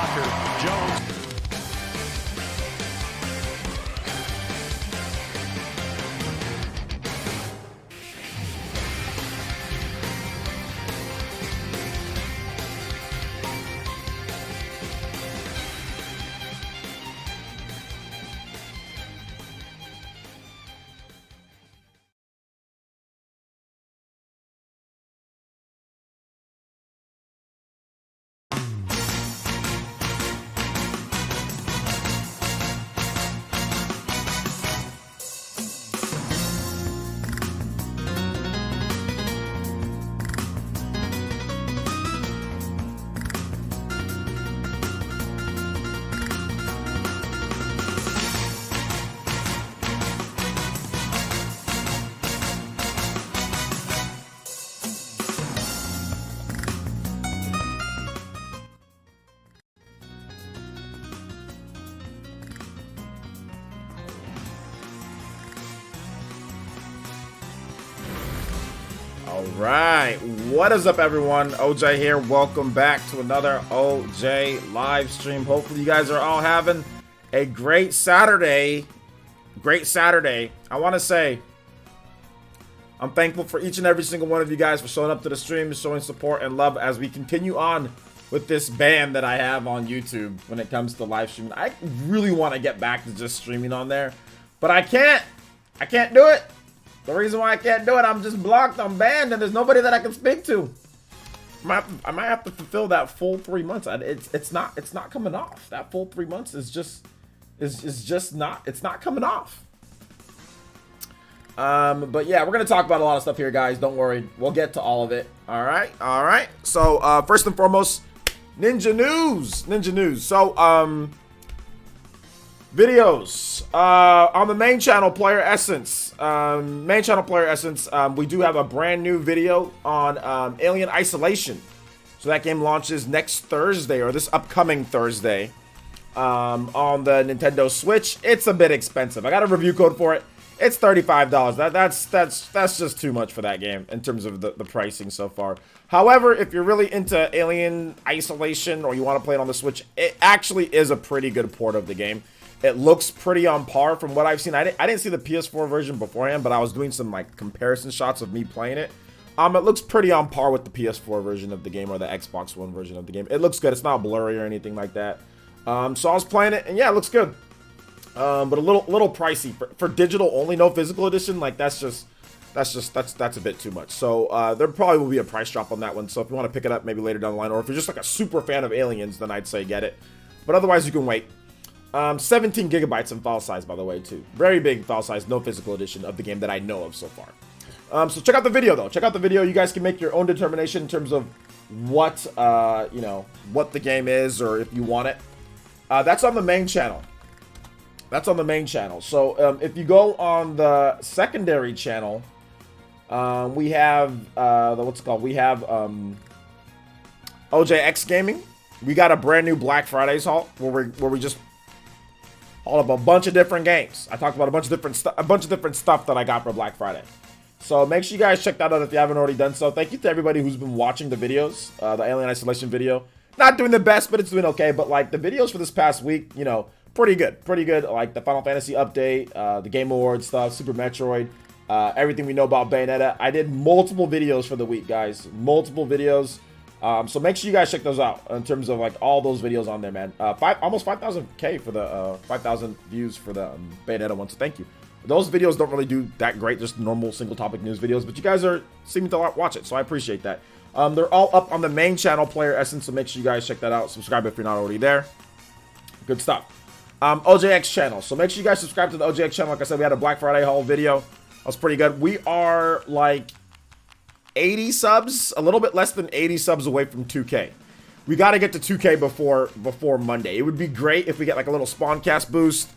blocker. Jones. All right, what is up, everyone? OJ here. Welcome back to another OJ live stream. Hopefully you guys are all having a great Saturday. I want to say I'm thankful for each and every single one of you guys for showing up to the stream, showing support and love as we continue on with this ban that I have on YouTube when it comes to live streaming. I really want to get back to just streaming on there, but I can't do it. The reason why I can't do it, I'm just blocked, I'm banned, and there's nobody that I can speak to. I might have to fulfill that full 3 months. It's not coming off. That full 3 months is just not coming off. But yeah, we're gonna talk about a lot of stuff here, guys. Don't worry, we'll get to all of it. All right. So first and foremost, Ninja News. So videos on the main channel, Player Essence. We do have a brand new video on Alien Isolation. So that game launches next Thursday, or this upcoming Thursday, on the Nintendo Switch. It's a bit expensive. I got a review code for it. It's $35. That's just too much for that game in terms of the pricing so far. However, if you're really into Alien Isolation or you want to play it on the Switch, it actually is a pretty good port of the game. It looks pretty on par from what I've seen. I didn't see the PS4 version beforehand, but I was doing some like comparison shots of me playing it. It looks pretty on par with the PS4 version of the game or the Xbox One version of the game. It looks good. It's not blurry or anything like that. So I was playing it, and yeah, it looks good. But a little pricey for digital only, no physical edition. Like that's a bit too much. So there probably will be a price drop on that one. So if you want to pick it up maybe later down the line, or if you're just like a super fan of Aliens, then I'd say get it. But otherwise, you can wait. 17 gigabytes in file size, by the way, too. Very big file size, no physical edition of the game that I know of so far. So check out the video, though. Check out the video. You guys can make your own determination in terms of what, what the game is, or if you want it. That's on the main channel. So if you go on the secondary channel, we have We have OJX Gaming. We got a brand new Black Fridays haul where we just haul up a bunch of different games. I talked about a bunch of different stuff that I got for Black Friday. So make sure you guys check that out if you haven't already done so. Thank you to everybody who's been watching the videos. The Alien Isolation video, not doing the best, but it's doing okay. But like the videos for this past week, pretty good. Like the Final Fantasy update, the Game Awards stuff, Super Metroid, everything we know about Bayonetta. I did multiple videos for the week, guys. Multiple videos. So make sure you guys check those out in terms of like all those videos on there, man. Almost 5,000K for the 5,000 views for the Bayonetta one. So thank you. Those videos don't really do that great, just normal single topic news videos, but you guys are seeming to watch it, so I appreciate that. They're all up on the main channel, Player Essence, so make sure you guys check that out. Subscribe if you're not already there. Good stuff. OJX channel. So make sure you guys subscribe to the OJX channel. Like I said, we had a Black Friday haul video. That was pretty good. We are like 80 subs, a little bit less than 80 subs away from 2K. We got to get to 2K before Monday. It would be great if we get like a little Spawncast boost,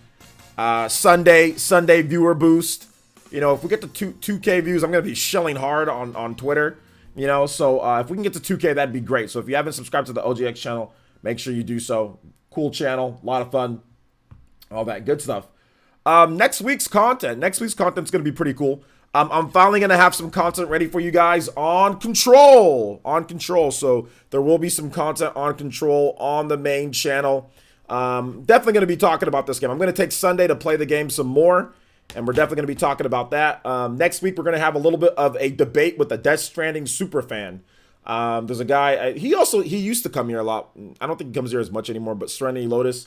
Sunday viewer boost. If we get to 2K views, I'm going to be shelling hard on Twitter. So if we can get to 2K, that'd be great. So if you haven't subscribed to the OJX channel, make sure you do so. Cool channel, a lot of fun, all that good stuff. Next week's content. Next week's content's gonna be pretty cool. I'm finally gonna have some content ready for you guys on Control. On Control. So there will be some content on Control on the main channel. Definitely gonna be talking about this game. I'm gonna take Sunday to play the game some more, and we're definitely gonna be talking about that. Next week we're gonna have a little bit of a debate with a Death Stranding super fan. There's a guy. He used to come here a lot. I don't think he comes here as much anymore. But Serenity Lotus.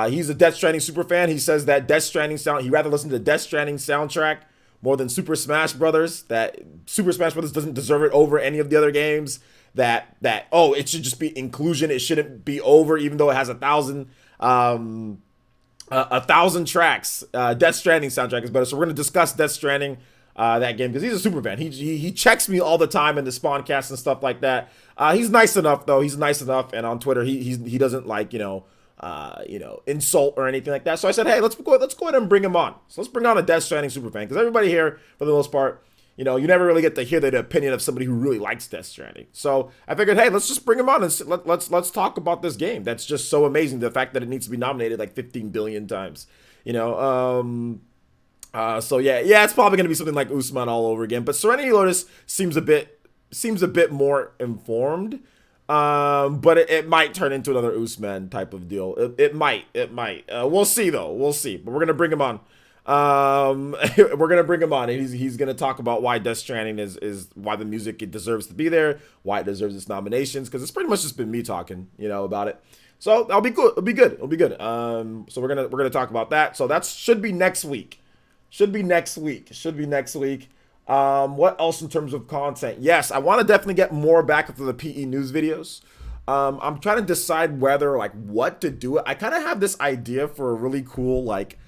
He's a Death Stranding super fan. He says that Death Stranding he'd rather listen to the Death Stranding soundtrack more than Super Smash Brothers. That Super Smash Brothers doesn't deserve it over any of the other games. Oh, it should just be inclusion. It shouldn't be over, even though it has 1,000 tracks. Death Stranding soundtrack is better. So we're gonna discuss Death Stranding, that game, because he's a super fan. He checks me all the time in the Spawncast and stuff like that. He's nice enough though. He's nice enough, and on Twitter he doesn't like insult or anything like that. So I said, hey, let's go ahead and bring him on. So let's bring on a Death Stranding super fan, because everybody here, for the most part, you never really get to hear the opinion of somebody who really likes Death Stranding. So I figured, hey, let's just bring him on and let's talk about this game. That's just so amazing. The fact that it needs to be nominated like 15 billion times. So yeah, it's probably gonna be something like Usman all over again. But Serenity Lotus seems a bit more informed. But it might turn into another Usman type of deal. It might. We'll see though. We'll see. But we're gonna bring him on. We're gonna bring him on, and he's gonna talk about why Death Stranding is why the music, it deserves to be there, why it deserves its nominations, because it's pretty much just been me talking, about it. So that'll be good. It'll be good. So we're gonna talk about that. So that should be next week. What else in terms of content? Yes, I want to definitely get more back into the PE news videos. I'm trying to decide whether what to do. I kind of have this idea for a really cool like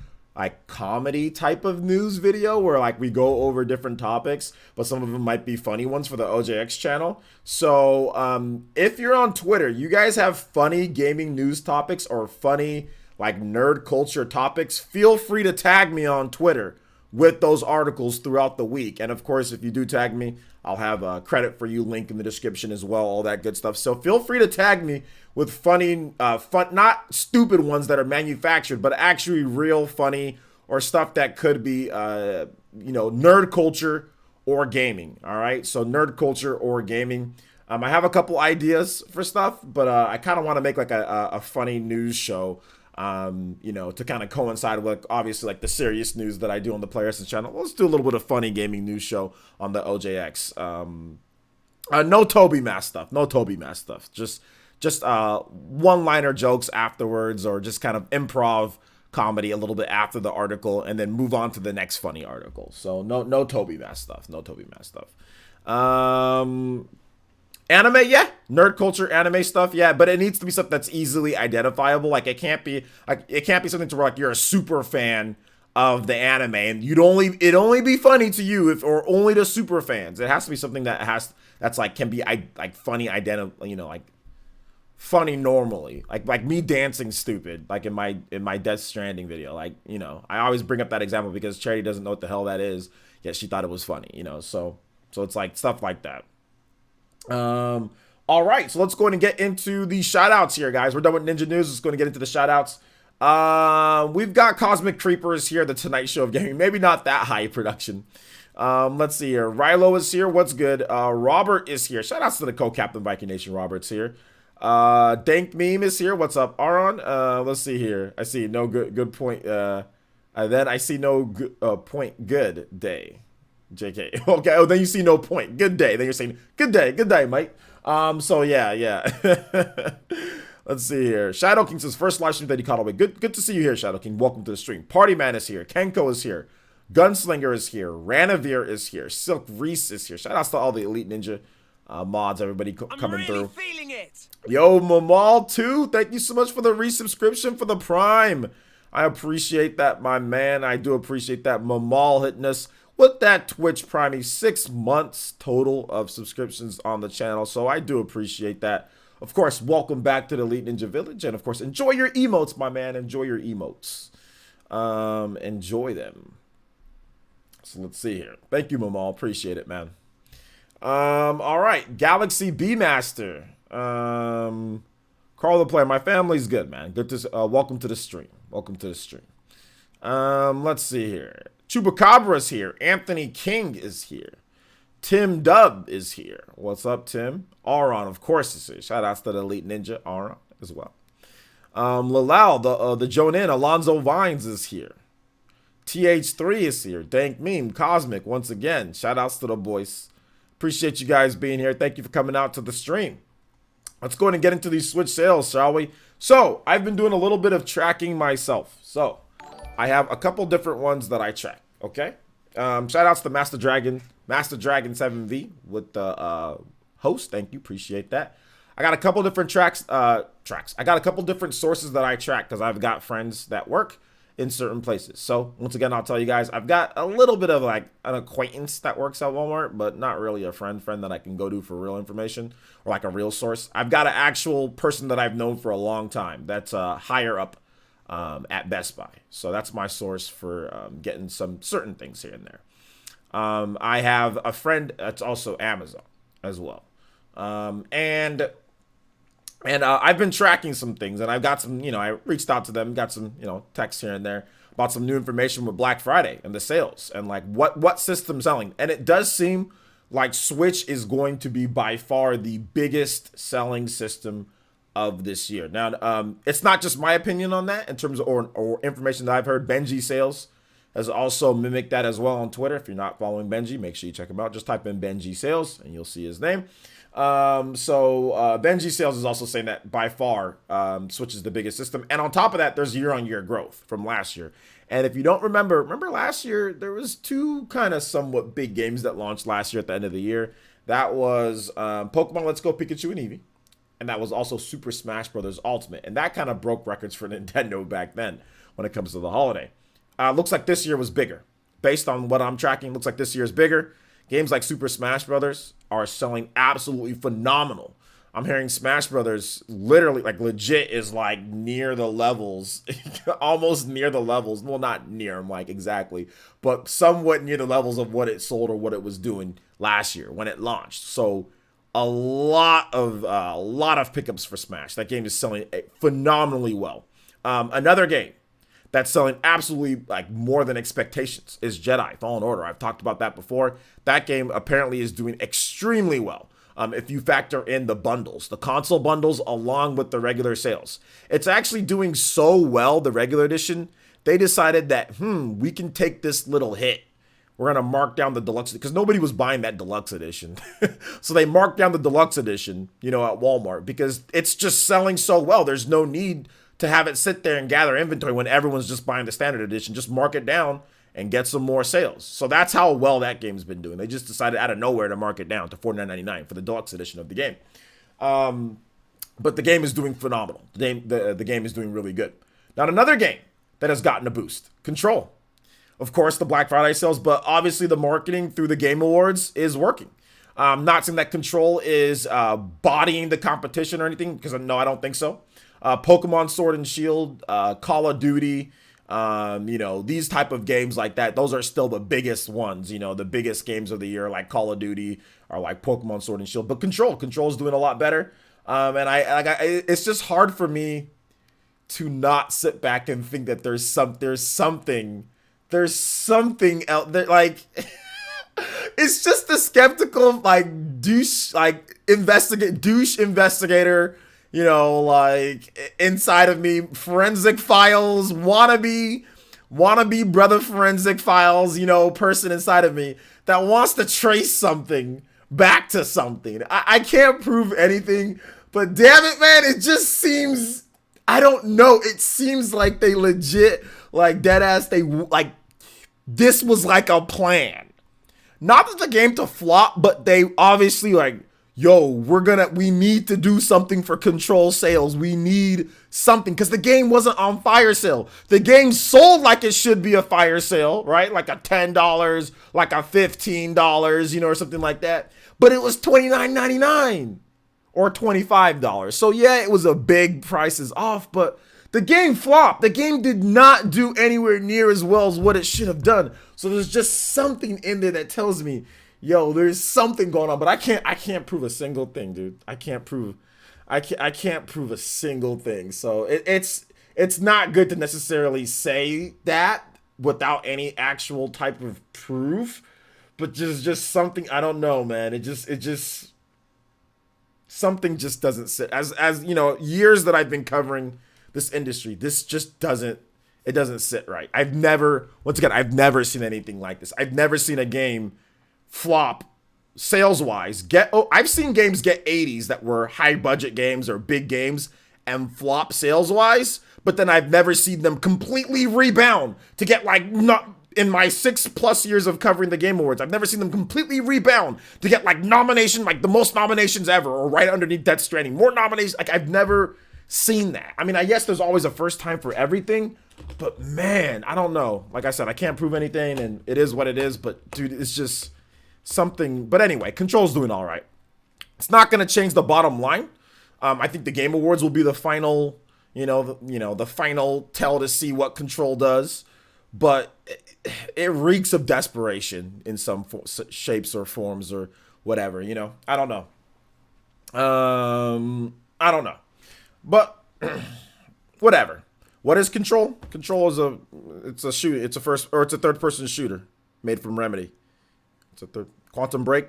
comedy type of news video where we go over different topics, but some of them might be funny ones for the OJX channel. So if you're on Twitter, you guys have funny gaming news topics or funny nerd culture topics, feel free to tag me on Twitter with those articles throughout the week. And of course, if you do tag me, I'll have a credit for you link in the description as well, all that good stuff. So feel free to tag me with funny, not stupid ones that are manufactured, but actually real funny or stuff that could be, nerd culture or gaming. All right. So nerd culture or gaming. I have a couple ideas for stuff, but I kind of want to make a funny news show, to kind of coincide with obviously the serious news that I do on the Player Essence channel. Let's do a little bit of funny gaming news show on the OJX. No Toby Mass stuff. Just one-liner jokes afterwards, or just kind of improv comedy a little bit after the article, and then move on to the next funny article. So no Toby Mass stuff. Anime, yeah. Nerd culture, anime stuff, yeah. But it needs to be something that's easily identifiable. It can't be something to where you're a super fan of the anime and it'd only be funny to you or only to super fans. It has to be something that's can be funny, funny normally. Like me dancing stupid, in my Death Stranding video. I always bring up that example because Charity doesn't know what the hell that is, yet she thought it was funny, So it's stuff like that. All right, so let's go ahead and get into the shout outs here, guys. We're done with Ninja News. Let's go ahead and get into the shout outs. We've got Cosmic Creepers here, the Tonight Show of Gaming. Maybe not that high production. Let's see here. Rilo is here. What's good? Robert is here. Shout outs to the co-captain Viking Nation. Robert's here. Dank Meme is here. What's up, Aaron? Let's see here. I see no good point. Then I see no point. Good day. JK. Okay. Oh, then you see no point. Good day. Then you're saying good day, Mike. So yeah. Let's see here. Shadow King says first live stream that he caught away. Good to see you here, Shadow King. Welcome to the stream. Party Man is here. Kenko is here. Gunslinger is here. Ranavir is here. Silk Reese is here. Shout outs to all the Elite Ninja mods, everybody coming through. Feeling it. Yo, Mamal too. Thank you so much for the resubscription for the Prime. I appreciate that, my man. I do appreciate that. Mamal hitting us with that Twitch Prime, 6 months total of subscriptions on the channel. So I do appreciate that. Of course, welcome back to the Elite Ninja Village. And of course, enjoy your emotes, my man. Enjoy your emotes. Enjoy them. So let's see here. Thank you, Mamal. Appreciate it, man. All right. Galaxy B Master. Carl the Player. My family's good, man. Good to welcome to the stream. Welcome to the stream. Let's see here. Chupacabra's here. Anthony King is here. Tim Dub is here. What's up, Tim? Auron, of course, is here. Shout outs to the Elite Ninja, Auron, as well. Lalal, the Jonin, Alonzo Vines is here. TH3 is here. Dank Meme, Cosmic, once again. Shout outs to the boys. Appreciate you guys being here. Thank you for coming out to the stream. Let's go ahead and get into these Switch sales, shall we? So, I've been doing a little bit of tracking myself. So, I have a couple different ones that I track, okay? Shout outs to Master Dragon 7V with the host. Thank you, appreciate that. I got a couple different tracks. I got a couple different sources that I track because I've got friends that work in certain places. So once again, I'll tell you guys, I've got a little bit of like an acquaintance that works at Walmart, but not really a friend that I can go to for real information or like a real source. I've got an actual person that I've known for a long time that's higher up at Best Buy. So that's my source for getting some certain things here and there. I have a friend that's also Amazon as well. And I've been tracking some things, and I've got some, I reached out to them, got some, texts here and there about some new information with Black Friday and the sales and like what system's selling. And it does seem like Switch is going to be by far the biggest selling system of this year. Now, it's not just my opinion on that in terms of or information that I've heard. Benji Sales has also mimicked that as well on Twitter. If you're not following Benji, make sure you check him out. Just type in Benji Sales and you'll see his name. Benji Sales is also saying that by far Switch is the biggest system. And on top of that, there's year-on-year growth from last year. And if you don't remember last year, there was two kind of somewhat big games that launched last year at the end of the year. That was Pokemon Let's Go Pikachu and Eevee. And that was also Super Smash Bros. Ultimate. And that kind of broke records for Nintendo back then when it comes to the holiday. Looks like this year was bigger. Based on what I'm tracking, looks like this year is bigger. Games like Super Smash Bros. Are selling absolutely phenomenal. I'm hearing Smash Bros. Literally, like legit, is like near the levels, almost near the levels. Well, not near them, like exactly, but somewhat near the levels of what it sold or what it was doing last year when it launched. So a lot of pickups for Smash. That game is selling phenomenally well. Another game that's selling absolutely like more than expectations is Jedi Fallen Order. I've talked about that before. That game apparently is doing extremely well. If you factor in the bundles, the console bundles along with the regular sales. It's actually doing so well, the regular edition, they decided that, we can take this little hit. We're going to mark down the deluxe, because nobody was buying that deluxe edition. So they marked down the deluxe edition, at Walmart, because it's just selling so well. There's no need to have it sit there and gather inventory when everyone's just buying the standard edition. Just mark it down and get some more sales. So that's how well that game's been doing. They just decided out of nowhere to mark it down to $49.99 for the deluxe edition of the game. But the game is doing phenomenal. The game is doing really good. Now, another game that has gotten a boost, Control. Of course, the Black Friday sales, but obviously the marketing through the Game Awards is working. I'm not saying that Control is bodying the competition or anything, because no, I don't think so. Pokemon Sword and Shield, Call of Duty, these type of games like that, those are still the biggest ones, the biggest games of the year, like Call of Duty or like Pokemon Sword and Shield. But Control's doing a lot better. And it's just hard for me to not sit back and think that there's something out there. Like, it's just the skeptical, like, douche investigator, inside of me, forensic files, wannabe brother forensic files, person inside of me that wants to trace something back to something. I can't prove anything, but damn it, man, it just seems, I don't know, it seems like they legit, like dead ass, this was like a plan. Not that the game to flop, but they obviously like, we need to do something for Control sales. We need something, because the game wasn't on fire sale. The game sold like it should be a fire sale, right? Like a $10, like a $15, or something like that. But it was $29.99 or $25. So yeah, it was a big prices off, but the game flopped. The game did not do anywhere near as well as what it should have done. So there's just something in there that tells me, there's something going on, but I can't prove a single thing, dude. I can't prove a single thing. So it's not good to necessarily say that without any actual type of proof, but just something, I don't know, man. It just something just doesn't sit. As you know, years that I've been covering this industry, this just doesn't sit right. I've never seen anything like this. I've never seen a game flop sales wise. I've seen games get 80s that were high budget games or big games and flop sales wise, but then I've never seen them completely rebound to get like, not in my 6+ years of covering the Game Awards, I've never seen them completely rebound to get like nomination, like the most nominations ever, or right underneath Death Stranding, more nominations. Like, I've never seen that. I mean, I guess there's always a first time for everything, but man, I don't know. Like I said, I can't prove anything, and it is what it is. But dude, it's just something. But anyway, Control's doing all right. It's not going to change the bottom line. I think the Game Awards will be the final, the final tell to see what Control does. But it reeks of desperation in some shapes or forms or whatever. I don't know. I don't know. But whatever. What is Control? Control is it's a shooter. It's a third person shooter made from Remedy. It's a Quantum Break,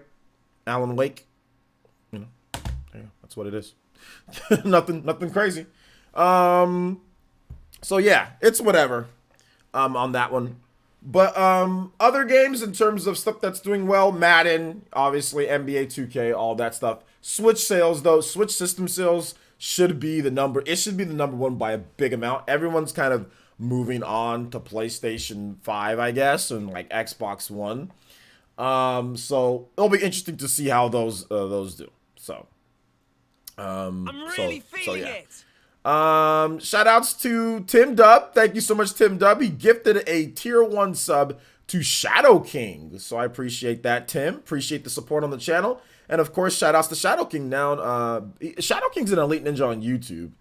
Alan Wake. That's what it is. nothing crazy. So yeah, it's whatever. On that one. But other games in terms of stuff that's doing well, Madden, obviously, NBA 2K, all that stuff. Switch sales though, Switch system sales should be the number one by a big amount. Everyone's kind of moving on to PlayStation 5, I guess, and like Xbox One. So it'll be interesting to see how those do. So I'm really feeling it. Shout outs to Tim Dub. Thank you so much, Tim Dub. He gifted a tier 1 sub to Shadow King. So I appreciate that, Tim. Appreciate the support on the channel. And of course, shout outs to Shadow King now. Shadow King's an Elite Ninja on YouTube.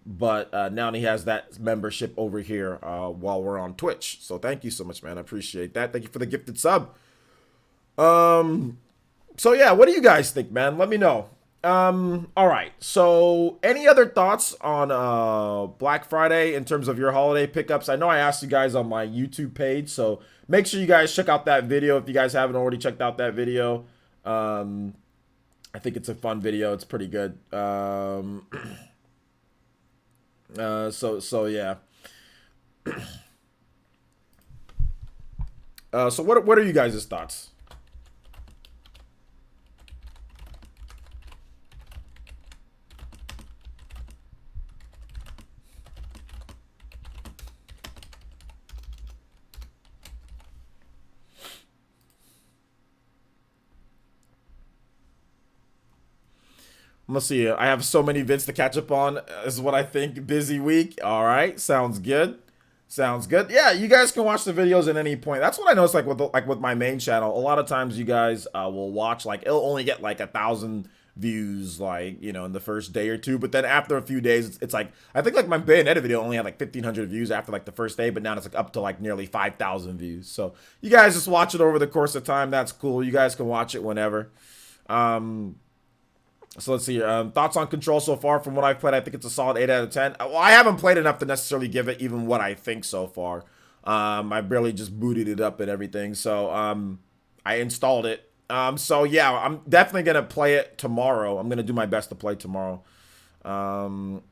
But now he has that membership over here while we're on Twitch. So thank you so much, man. I appreciate that. Thank you for the gifted sub. So yeah, what do you guys think, man? Let me know. All right. So any other thoughts on Black Friday in terms of your holiday pickups? I know I asked you guys on my YouTube page, so make sure you guys check out that video if you guys haven't already checked out that video. I think it's a fun video. It's pretty good. So yeah. So what are you guys' thoughts? Let's see. I have so many vids to catch up on, is what I think. Busy week. All right. Sounds good. Sounds good. Yeah, you guys can watch the videos at any point. That's what I noticed, with my main channel. A lot of times you guys will watch, like, it'll only get like 1,000 views, like, in the first day or two. But then after a few days, it's like, I think like my Bayonetta video only had like 1,500 views after like the first day, but now it's like up to like nearly 5,000 views. So you guys just watch it over the course of time. That's cool. You guys can watch it whenever. So let's see. Thoughts on Control so far. From what I've played, I think it's a solid 8 out of 10. Well, I haven't played enough to necessarily give it even what I think so far. I barely just booted it up and everything. So I installed it. So yeah, I'm definitely going to play it tomorrow. I'm going to do my best to play tomorrow. Let's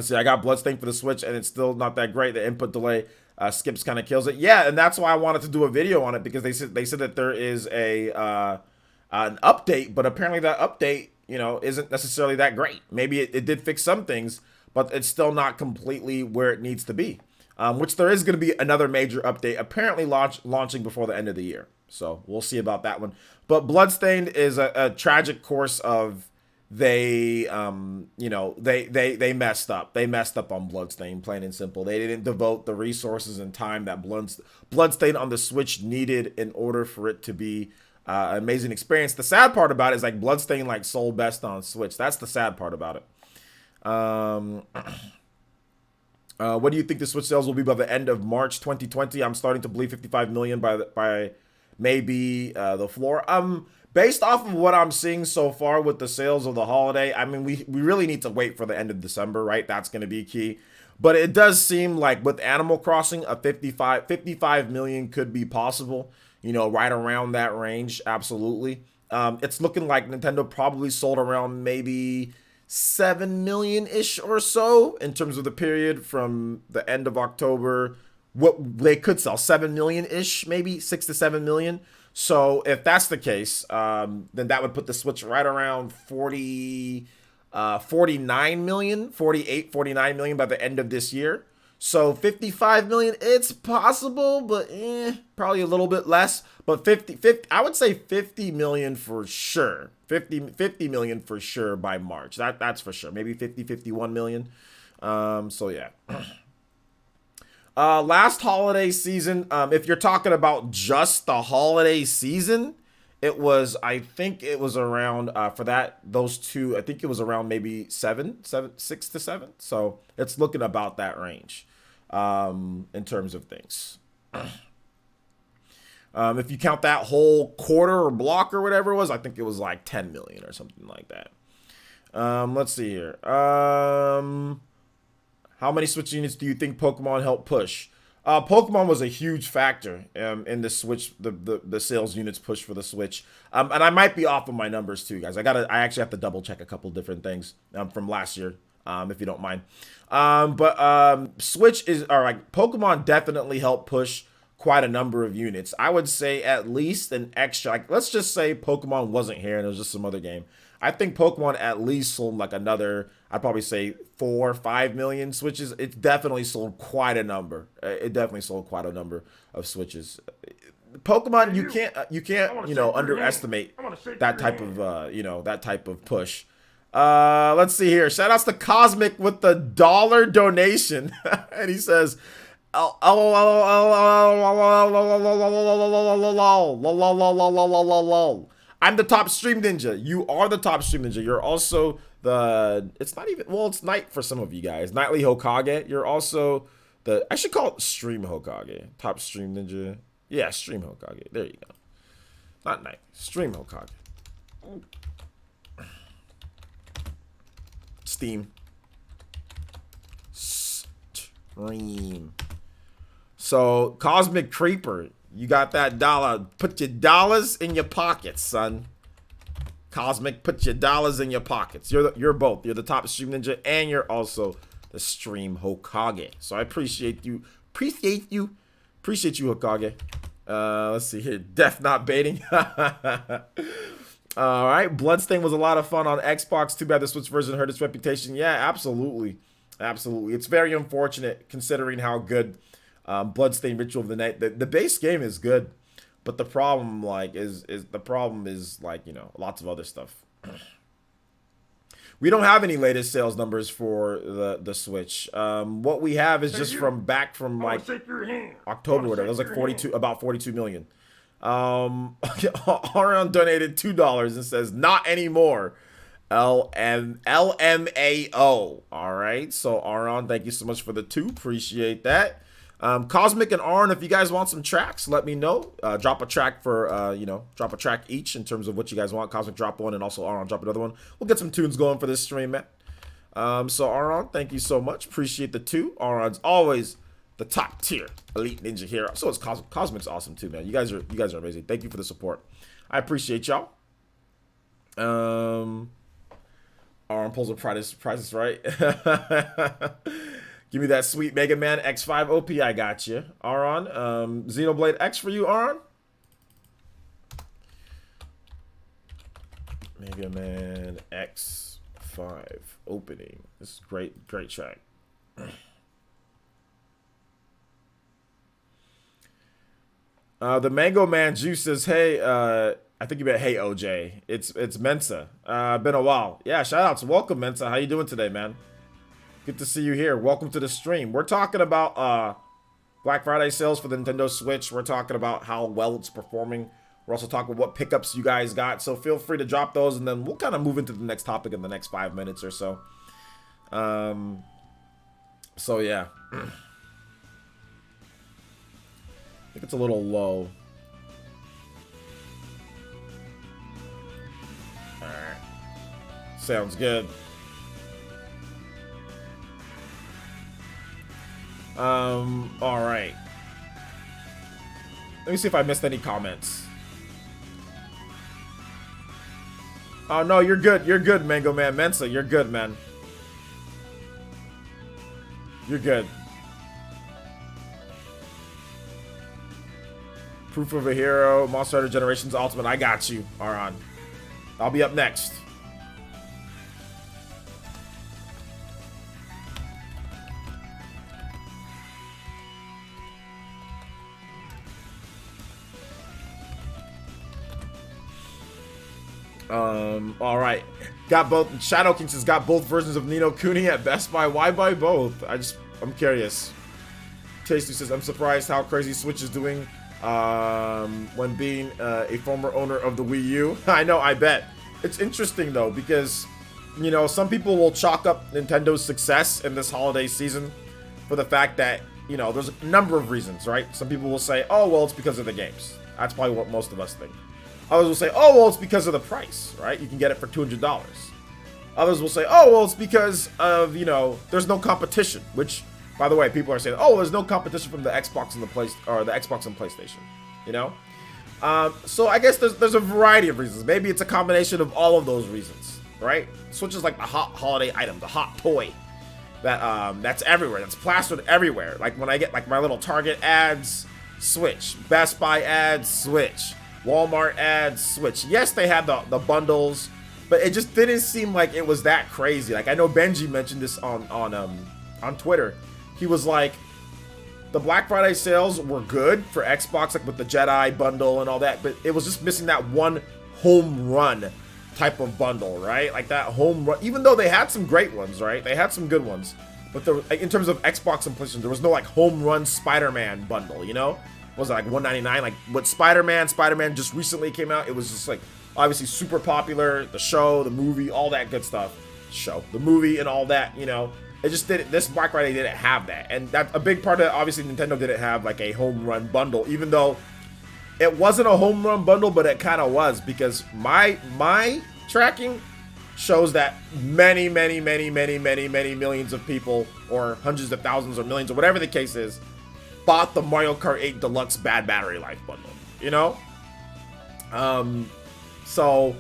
see. I got Bloodstained for the Switch, and it's still not that great. The input delay skips kind of kills it. Yeah, and that's why I wanted to do a video on it, because they said that there is an update, but apparently that update, isn't necessarily that great. Maybe it did fix some things, but it's still not completely where it needs to be. Which there is going to be another major update, apparently launching before the end of the year. So we'll see about that one. But Bloodstained is a tragic course of they messed up. They messed up on Bloodstained, plain and simple. They didn't devote the resources and time that Bloodstained on the Switch needed in order for it to be an amazing experience. The sad part about it is like Bloodstained like sold best on Switch. That's the sad part about it. What do you think the Switch sales will be by the end of March 2020? I'm starting to believe 55 million by maybe the floor. Based off of what I'm seeing so far with the sales of the holiday, I mean, we really need to wait for the end of December, right? That's going to be key. But it does seem like with Animal Crossing, a 55 million could be possible. You know, right around that range, absolutely. It's looking like Nintendo probably sold around maybe 7 million ish or so in terms of the period from the end of October. What they could sell 7 million ish, maybe 6 to 7 million. So if that's the case, then that would put the Switch right around 49 million, 48, 49 million by the end of this year. So 55 million, it's possible, but probably a little bit less. But 50, I would say 50 million for sure. 50 million for sure by March. That's for sure. Maybe 50, 51 million. So yeah. Last holiday season, if you're talking about just the holiday season, it was, I think it was around, for those two, I think it was around maybe 6 to 7. So it's looking about that range, in terms of things. If you count that whole quarter or block or whatever it was, I think it was like 10 million or something like that. Let's see here. How many Switch units do you think Pokemon helped push? Pokemon was a huge factor in the Switch, the sales units push for the Switch. And I might be off of my numbers too, guys. I actually have to double check a couple different things from last year, if you don't mind. But Switch Pokemon definitely helped push quite a number of units. I would say at least an extra, like, let's just say Pokemon wasn't here and it was just some other game. I think Pokemon at least sold like another, I'd probably say 4 or 5 million Switches. It definitely sold quite a number. It definitely sold quite a number of Switches. Pokemon, you can't underestimate that type of that type of push. Let's see here. Shout outs to Cosmic with the $1 donation, and he says, I'm the top stream ninja. You are the top stream ninja. You're also it's not even, well, it's night for some of you guys. Nightly Hokage. You're also I should call it stream Hokage. Top stream ninja. Yeah, stream Hokage. There you go. Not night. Stream Hokage. Steam. Stream. So, Cosmic Creeper, you got that dollar. Put your dollars in your pockets, son. Cosmic, put your dollars in your pockets. You're both. You're the top stream ninja, and you're also the stream Hokage. So I appreciate you. Appreciate you, Hokage. Let's see here. Death not baiting. All right. Bloodstain was a lot of fun on Xbox. Too bad the Switch version hurt its reputation. Yeah, absolutely. Absolutely. It's very unfortunate considering how good Bloodstain Ritual of the Night. The base game is good, but the problem is lots of other stuff. We don't have any latest sales numbers for the Switch. What we have is just from like October, whatever. It was like about 42 million. Arion donated $2 and says, not anymore. LMAO. All right. So Arion, thank you so much for the 2. Appreciate that. Cosmic and Arn, if you guys want some tracks, let me know. Drop a track for, drop a track each in terms of what you guys want. Cosmic drop one and also Arn drop another one. We'll get some tunes going for this stream, man. So Arn, thank you so much. Appreciate the 2. Arn's always the top tier elite ninja hero. So is Cosmic. Cosmic's awesome too, man. You guys are amazing. Thank you for the support. I appreciate y'all. Arn pulls the prices right. Give me that sweet Mega Man X5 OP. I got you. Aron. Xenoblade X for you, Aron. Mega Man X5 opening. This is great track. The Mango Man Juice says, hey, I think you meant hey OJ. It's Mensa. Been a while. Yeah, shout outs. Welcome, Mensa. How you doing today, man? Good to see you here. Welcome to the stream. We're talking about Black Friday sales for the Nintendo Switch. We're talking about how well it's performing. We're also talking about what pickups you guys got. So feel free to drop those, and then we'll kind of move into the next topic in the next 5 minutes or so. So yeah. I think it's a little low. Alright. Sounds good. All right. Let me see if I missed any comments. Oh, no, you're good. You're good, Mango Man Mensa. You're good, man. You're good. Proof of a Hero, Monster Hunter Generations Ultimate. I got you, Aron. I'll be up next. All right. Got both. Shadow King says got both versions of Ni no Kuni at Best Buy. Why buy both? I'm curious. Tasty says I'm surprised how crazy Switch is doing. When being a former owner of the Wii U. I know, I bet. It's interesting though, because, you know, some people will chalk up Nintendo's success in this holiday season for the fact that, you know, there's a number of reasons, right? Some people will say, oh, well, it's because of the games. That's probably what most of us think. Others will say, oh, well, it's because of the price, right? You can get it for $200. Others will say, oh, well, it's because of, you know, there's no competition, which, by the way, people are saying, oh, there's no competition from the Xbox and the Xbox and PlayStation, you know? So I guess there's a variety of reasons. Maybe it's a combination of all of those reasons, right? Switch is like the hot holiday item, the hot toy that that's everywhere, that's plastered everywhere. Like when I get like my little Target ads, Switch. Best Buy ads, Switch. Walmart ads, Switch. Yes, they had the bundles, but it just didn't seem like it was that crazy. Like I know Benji mentioned this on Twitter. He was like, the Black Friday sales were good for Xbox, like with the Jedi bundle and all that, but it was just missing that one home run type of bundle, right? Like that home run, even though they had some great ones, right? They had some good ones, but in terms of Xbox and PlayStation, there was no like home run Spider-Man bundle, you know? Was it like $199? Like what Spider-Man just recently came out, it was just like obviously super popular, the show, the movie, all that good stuff. The movie and all that, you know. It just didn't, this Black Friday didn't have that. And that's a big part of it. Obviously Nintendo didn't have like a home run bundle, even though it wasn't a home run bundle, but it kind of was, because my tracking shows that many millions of people, or hundreds of thousands or millions or whatever the case is, bought the Mario Kart 8 Deluxe Bad Battery Life bundle, you know? So,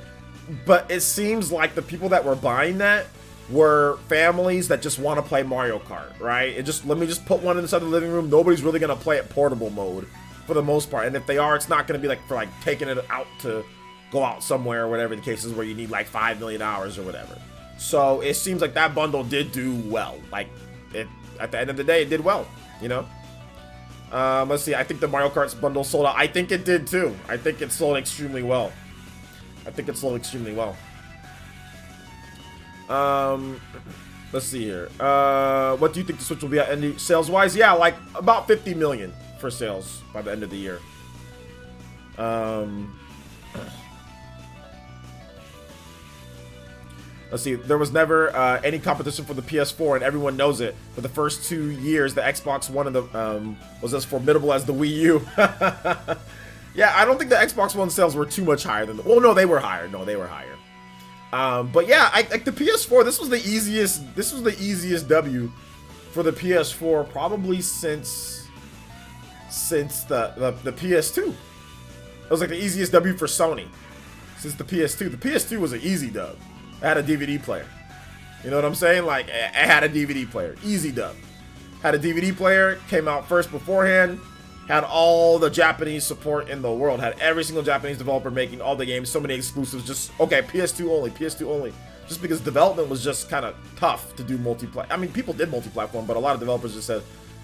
but it seems like the people that were buying that were families that just want to play Mario Kart, right? Let me just put one inside the living room. Nobody's really going to play it portable mode for the most part. And if they are, it's not going to be like for like taking it out to go out somewhere or whatever the case is, where you need like 5 million hours or whatever. So it seems like that bundle did do well. Like it, at the end of the day, it did well, you know? Let's see. I think the Mario Kart bundle sold out. I think it did too. I think it sold extremely well. Let's see here. What do you think the Switch will be at sales wise? Yeah, like about 50 million for sales by the end of the year. Let's see. There was never any competition for the PS4, and everyone knows it. For the first 2 years, the Xbox One and the was as formidable as the Wii U. Yeah, I don't think the Xbox One sales were too much higher than well, no, they were higher. But yeah, like the PS4, this was the easiest W for the PS4 probably since the PS2. It was like the easiest W for Sony since the PS2. The PS2 was an easy dub. It had a DVD player. You know what I'm saying? Like, it had a DVD player. Easy dub. Had a DVD player, came out first beforehand, had all the Japanese support in the world, had every single Japanese developer making all the games, so many exclusives, just, okay, PS2 only. Just because development was just kind of tough to do multiplayer. I mean, people did multi-platform, but a lot of developers just said,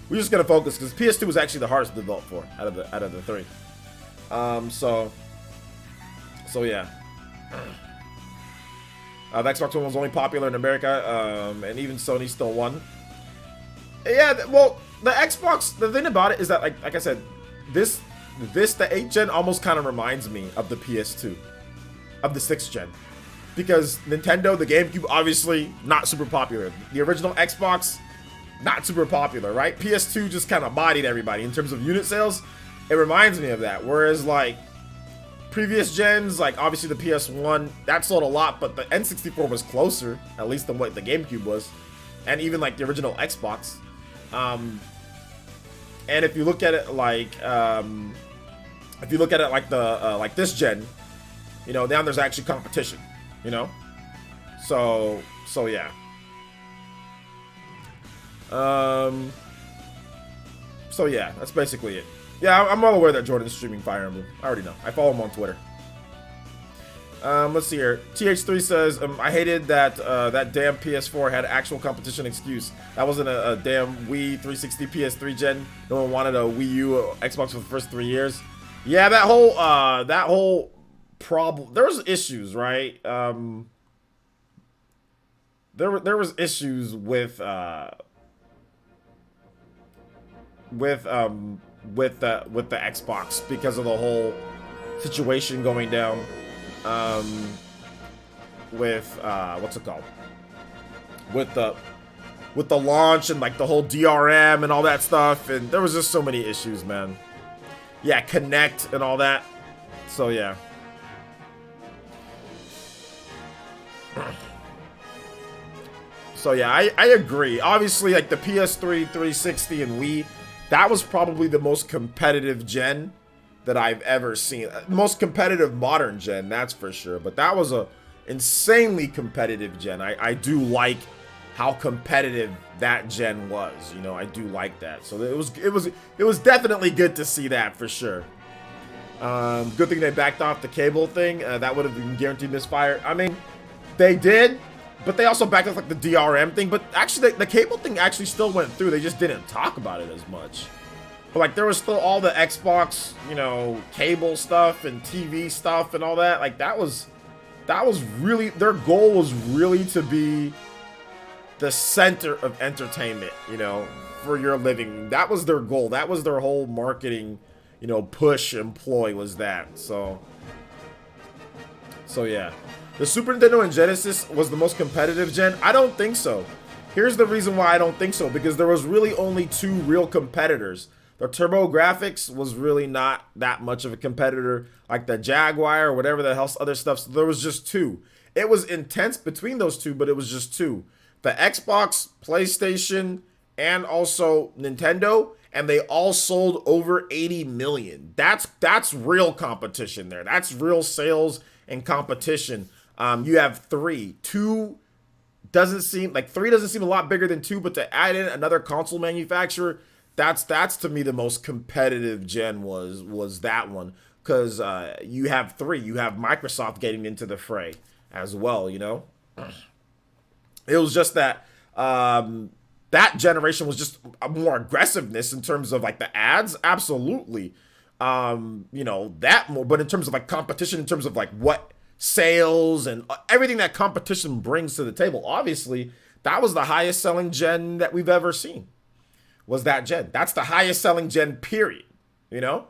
we're just going to focus, because PS2 was actually the hardest to develop for, out of the three. So yeah. The Xbox One was only popular in America, and even Sony still won. Yeah, well, the Xbox, the thing about it is that, like I said, the 8th gen almost kind of reminds me of the PS2, of the 6th gen. Because Nintendo, the GameCube, obviously not super popular. The original Xbox, not super popular, right? PS2 just kind of bodied everybody in terms of unit sales. It reminds me of that. Whereas, like, previous gens, like obviously the PS1, that sold a lot, but the N64 was closer, at least than what the GameCube was, and even like the original Xbox. And if you look at it like the like this gen, you know, now there's actually competition, you know. So yeah. So yeah, that's basically it. Yeah, I'm well aware that Jordan's streaming Fire Emblem. I already know. I follow him on Twitter. Let's see here. TH3 says, I hated that that damn PS4 had actual competition excuse. That wasn't a damn Wii 360 PS3 gen. No one wanted a Wii U or Xbox for the first 3 years. Yeah, that whole problem. There was issues, right? There was issues with the Xbox because of the whole situation going down. With what's it called? With the launch and like the whole DRM and all that stuff, and there was just so many issues, man. Yeah, Connect and all that. So yeah. So yeah, I agree. Obviously, like the PS3, 360, and Wii, that was probably the most competitive gen that I've ever seen. Most competitive modern gen, that's for sure. But that was a insanely competitive gen. I do like how competitive that gen was. You know, I do like that. So it was definitely good to see that for sure. Good thing they backed off the cable thing. That would have been guaranteed misfire. I mean, they did, but they also backed off like the DRM thing. But actually, the cable thing actually still went through. They just didn't talk about it as much. But like there was still all the Xbox, you know, cable stuff and TV stuff and all that. Like that was really, their goal was really to be the center of entertainment, you know, for your living room. That was their goal. That was their whole marketing, you know, push employ was that. So yeah. The Super Nintendo and Genesis was the most competitive gen? I don't think so. Here's the reason why I don't think so. Because there was really only two real competitors. The TurboGrafx was really not that much of a competitor, like the Jaguar or whatever the hell other stuff. So there was just two. It was intense between those two, but it was just two. The Xbox, PlayStation, and also Nintendo, and they all sold over 80 million. That's real competition there. That's real sales and competition. You have three. Three doesn't seem a lot bigger than two, but to add in another console manufacturer, that's to me the most competitive gen was that one, because you have three. You have Microsoft getting into the fray as well, you know. It was just that that generation was just a more aggressiveness in terms of like the ads, absolutely. You know, that more, but in terms of like competition, in terms of like what sales and everything that competition brings to the table, obviously that was the highest selling gen that we've ever seen. Was that gen? That's the highest selling gen, period. You know,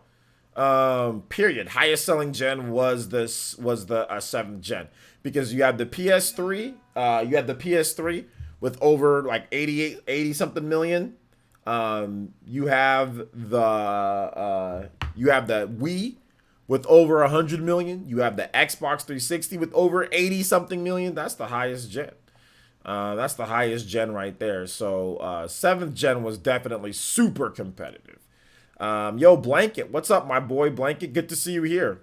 period. Highest selling gen was the 7th gen, because you had the PS3. You had the PS3 with over like 80 something million. You have the Wii with over 100 million. You have the Xbox 360 with over 80 something million. That's the highest gen. That's the highest gen right there. So 7th gen was definitely super competitive. Yo, Blanket, what's up, my boy Blanket? Good to see you here.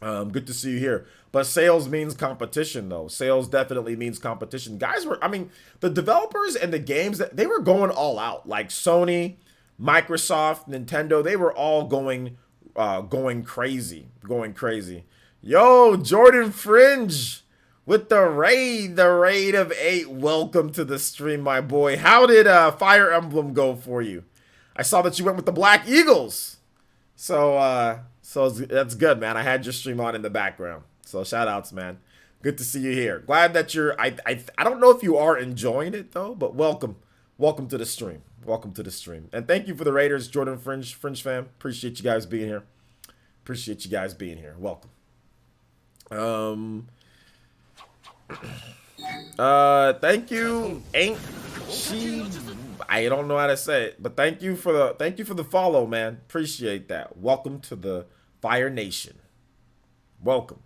Good to see you here. But sales means competition, though. Sales definitely means competition. Guys were, I mean, the developers and the games, they were going all out. Like Sony, Microsoft, Nintendo, they were all going crazy. Yo, Jordan Fringe with the raid of 8. Welcome to the stream, my boy. How did Fire Emblem go for you? I saw that you went with the Black Eagles. So that's good, man. I had your stream on in the background. So shout outs, man. Good to see you here. Glad that you're, I don't know if you are enjoying it though, but welcome to the stream. Welcome to the stream. And thank you for the Raiders, Jordan Fringe fam. Appreciate you guys being here. Welcome. Thank you, I don't know how to say it, but thank you for the follow, man. Appreciate that. Welcome to the Fire Nation. Welcome.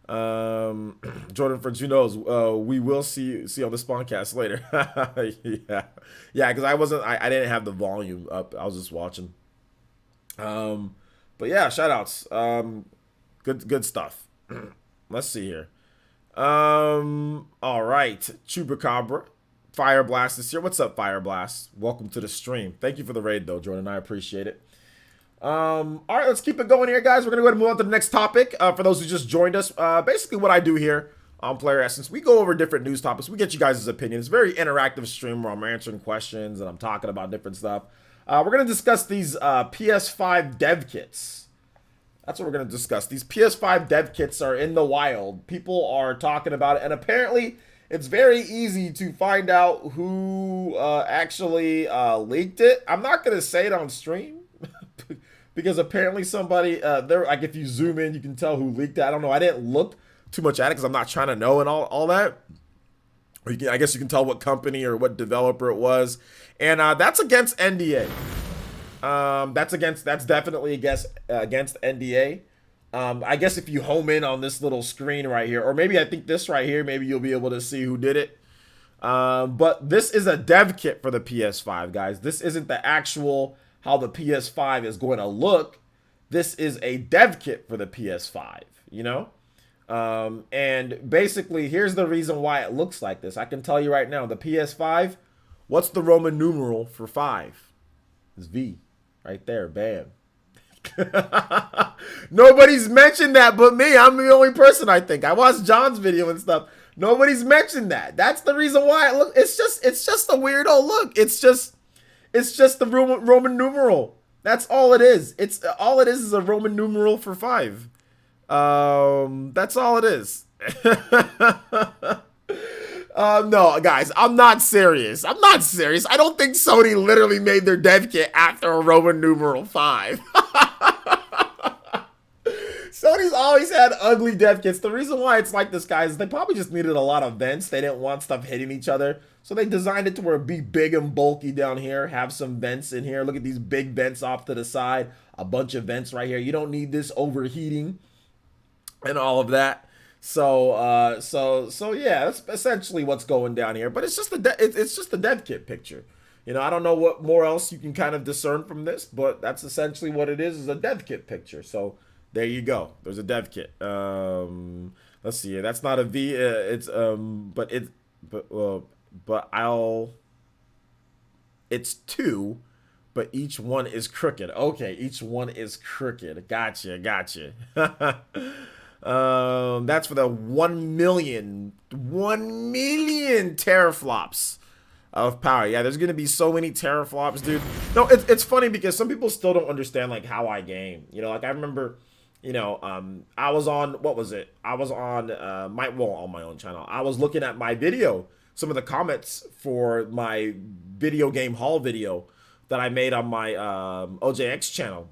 Jordan Fritz, who knows? We will see on the Spawncast later. Yeah, yeah, because I didn't have the volume up. I was just watching. Um, but yeah, shout outs. Good stuff. Let's see here. All right, Chupacabra, Fire Blast is here. What's up, Fire Blast? Welcome to the stream. Thank you for the raid, though, Jordan. I appreciate it. All right, let's keep it going here, guys. We're gonna go ahead and move on to the next topic. For those who just joined us, basically what I do here on Player Essence, we go over different news topics. We get you guys' opinions. Very interactive stream where I'm answering questions and I'm talking about different stuff. We're gonna discuss these PS5 dev kits. That's what we're gonna discuss. These PS5 dev kits are in the wild. People are talking about it, and apparently it's very easy to find out who actually leaked it. I'm not gonna say it on stream. Because apparently somebody there, like if you zoom in, you can tell who leaked it. I don't know. I didn't look too much at it because I'm not trying to know and all that. Or I guess you can tell what company or what developer it was, and that's against NDA. That's definitely against NDA. I guess if you home in on this little screen right here, or maybe I think this right here, maybe you'll be able to see who did it. But this is a dev kit for the PS5, guys. This isn't the actual how the PS5 is going to look. This is a dev kit for the PS5, you know? And basically, here's the reason why it looks like this. I can tell you right now, the PS5, what's the Roman numeral for 5? It's V. Right there, bam. Nobody's mentioned that but me. I'm the only person, I think. I watched John's video and stuff. Nobody's mentioned that. That's the reason why it look. It's just a weirdo look. It's just the Roman numeral. That's all it is. It's all it is a Roman numeral for 5. That's all it is. No, guys, I'm not serious. I don't think Sony literally made their dev kit after a Roman numeral 5. Sony's always had ugly dev kits. The reason why it's like this, guys, is they probably just needed a lot of vents. They didn't want stuff hitting each other. So they designed it to where it be big and bulky down here. Have some vents in here. Look at these big vents off to the side. A bunch of vents right here. You don't need this overheating and all of that. So yeah, that's essentially what's going down here. But it's just the dev kit picture. You know, I don't know what more else you can kind of discern from this, but that's essentially what it is a dev kit picture. So there you go. There's a dev kit. Let's see here. That's not a V. It's 2, but each one is crooked. Okay, each one is crooked. Gotcha. That's for the 1 million teraflops of power. Yeah, there's gonna be so many teraflops, dude. No, it's funny because some people still don't understand like how I game. You know, like I remember, you know, I was on, what was it? I was on on my own channel. I was looking at my video, some of the comments for my video game haul video that I made on my OJX channel,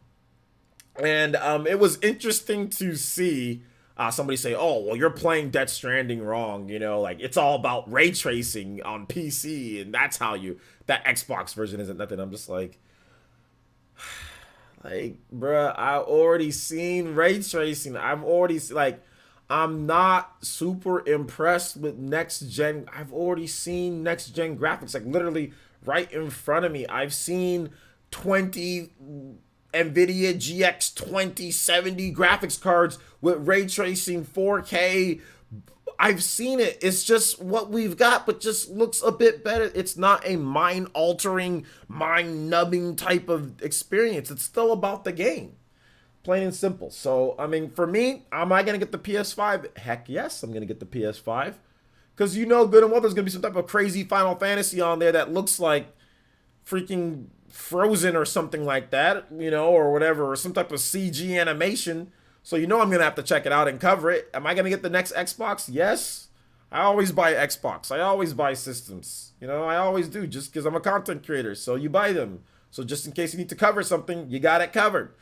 and it was interesting to see. Somebody say, oh, well, you're playing Death Stranding wrong. You know, like, it's all about ray tracing on PC, and that's how that Xbox version isn't nothing. I'm just like, bruh, I've already seen ray tracing. I'm not super impressed with next gen. I've already seen next gen graphics, like, literally right in front of me. I've seen 20 NVIDIA GX 2070 graphics cards with ray tracing 4K. I've seen it. It's just what we've got, but just looks a bit better. It's not a mind-altering, mind-numbing type of experience. It's still about the game. Plain and simple. So, I mean, for me, am I going to get the PS5? Heck yes, I'm going to get the PS5. Because you know good and well there's going to be some type of crazy Final Fantasy on there that looks like freaking Frozen or something like that, you know, or whatever, or some type of CG animation. So you know I'm gonna have to check it out and cover it. Am I gonna get the next Xbox? Yes. I always buy Xbox. I always buy systems. You know, I always do, just because I'm a content creator. So you buy them. So just in case you need to cover something, you got it covered.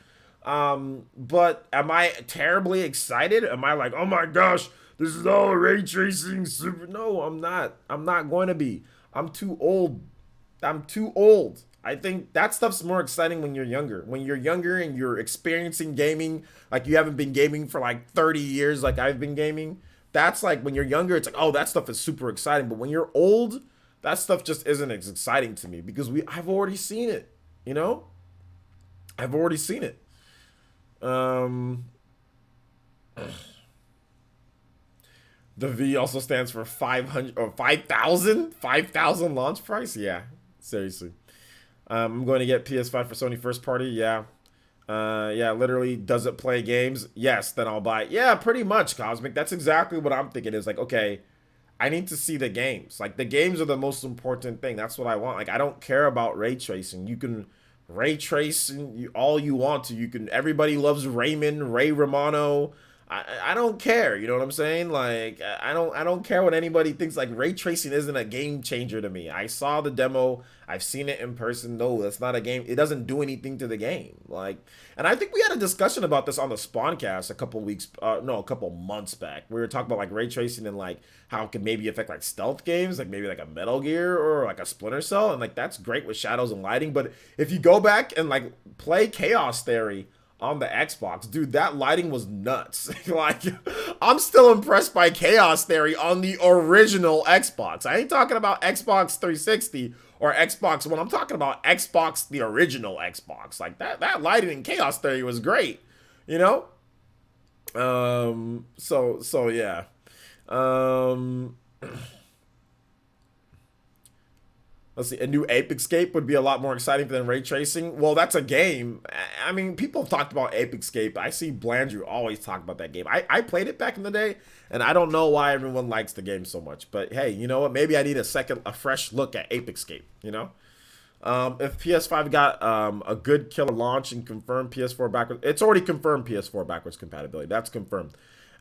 But am I terribly excited? Am I like, oh my gosh, this is all ray tracing super? No, I'm not. I'm not going to be. I'm too old. I think that stuff's more exciting when you're younger. When you're younger and you're experiencing gaming, like you haven't been gaming for like 30 years, like I've been gaming. That's like when you're younger, it's like, oh, that stuff is super exciting. But when you're old, that stuff just isn't as exciting to me because I've already seen it. You know, I've already seen it. Um, the V also stands for 500 or 5,000, 5,000 launch price. Yeah, seriously. I'm going to get PS5 for Sony first party. Yeah. Yeah, literally, does it play games? Yes, then I'll buy it. Yeah, pretty much, Cosmic. That's exactly what I'm thinking is like, okay, I need to see the games. Like, the games are the most important thing. That's what I want. Like, I don't care about ray tracing. You can ray trace all you want to. You can, everybody loves Raymond, Ray Romano. I don't care, you know what I'm saying? Like I don't care what anybody thinks. Like ray tracing isn't a game changer to me. I saw the demo, I've seen it in person. No, that's not a game. It doesn't do anything to the game. Like, and I think we had a discussion about this on the Spawncast a couple weeks, no, a couple months back. We were talking about like ray tracing and like how it could maybe affect like stealth games, like maybe like a Metal Gear or like a Splinter Cell, and like that's great with shadows and lighting. But if you go back and like play Chaos Theory on the Xbox, dude, that lighting was nuts. Like, I'm still impressed by Chaos Theory on the original Xbox. I ain't talking about Xbox 360 or Xbox One. I'm talking about Xbox, the original Xbox. Like that lighting in Chaos Theory was great, you know. So yeah. Um, Let's see, a new Ape Escape would be a lot more exciting than ray tracing. Well, that's a game. I mean, people have talked about Ape Escape. I see Blandrew always talk about that game. I played it back in the day, and I don't know why everyone likes the game so much. But hey, you know what? Maybe I need a fresh look at Ape Escape, you know? If PS5 got a good killer launch and confirmed PS4 backwards, it's already confirmed PS4 backwards compatibility. That's confirmed.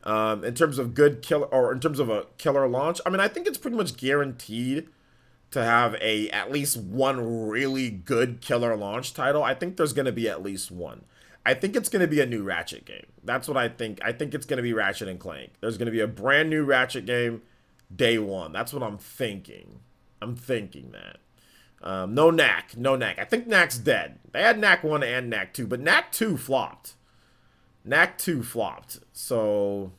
In terms of good killer, or in terms of a killer launch, I mean, I think it's pretty much guaranteed to have at least one really good killer launch title. I think there's going to be at least one. I think it's going to be a new Ratchet game. That's what I think. I think it's going to be Ratchet and Clank. There's going to be a brand new Ratchet game day one. That's what I'm thinking. I'm thinking that. No Knack. No Knack. I think Knack's dead. They had Knack 1 and Knack 2, but Knack 2 flopped. Knack 2 flopped. So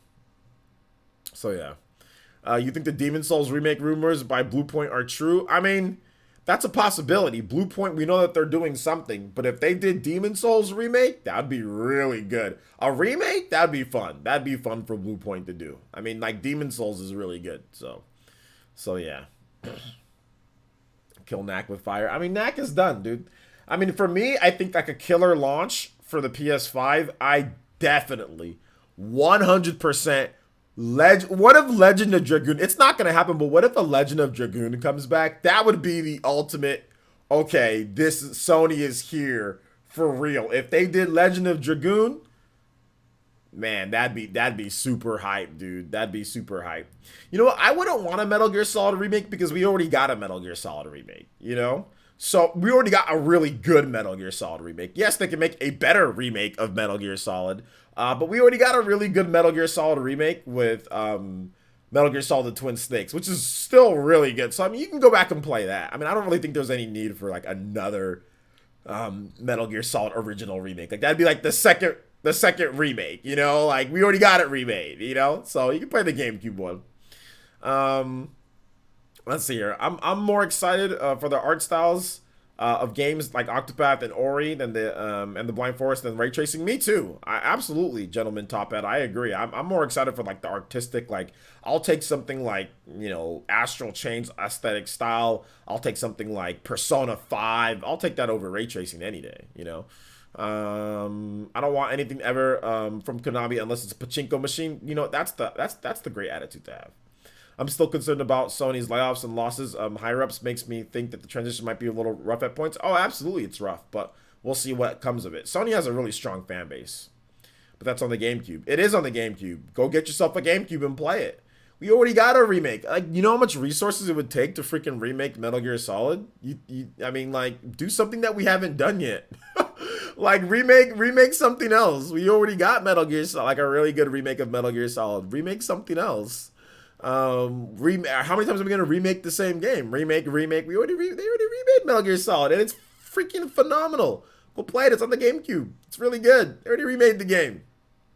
yeah. You think the Demon Souls remake rumors by Bluepoint are true? I mean, that's a possibility. Bluepoint, we know that they're doing something, but if they did Demon Souls remake, that'd be really good. A remake, that'd be fun. That'd be fun for Bluepoint to do. I mean, like, Demon Souls is really good, so yeah. Kill Knack with fire. I mean, Knack is done, dude. I mean, for me, I think like a killer launch for the PS5, I definitely 100% what if Legend of Dragoon? It's not gonna happen, but what if a Legend of Dragoon comes back? That would be the ultimate. Okay, this Sony is here for real. If they did Legend of Dragoon, man, that'd be super hype, dude. That'd be super hype. You know what? I wouldn't want a Metal Gear Solid remake because we already got a Metal Gear Solid remake. You know. So we already got a really good Metal Gear Solid remake. Yes, they can make a better remake of Metal Gear Solid. But we already got a really good Metal Gear Solid remake with Metal Gear Solid Twin Snakes, which is still really good. So, I mean, you can go back and play that. I mean, I don't really think there's any need for, like, another Metal Gear Solid original remake. Like, that'd be, like, the second remake, you know? Like, we already got it remade, you know? So, you can play the GameCube one. Let's see here. I'm more excited for the art styles of games like Octopath and Ori than the Blind Forest than ray tracing. Me too. Absolutely, gentlemen, top ed. I agree. I'm more excited for like the artistic. Like I'll take something like Astral Chain's aesthetic style. I'll take something like Persona 5. I'll take that over ray tracing any day. I don't want anything ever from Konami unless it's a pachinko machine. That's the great attitude to have. I'm still concerned about Sony's layoffs and losses. Higher ups makes me think that the transition might be a little rough at points. Oh, absolutely, it's rough, but we'll see what comes of it. Sony has a really strong fan base, but that's on the GameCube. It is on the GameCube. Go get yourself a GameCube and play it. We already got a remake. Like, you know how much resources it would take to freaking remake Metal Gear Solid? I mean, like, do something that we haven't done yet. Like, remake something else. We already got Metal Gear Solid, like a really good remake of Metal Gear Solid. Remake something else. How many times are we gonna remake the same game? Remake. They already remade Metal Gear Solid, and it's freaking phenomenal. Go play it. It's on the GameCube. It's really good. They already remade the game.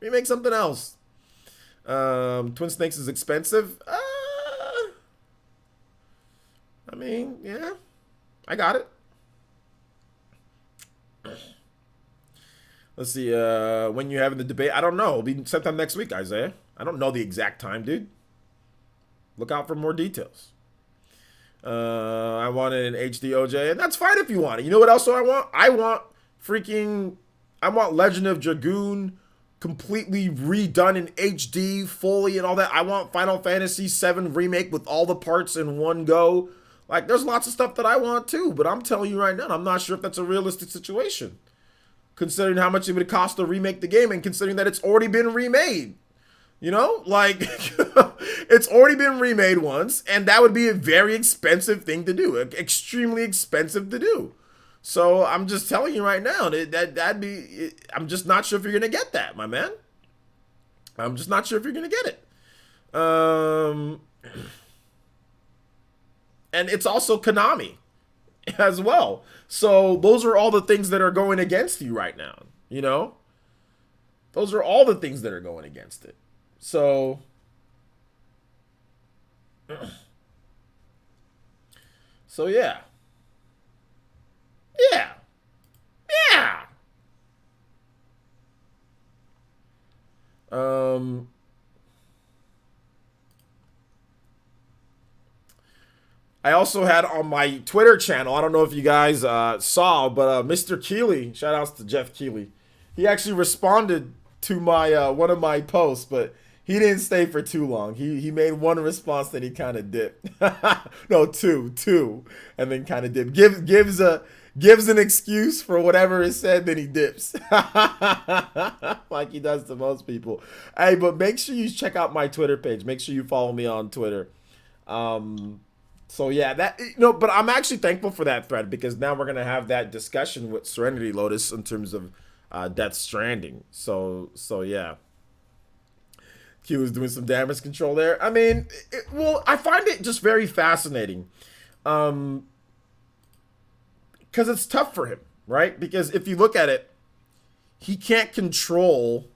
Remake something else. Twin Snakes is expensive. I mean, yeah. I got it. Let's see, when you having the debate? I don't know. It'll be sometime next week, Isaiah. I don't know the exact time, dude. Look out for more details. I wanted an HD OJ, and that's fine if you want it. You know what else I want? I want Legend of Dragoon completely redone in HD, fully, and all that. I want Final Fantasy VII Remake with all the parts in one go. Like, there's lots of stuff that I want too, but I'm telling you right now, I'm not sure if that's a realistic situation, considering how much it would cost to remake the game and considering that it's already been remade. You know, like, it's already been remade once, and that would be a very expensive thing to do, extremely expensive to do. So I'm just telling you right now that'd be. I'm just not sure if you're gonna get that, my man. I'm just not sure if you're gonna get it. And it's also Konami as well. So those are all the things that are going against you right now. You know, those are all the things that are going against it. So, yeah. I also had on my Twitter channel, I don't know if you guys saw, but Mr. Keeley, shout outs to Jeff Keeley, he actually responded to my one of my posts, but he didn't stay for too long. He made one response that he kind of dipped. No, two, and then kind of dipped. Gives an excuse for whatever is said, then he dips. Like he does to most people. Hey, but make sure you check out my Twitter page. Make sure you follow me on Twitter. So yeah, but I'm actually thankful for that thread because now we're gonna have that discussion with Serenity Lotus in terms of Death Stranding. So yeah. Q was doing some damage control there. I mean, I find it just very fascinating. Because it's tough for him, right? Because if you look at it, he can't control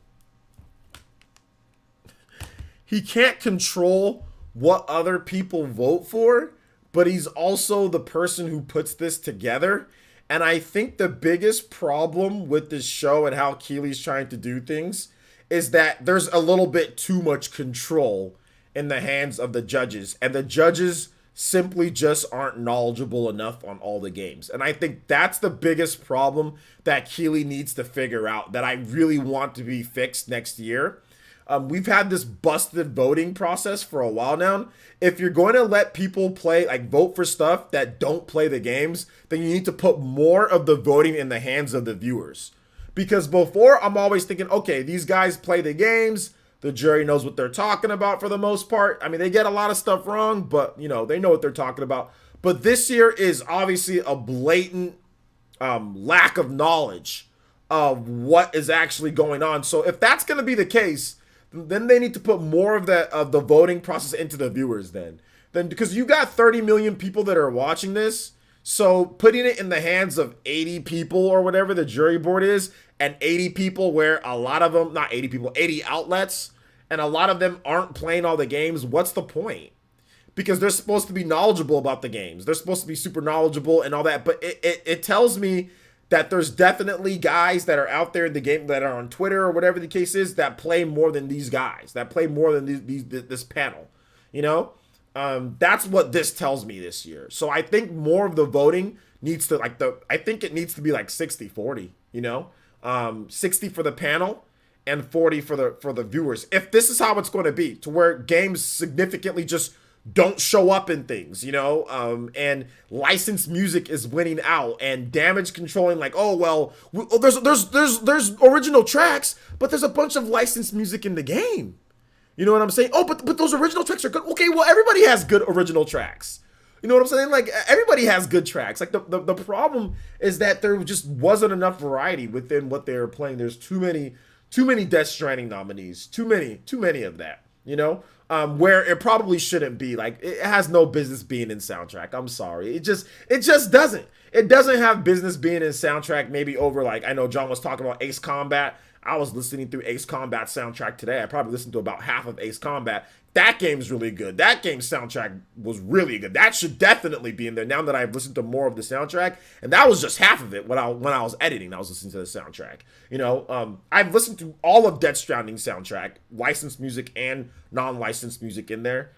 what other people vote for, but he's also the person who puts this together. And I think the biggest problem with this show and how Keeley's trying to do things is that there's a little bit too much control in the hands of the judges, and the judges simply just aren't knowledgeable enough on all the games. And I think that's the biggest problem that Keeley needs to figure out, that I really want to be fixed next year. We've had this busted voting process for a while now. If you're going to let people vote for stuff that don't play the games, then you need to put more of the voting in the hands of the viewers. Because before, I'm always thinking, okay, these guys play the games. The jury knows what they're talking about for the most part. I mean, they get a lot of stuff wrong, but, you know, they know what they're talking about. But this year is obviously a blatant lack of knowledge of what is actually going on. So if that's going to be the case, then they need to put more of the voting process into the viewers then because you got 30 million people that are watching this. So putting it in the hands of 80 people or whatever the jury board is, and 80 people where a lot of them, not 80 people, 80 outlets, and a lot of them aren't playing all the games, what's the point? Because they're supposed to be knowledgeable about the games. They're supposed to be super knowledgeable and all that. But it tells me that there's definitely guys that are out there in the game that are on Twitter or whatever the case is that play more than these guys, that play more than this panel, you know? That's what this tells me this year. So I think more of the voting needs to I think it needs to be like 60-40, you know? 60 for the panel and 40 for the viewers. If this is how it's going to be, to where games significantly just don't show up in things, you know, and licensed music is winning out, and damage controlling, there's original tracks, but there's a bunch of licensed music in the game. You know what I'm saying? Oh, but those original tracks are good. Okay, well, everybody has good original tracks. You know what I'm saying? Like, everybody has good tracks. Like, the problem is that there just wasn't enough variety within what they were playing. There's too many Death Stranding nominees. Too many of that. where it probably shouldn't be. Like, it has no business being in soundtrack. I'm sorry. It just doesn't. It doesn't have business being in soundtrack. Maybe over, like, I know John was talking about Ace Combat. I was listening through Ace Combat soundtrack today. I probably listened to about half of Ace Combat. That game's really good. That game's soundtrack was really good. That should definitely be in there now that I've listened to more of the soundtrack. And that was just half of it when I was editing. I was listening to the soundtrack. I've listened to all of Death Stranding soundtrack, licensed music and non-licensed music in there.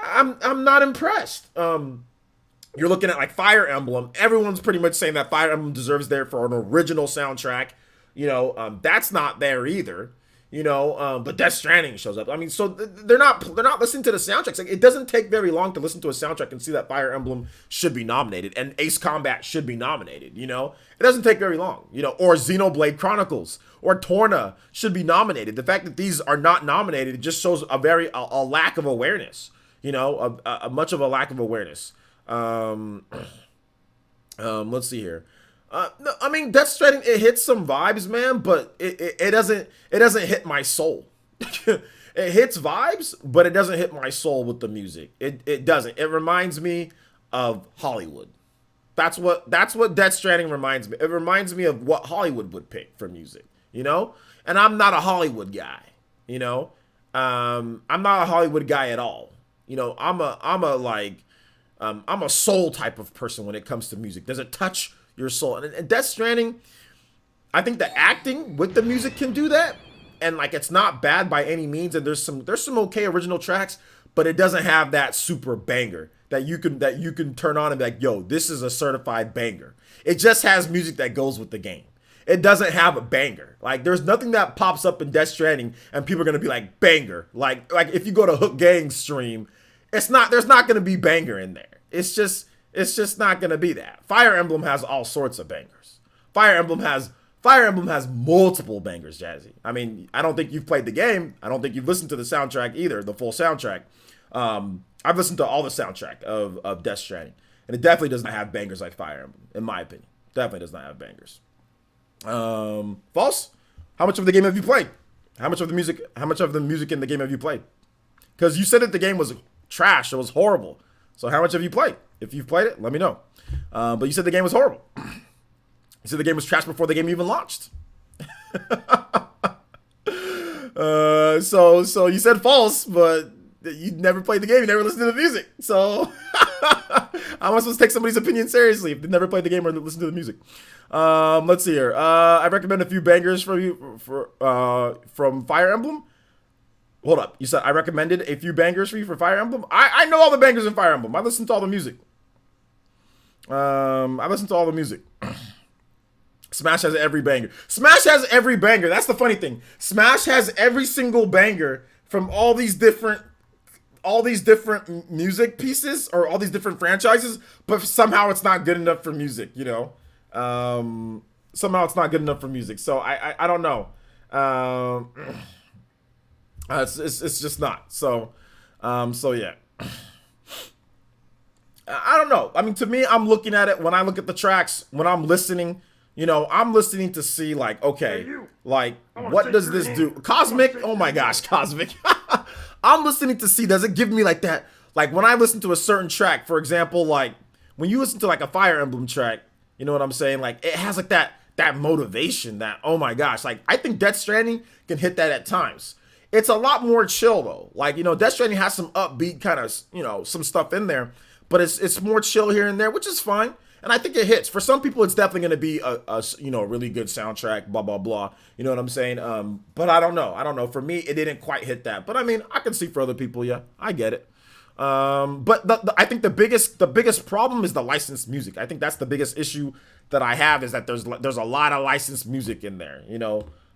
I'm not impressed. You're looking at like Fire Emblem. Everyone's pretty much saying that Fire Emblem deserves there for an original soundtrack. That's not there either. But Death Stranding shows up. I mean, so they're not listening to the soundtracks. Like, it doesn't take very long to listen to a soundtrack and see that Fire Emblem should be nominated and Ace Combat should be nominated. It doesn't take very long. Or Xenoblade Chronicles or Torna should be nominated. The fact that these are not nominated, it just shows a lack of awareness. A much of a lack of awareness. Let's see here. No, I mean, Death Stranding, it hits some vibes, man, but it doesn't hit my soul. It hits vibes, but it doesn't hit my soul with the music. It doesn't. It reminds me of Hollywood. That's what Death Stranding reminds me. It reminds me of what Hollywood would pick for music, And I'm not a Hollywood guy, I'm not a Hollywood guy at all. I'm a soul type of person when it comes to music. Does it touch your soul? And Death Stranding, I think the acting with the music can do that, and like, it's not bad by any means, and there's some okay original tracks, but it doesn't have that super banger that you can turn on and be like, yo, this is a certified banger. It just has music that goes with the game. It doesn't have a banger. Like, there's nothing that pops up in Death Stranding and people are gonna be like, banger. Like if you go to Hook Gang's stream, there's not gonna be banger in there. It's just not gonna be that. Fire Emblem has all sorts of bangers. Fire Emblem has multiple bangers, Jazzy. I mean, I don't think you've played the game. I don't think you've listened to the soundtrack either, the full soundtrack. I've listened to all the soundtrack of Death Stranding, and it definitely does not have bangers like Fire Emblem, in my opinion. Definitely does not have bangers. False? How much of the game have you played? How much of the music in the game have you played? Because you said that the game was trash, it was horrible. So how much have you played? If you've played it, let me know. But you said the game was horrible. You said the game was trash before the game even launched. So you said false, but you never played the game. You never listened to the music. So how am I supposed to take somebody's opinion seriously if they never played the game or listened to the music? Let's see here. I recommend a few bangers for you from Fire Emblem. Hold up. You said I recommended a few bangers for you for Fire Emblem? I know all the bangers in Fire Emblem. I listened to all the music. Smash has every banger. Smash has every banger. That's the funny thing. Smash has every single banger from all these different music pieces or all these different franchises, but somehow it's not good enough for music, somehow it's not good enough for music. So I don't know. It's just not. So yeah. I don't know. I mean, to me, I'm looking at it when I look at the tracks, when I'm listening, I'm listening to see like, okay, like, what does this do? Cosmic, oh my gosh, Cosmic. I'm listening to see, does it give me like that? Like, when I listen to a certain track, for example, like when you listen to like a Fire Emblem track, you know what I'm saying? Like, it has like that motivation, that, oh my gosh, like, I think Death Stranding can hit that at times. It's a lot more chill though. Like, Death Stranding has some upbeat kind of, some stuff in there, but it's more chill here and there, which is fine. And I think it hits. For some people, it's definitely going to be a really good soundtrack, blah, blah, blah. You know what I'm saying? But I don't know. For me, it didn't quite hit that. But I mean, I can see for other people, yeah, I get it. But I think the biggest problem is the licensed music. I think that's the biggest issue that I have, is that there's a lot of licensed music in there,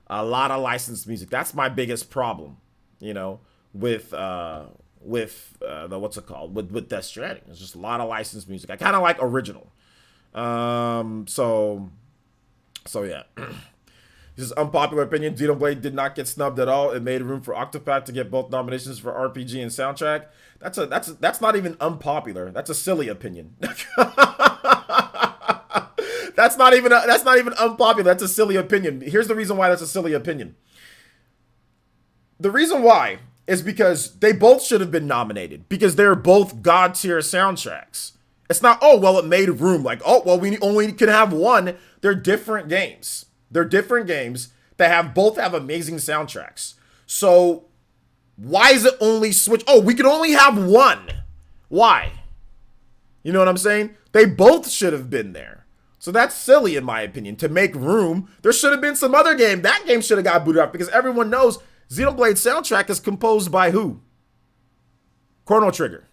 a lot of licensed music. That's my biggest problem, with the what's it called, with Death Stranding. There's just a lot of licensed music. I kind of like original. So yeah. This is unpopular opinion. Xenoblade did not get snubbed at all. It made room for Octopath to get both nominations for RPG and soundtrack. That's not even unpopular. That's a silly opinion. That's not even unpopular. That's a silly opinion. Here's the reason why that's a silly opinion. The reason why is because they both should have been nominated because they're both god tier soundtracks. It's not, oh, well, it made room. Like, oh, well, we only can have one. They're different games. They're different games that both have amazing soundtracks. So why is it only Switch? Oh, we can only have one. Why? You know what I'm saying? They both should have been there. So that's silly in my opinion. To make room, there should have been some other game. That game should have got booted up because everyone knows Xenoblade soundtrack is composed by who? Chrono Trigger.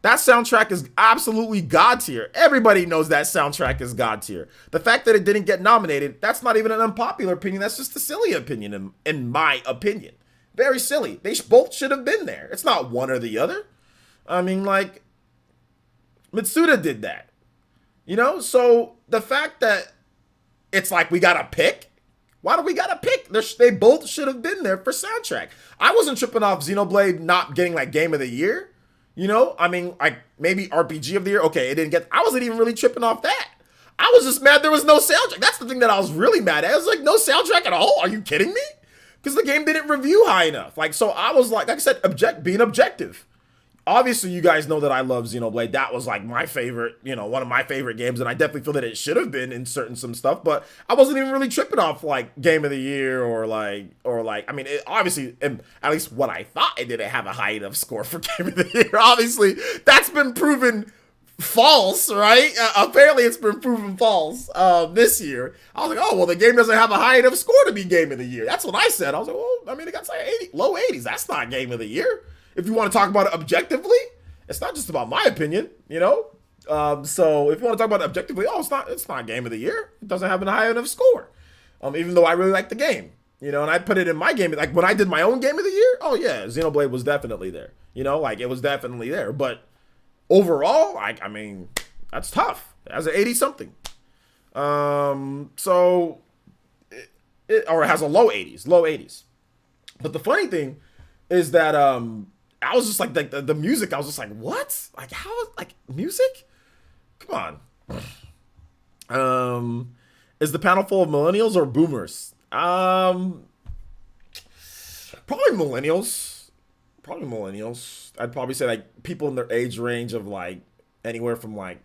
That soundtrack is absolutely god tier. Everybody knows that soundtrack is god tier. The fact that it didn't get nominated, that's not even an unpopular opinion. That's just a silly opinion, in my opinion. Very silly. They both should have been there. It's not one or the other. I mean, like, Mitsuda did that. You know? So the fact that it's like we gotta pick, why do we gotta pick? They both should have been there for soundtrack. I wasn't tripping off Xenoblade not getting like Game of the Year. You know, I mean, like maybe RPG of the Year. Okay, it didn't get. I wasn't even really tripping off that. I was just mad there was no soundtrack. That's the thing that I was really mad at. I was like, no soundtrack at all? Are you kidding me? Because the game didn't review high enough. Like, so I was like I said, being objective. Obviously, you guys know that I love Xenoblade. That was like my favorite, you know, one of my favorite games, and I definitely feel that it should have been in some stuff. But I wasn't even really tripping off like Game of the Year or like. I mean, it, obviously, at least what I thought, it didn't have a high enough score for Game of the Year. Obviously, that's been proven false, right? Apparently, it's been proven false this year. I was like, oh well, the game doesn't have a high enough score to be Game of the Year. That's what I said. I was like, well, I mean, it got like 80, low 80s. That's not Game of the Year. If you want to talk about it objectively, it's not just about my opinion, you know? So if you want to talk about it objectively, oh, it's not Game of the Year. It doesn't have a high enough score. Even though I really like the game, you know, and I put it in my game. Like when I did my own Game of the Year, oh yeah, Xenoblade was definitely there. You know, like it was definitely there. But overall, I mean, that's tough. It has an 80 something. So it has a low 80s. But the funny thing is that I was just like the music. I was just like, what? Like how? Like music? Come on. Is the panel full of millennials or boomers? Probably millennials. Probably millennials. I'd probably say like people in their age range of like anywhere from like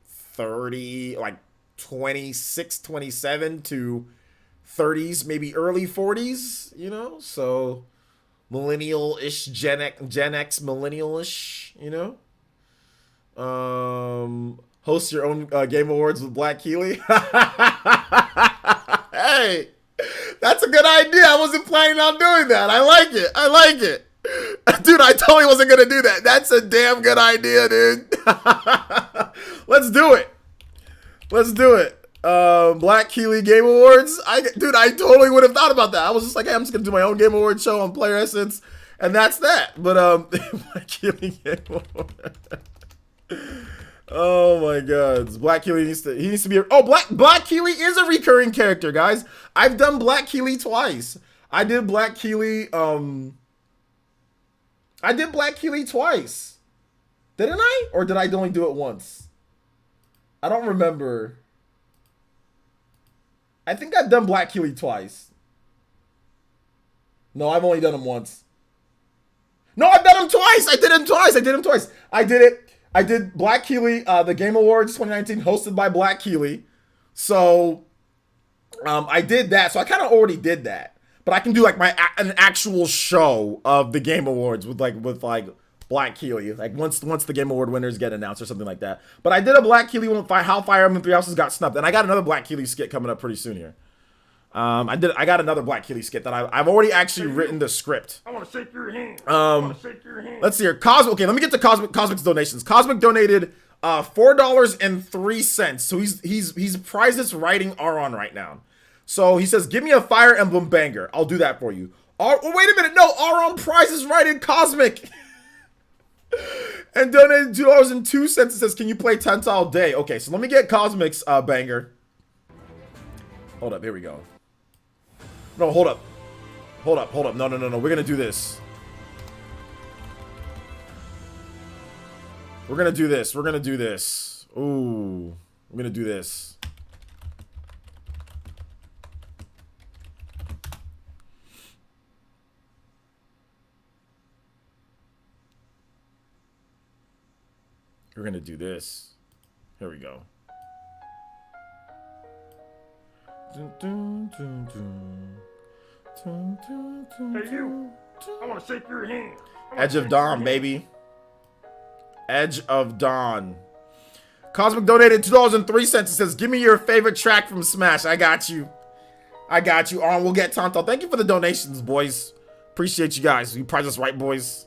30, like 26, 27 to 30s, maybe early 40s. You know, so. Millennial-ish, Gen X millennial-ish, you know? Host your own Game Awards with Black Keely. Hey, that's a good idea. I wasn't planning on doing that. I like it. Dude, I totally wasn't going to do that. That's a damn good idea, dude. Let's do it. Black Keely Game Awards. Dude, I totally would have thought about that. I was just like, hey, I'm just gonna do my own Game Awards show on Player Essence, and that's that. But Black Keely Game Awards. Oh my God, Black Keely needs to be. Black Keely is a recurring character, guys. I've done Black Keely twice. I did Black Keely twice. Didn't I? Or did I only do it once? I don't remember. I think I've done Black Keely twice. No, I've only done him once. No, I've done him twice. I did him twice. I did Black Keely, the Game Awards 2019, hosted by Black Keely. So, I did that. So I kind of already did that. But I can do like an actual show of the Game Awards with Black Keely, like once the Game Award winners get announced or something like that. But I did a Black Keely one, how Fire Emblem Three Houses got snubbed, and I got another Black Keely skit coming up pretty soon here. I got another Black Keely skit that I've already actually written the script. I want to shake your hand. Let's see here. Cosmic. Okay, let me get to Cosmic's donations. Cosmic donated $4.03. So he's prizes writing Aron right now. So he says, give me a Fire Emblem banger. I'll do that for you. Oh, wait a minute. No, Aron prizes writing Cosmic. And donated $2.02. It says, can you play Tenta all day? Okay, so let me get Cosmic's banger. Hold up, here we go. No, hold up. No. We're gonna do this. We're gonna do this. Ooh, I'm gonna do this. We're gonna do this. Here we go. Hey you, I want to shake your hand. Edge of Dawn, baby. Edge of Dawn. Cosmic donated $2.03. It says, give me your favorite track from Smash. I got you. I got you. On, we'll get Tonto. Thank you for the donations, boys. Appreciate you guys. You prize us right, boys.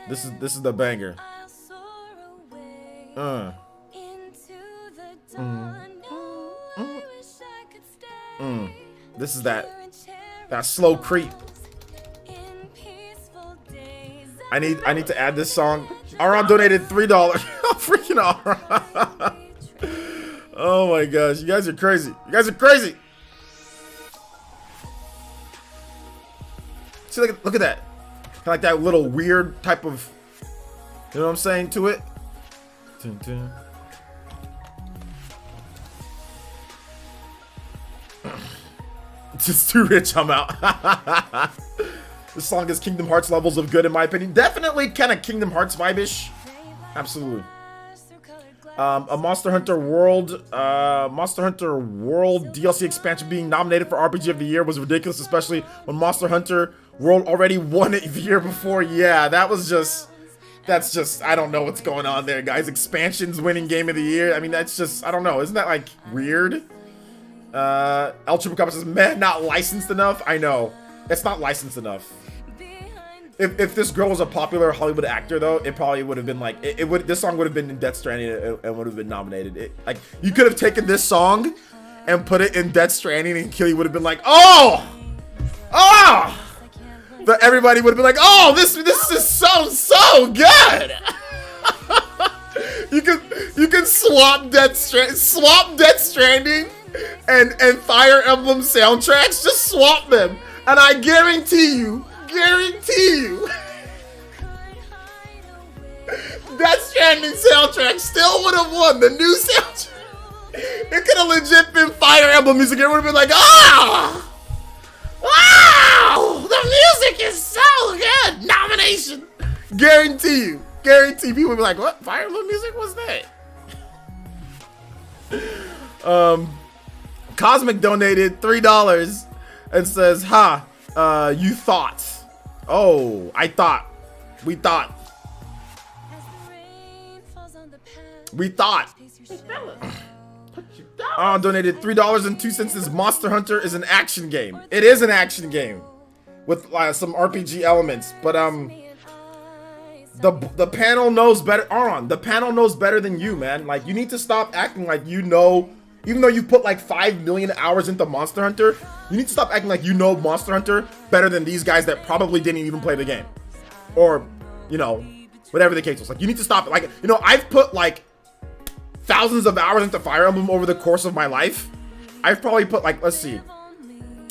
This is the banger. This is that slow creep. I need to add this song. Aron donated $3. Freaking Aron. Oh my gosh, you guys are crazy. You guys are crazy. See, look at that. Kind of like that little weird type of, you know what I'm saying, to it. Dun, dun. It's just too rich, I'm out. This song is Kingdom Hearts levels of good, in my opinion. Definitely kind of Kingdom Hearts vibe-ish. Absolutely. A Monster Hunter World DLC expansion being nominated for RPG of the Year was ridiculous, especially when Monster Hunter World already won it the year before. Yeah, that's just, I don't know what's going on there, guys. Expansions winning Game of the Year. I mean, that's just, I don't know. Isn't that, like, weird? El Triple Cup says, man, not licensed enough. I know. It's not licensed enough. If this girl was a popular Hollywood actor, though, it probably would have been like, this song would have been in Death Stranding and would have been nominated. Like, you could have taken this song and put it in Death Stranding and Killy would have been like, oh! But everybody would have been like, oh, this is so good! you can swap Death Stranding and Fire Emblem soundtracks. Just swap them. And I guarantee you, Death Stranding soundtrack still would have won the new soundtrack. It could have legit been Fire Emblem music. It would have been like, oh! Wow! The music is so good! Nomination! Guarantee people would be like, what? Fire Emblem music? What's that? Cosmic donated $3 and says, you thought. Oh, I thought. We thought. Donated $3.02. This Monster Hunter is an action game. It is an action game with some RPG elements, but the panel knows better. Aron, the panel knows better than you, man. Like, you need to stop acting like you know. Even though you put like 5 million hours into Monster Hunter, you need to stop acting like you know Monster Hunter better than these guys that probably didn't even play the game. Or, you know, whatever the case was. Like, you need to stop it. Like, you know, I've put like thousands of hours into Fire Emblem over the course of my life. I've probably put like, let's see.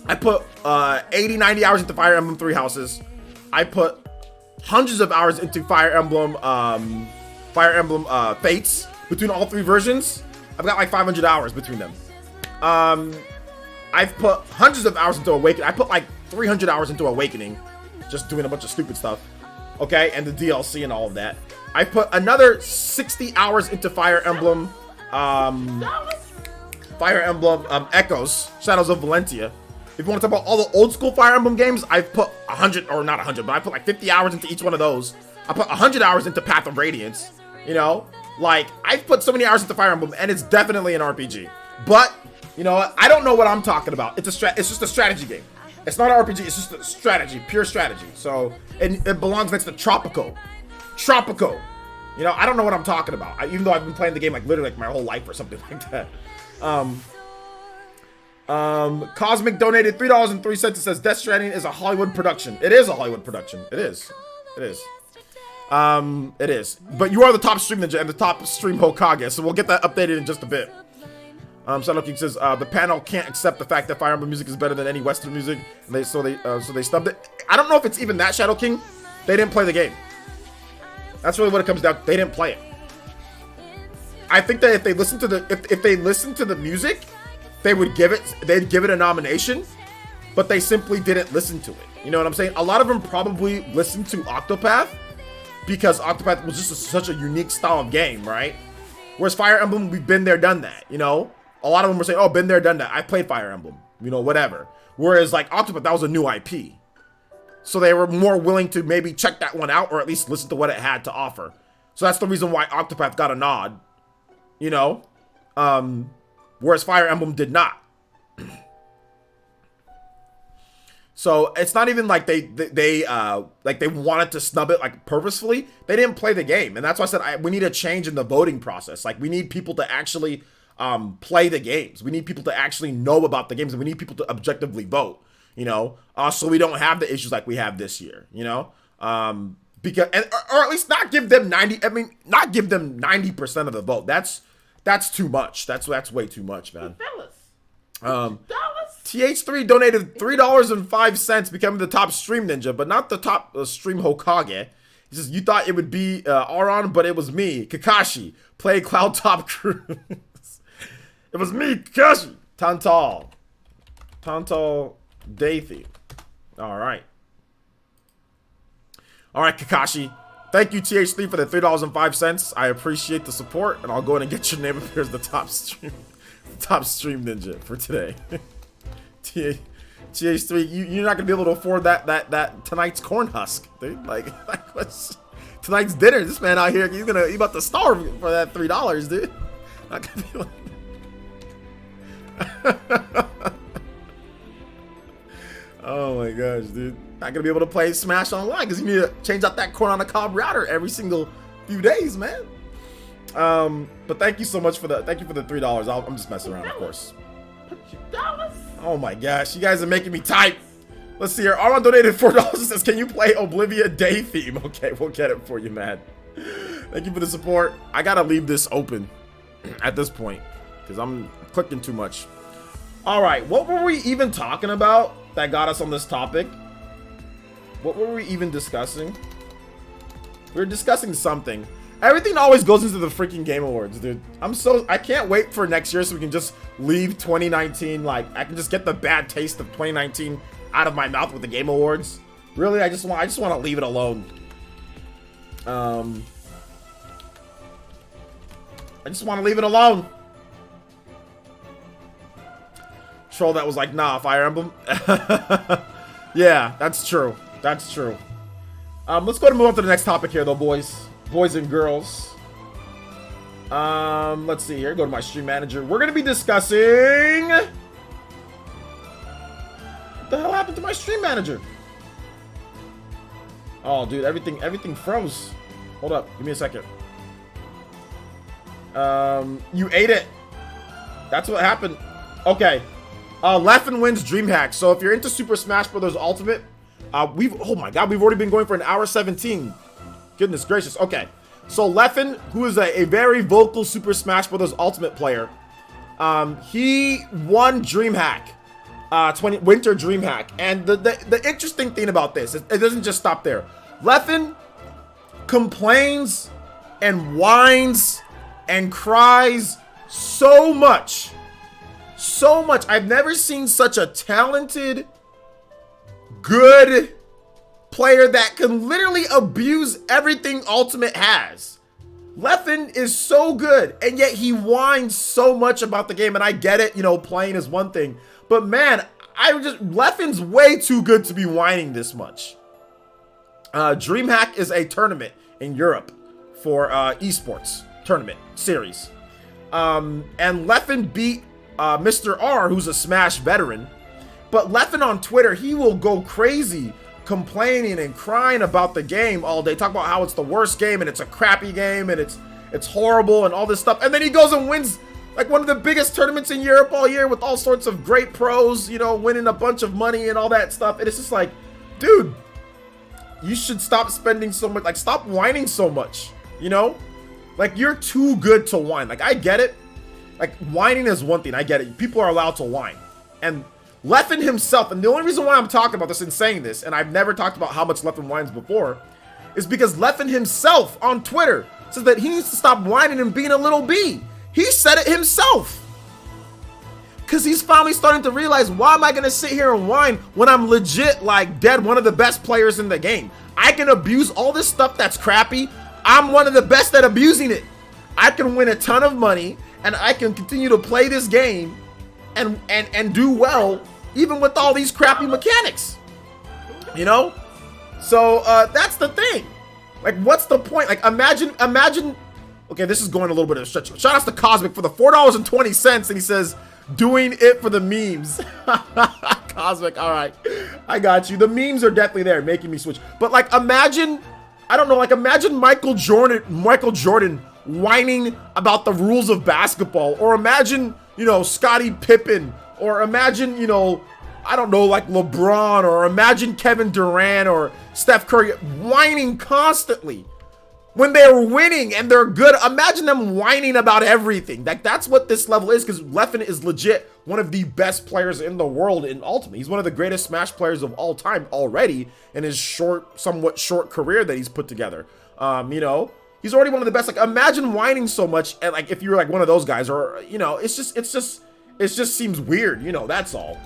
I put 80, 90 hours into Fire Emblem 3 Houses. I put hundreds of hours into Fire Emblem Fates between all 3 versions. I've got like 500 hours between them. I've put hundreds of hours into Awakening. I put like 300 hours into Awakening, just doing a bunch of stupid stuff. Okay, and the DLC and all of that. I put another 60 hours into Fire Emblem Echoes, Shadows of Valentia. If you want to talk about all the old school Fire Emblem games, I've put 100, or not 100, but I put like 50 hours into each one of those. I put 100 hours into Path of Radiance, you know? Like, I've put so many hours into Fire Emblem, and it's definitely an RPG. But, you know what? I don't know what I'm talking about. It's just a strategy game. It's not an RPG, it's just a strategy, pure strategy. So, it belongs next to Tropico. You know, I don't know what I'm talking about. Even though I've been playing the game, like, literally, like, my whole life or something like that. Cosmic donated $3.03. It says Death Stranding is a Hollywood production. It is a Hollywood production. It is. It is. But you are the top stream ninja and the top stream Hokage, so we'll get that updated in just a bit. Shadow King says the panel can't accept the fact that Fire Emblem music is better than any Western music, and so they stubbed it. I don't know if it's even that, Shadow King. They didn't play the game. That's really what it comes down to. They didn't play it. I think that if they listened to the music, they'd give it a nomination, but they simply didn't listen to it. You know what I'm saying? A lot of them probably listened to Octopath, because Octopath was just such a unique style of game, right? Whereas Fire Emblem, we've been there, done that, you know? A lot of them were saying, oh, been there, done that. I played Fire Emblem, you know, whatever. Whereas, like, Octopath, that was a new IP. So they were more willing to maybe check that one out or at least listen to what it had to offer. So that's the reason why Octopath got a nod, you know? Whereas Fire Emblem did not. So it's not even like they wanted to snub it like purposefully. They didn't play the game, and that's why I said we need a change in the voting process. Like we need people to actually play the games. We need people to actually know about the games, and we need people to objectively vote. You know, so we don't have the issues like we have this year. You know, because or at least not give them 90. I mean, not give them 90% of the vote. That's too much. That's way too much, man. TH3 donated $3.05, becoming the top stream ninja, but not the top stream Hokage. He says, you thought it would be Auron, but it was me, Kakashi. Play Cloud Top Cruise. It was me, Kakashi. Tantal Dathy. Alright, Kakashi. Thank you, TH3, for the $3.05. I appreciate the support, and I'll go in and get your name up here as the top stream ninja for today. TH3, you're not gonna be able to afford that tonight's corn husk, dude. Like what's tonight's dinner? This man out here, he's about to starve for that $3, dude. Not gonna be like oh my gosh, dude. Not gonna be able to play Smash Online because you need to change out that corn on the cob router every single few days, man. But thank you so much for the $3. I'm just messing around, of course. Oh my gosh, you guys are making me type. Let's see here. Aron donated $4. Says, can you play Oblivia Day theme? Okay, we'll get it for you, man. Thank you for the support. I gotta leave this open at this point because I'm clicking too much. All right, what were we even talking about that got us on this topic? What were we even discussing? We were discussing something. Everything always goes into the freaking Game Awards, dude. I can't wait for next year so we can just leave 2019, like, I can just get the bad taste of 2019 out of my mouth with the Game Awards. Really, I just want to leave it alone. I just want to leave it alone. Troll that was like, nah, Fire Emblem. Yeah, that's true. That's true. Let's go ahead and move on to the next topic here, though, boys and girls. Let's see here. Go to my stream manager. We're gonna be discussing. What the hell happened to my stream manager? Oh, dude, everything froze. Hold up, give me a second. You ate it. That's what happened. Okay. Leffen wins Dreamhack. So if you're into Super Smash Bros. Ultimate, oh my god, we've already been going for an hour 17. Goodness gracious. Okay. So Leffen, who is a very vocal Super Smash Bros. Ultimate player, he won Dreamhack, Winter Dreamhack. And the interesting thing about this, it doesn't just stop there. Leffen complains and whines and cries so much. So much. I've never seen such a talented, good player that can literally abuse everything Ultimate has. Leffen is so good, and yet he whines so much about the game, and I get it, you know, playing is one thing, but man, Leffen's way too good to be whining this much. Dreamhack is a tournament in Europe for esports tournament series, and Leffen beat Mr. R, who's a Smash veteran, but Leffen on Twitter, he will go crazy complaining and crying about the game all day, talk about how it's the worst game and it's a crappy game and it's horrible and all this stuff, and then he goes and wins like one of the biggest tournaments in Europe all year with all sorts of great pros, you know, winning a bunch of money and all that stuff. And it's just like, dude, you should stop spending so much, like stop whining so much, you know, like you're too good to whine. Like I get it, like whining is one thing, I get it, people are allowed to whine. And Leffen himself, and the only reason why I'm talking about this and saying this, and I've never talked about how much Leffen whines before, is because Leffen himself on Twitter says that he needs to stop whining and being a little B. He said it himself. Because he's finally starting to realize, why am I going to sit here and whine when I'm legit, like, dead one of the best players in the game? I can abuse all this stuff that's crappy. I'm one of the best at abusing it. I can win a ton of money, and I can continue to play this game and do well, even with all these crappy mechanics. You know? So, that's the thing. Like, what's the point? Like, imagine... Okay, this is going a little bit of a stretch. Shout out to Cosmic for the $4.20, and he says... doing it for the memes. Cosmic, all right. I got you. The memes are definitely there, making me switch. But like, imagine, I don't know, like imagine Michael Jordan whining about the rules of basketball, or imagine, you know, Scottie Pippen, or imagine, you know, I don't know, like LeBron, or imagine Kevin Durant or Steph Curry whining constantly. When they're winning and they're good, imagine them whining about everything. Like, that's what this level is, because Leffen is legit one of the best players in the world in Ultimate. He's one of the greatest Smash players of all time already in his somewhat short career that he's put together. You know, he's already one of the best. Like, imagine whining so much, and like if you're like one of those guys, or you know, it just seems weird. You know, that's all.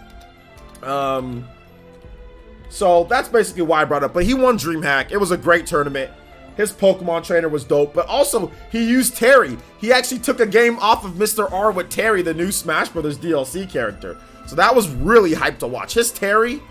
So that's basically why I brought it up. But he won Dreamhack. It was a great tournament. His Pokemon trainer was dope, but also he used Terry. He actually took a game off of Mr. R with Terry, the new Smash Brothers DLC character. So that was really hyped to watch. His Terry,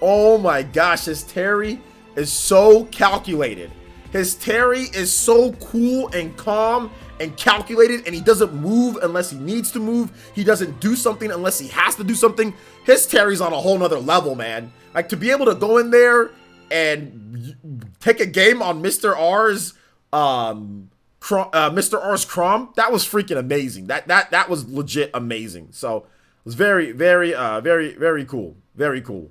oh my gosh, his Terry is so calculated. His Terry is so cool and calm and calculated, and he doesn't move unless he needs to move. He doesn't do something unless he has to do something. His Terry's on a whole nother level, man. Like, to be able to go in there and take a game on Mr. R's Mr. R's Crom, that was freaking amazing. That was legit amazing. So it was very cool. Very cool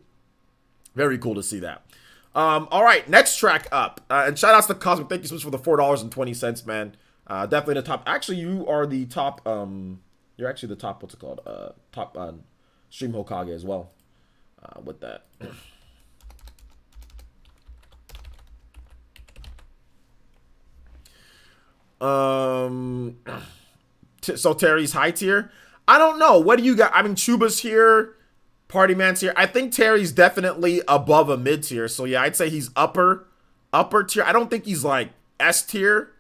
to see that. All right, next track up. And shout outs to Cosmic. Thank you so much for the $4.20, man. Definitely the top. Actually, you are the top. You're actually the top. What's it called? Top Stream Hokage as well. With that. So Terry's high tier. I don't know. What do you got? I mean, Chuba's here. Party Man's here. I think Terry's definitely above a mid tier. So yeah, I'd say he's upper tier. I don't think he's like S tier.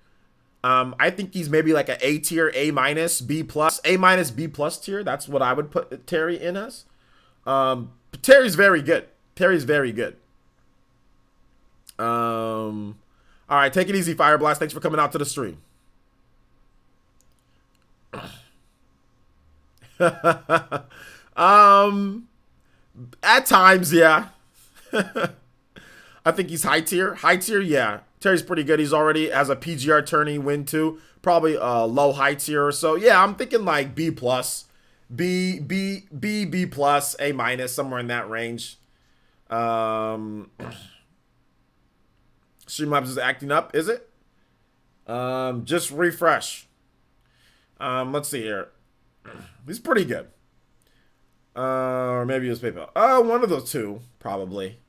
I think he's maybe like an A tier, A minus, B plus, A minus, B plus tier. That's what I would put Terry in as. But Terry's very good. Terry's very good. All right, take it easy, Fire Blast. Thanks for coming out to the stream. At times, yeah. I think he's high tier. High tier, yeah. Terry's pretty good. He's already as a PGR tourney win too. Probably low high tier or so. Yeah, I'm thinking like B plus, B plus, A minus, somewhere in that range. Streamlabs is acting up, is it? Just refresh. Let's see here. He's pretty good. Or maybe it was PayPal. One of those two, probably.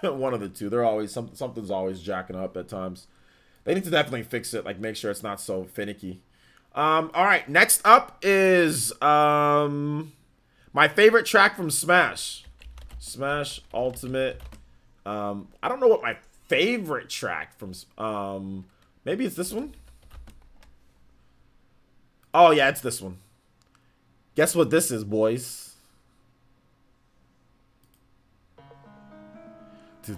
One of the two. They're always something's always jacking up at times. They need to definitely fix it, like make sure it's not so finicky. All right, next up is my favorite track from Smash. Smash Ultimate. I don't know what my favorite track from maybe it's this one. Oh yeah, it's this one. Guess what this is, boys? The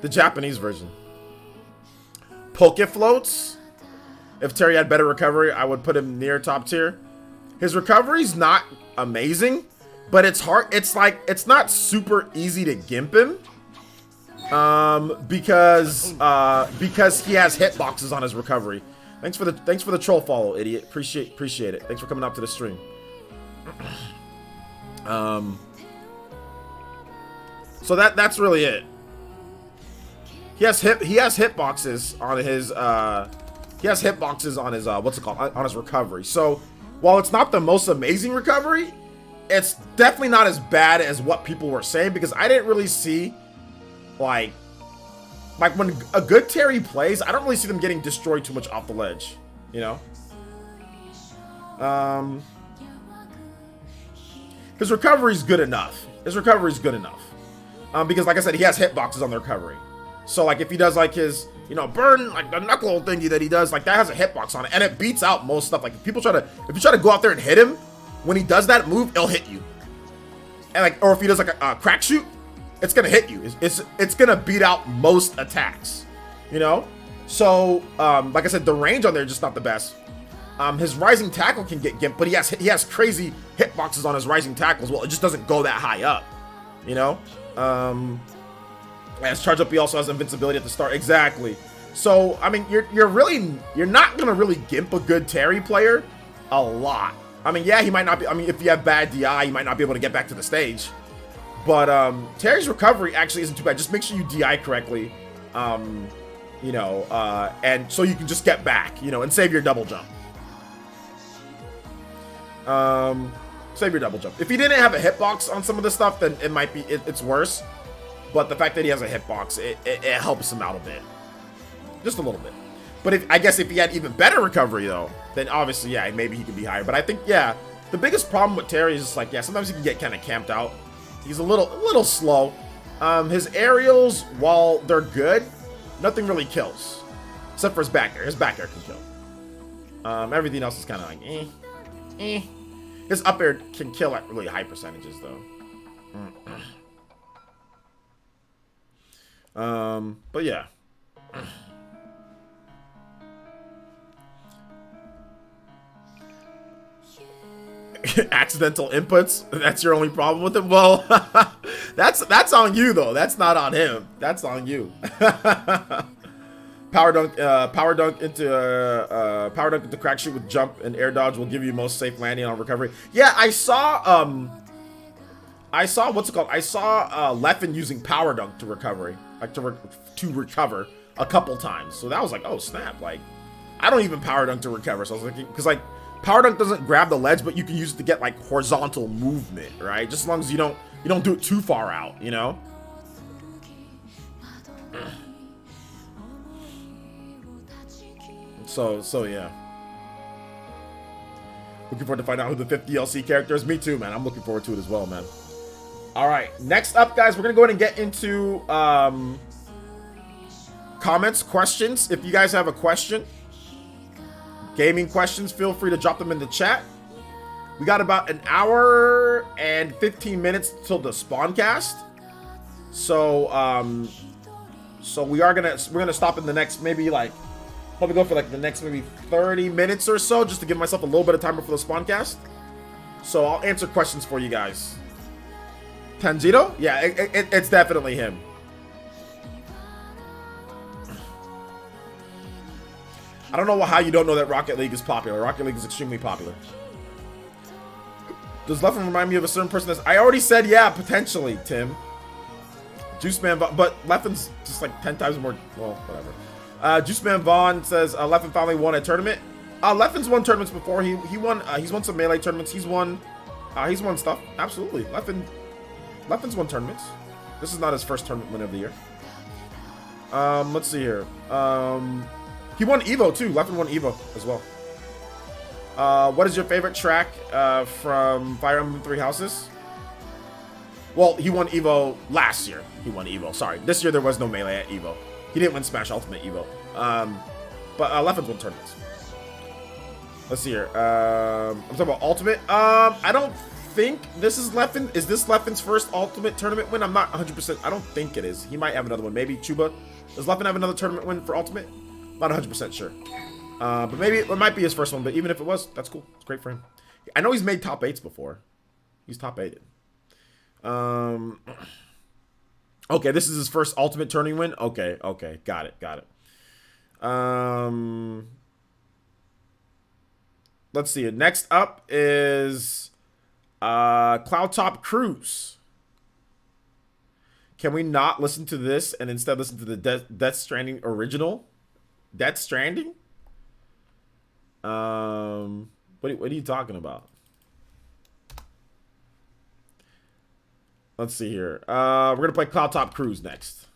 Japanese version. Poke Floats. If Terry had better recovery, I would put him near top tier. His recovery's not amazing, but it's hard. It's like, it's not super easy to gimp him. Because he has hitboxes on his recovery. Thanks for the troll follow, idiot. Appreciate it. Thanks for coming up to the stream. So that's really it. He has hitboxes on his what's it called, on his recovery. So while it's not the most amazing recovery, it's definitely not as bad as what people were saying, because I didn't really see like like when a good Terry plays, I don't really see them getting destroyed too much off the ledge, you know. His recovery is good enough. His recovery is good enough. Because like I said, he has hitboxes on the recovery. So like if he does like his, you know, burn, like the knuckle thingy that he does, like that has a hitbox on it, and it beats out most stuff. Like if you try to go out there and hit him, when he does that move, it'll hit you. And like, or if he does like a crack shoot, it's gonna hit you. It's gonna beat out most attacks, you know. So like I said, the range on there is just not the best. His rising tackle can get gimped, but he has crazy hitboxes on his rising tackles. Well, it just doesn't go that high up, you know. As charge up, he also has invincibility at the start. Exactly. So I mean, you're not gonna really gimp a good Terry player a lot. I mean, yeah, he might not be. I mean, if you have bad DI, you might not be able to get back to the stage. But Terry's recovery actually isn't too bad. Just make sure you DI correctly, you know, and so you can just get back, you know, and save your double jump. Save your double jump. If he didn't have a hitbox on some of the stuff, then it might be it's worse. But the fact that he has a hitbox, it helps him out a bit, just a little bit. But I guess if he had even better recovery though, then obviously yeah, maybe he could be higher. But I think yeah, the biggest problem with Terry is just like yeah, sometimes he can get kind of camped out. He's a little slow. His aerials, while they're good, nothing really kills, except for his back air. His back air can kill. Everything else is kind of like eh. His up air can kill at really high percentages though. But yeah. Accidental inputs, that's your only problem with him? Well, that's on you though. That's not on him. That's on you. Power dunk into crack shoot with jump and air dodge will give you most safe landing on recovery. Yeah, I saw what's it called? I saw Leffen using power dunk to recovery, like to recover a couple times. So that was like, oh snap! Like I don't even power dunk to recover. So I was like, because like power dunk doesn't grab the ledge, but you can use it to get like horizontal movement, right? Just as long as you don't do it too far out, you know. So yeah. Looking forward to find out who the 5th DLC character is. Me too, man. I'm looking forward to it as well, man. All right, next up, guys, we're gonna go ahead and get into comments, questions. If you guys have a question, gaming questions, feel free to drop them in the chat. We got about an hour and 15 minutes till the spawncast. So we're gonna stop in the next maybe like probably go for like the next maybe 30 minutes or so, just to give myself a little bit of time before the spawncast. So I'll answer questions for you guys. Tanjiro? Yeah, it's definitely him. I don't know how you don't know that Rocket League is popular. Rocket League is extremely popular. Does Leffen remind me of a certain person that's... I already said yeah, potentially, Tim. Juiceman, but Leffen's just like 10 times more... Well, whatever. Juiceman Vaughn says Leffen finally won a tournament. Leffen's won tournaments before. He's won some melee tournaments. He's won stuff. Absolutely. Leffen's won tournaments. This is not his first tournament win of the year. Let's see here. He won Evo too. Leffen won Evo as well. What is your favorite track from Fire Emblem Three Houses? Well, he won Evo last year. He won Evo. Sorry, this year there was no melee at Evo. He didn't win Smash Ultimate Evo. But Leffen's won tournaments. Let's see here. I'm talking about Ultimate. I don't think this is Leffen. Is this Leffen's first Ultimate tournament win? I'm not 100%. I don't think it is. He might have another one. Maybe Chuba. Does Leffen have another tournament win for Ultimate? Not 100% sure. But maybe it might be his first one. But even if it was, that's cool. It's great for him. I know he's made top 8s before. He's top 8'd. Okay, this is his first Ultimate tourney win. Okay, got it. Let's see. Next up is Cloud Top Cruise. Can we not listen to this and instead listen to the Death Stranding original? Death Stranding? What are you talking about? Let's see here. We're gonna play Cloud Top Cruise next.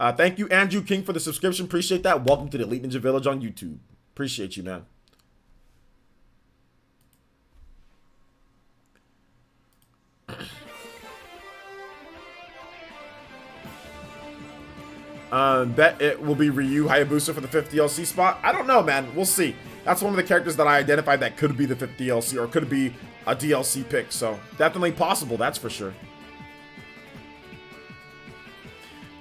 Thank you, Andrew King, for the subscription. Appreciate that. Welcome to the Elite Ninja Village on YouTube. Appreciate you, man. Bet it will be Ryu Hayabusa for the 5th DLC spot. I don't know, man. We'll see. That's one of the characters that I identified that could be the 5th DLC or could be a DLC pick. So definitely possible. That's for sure.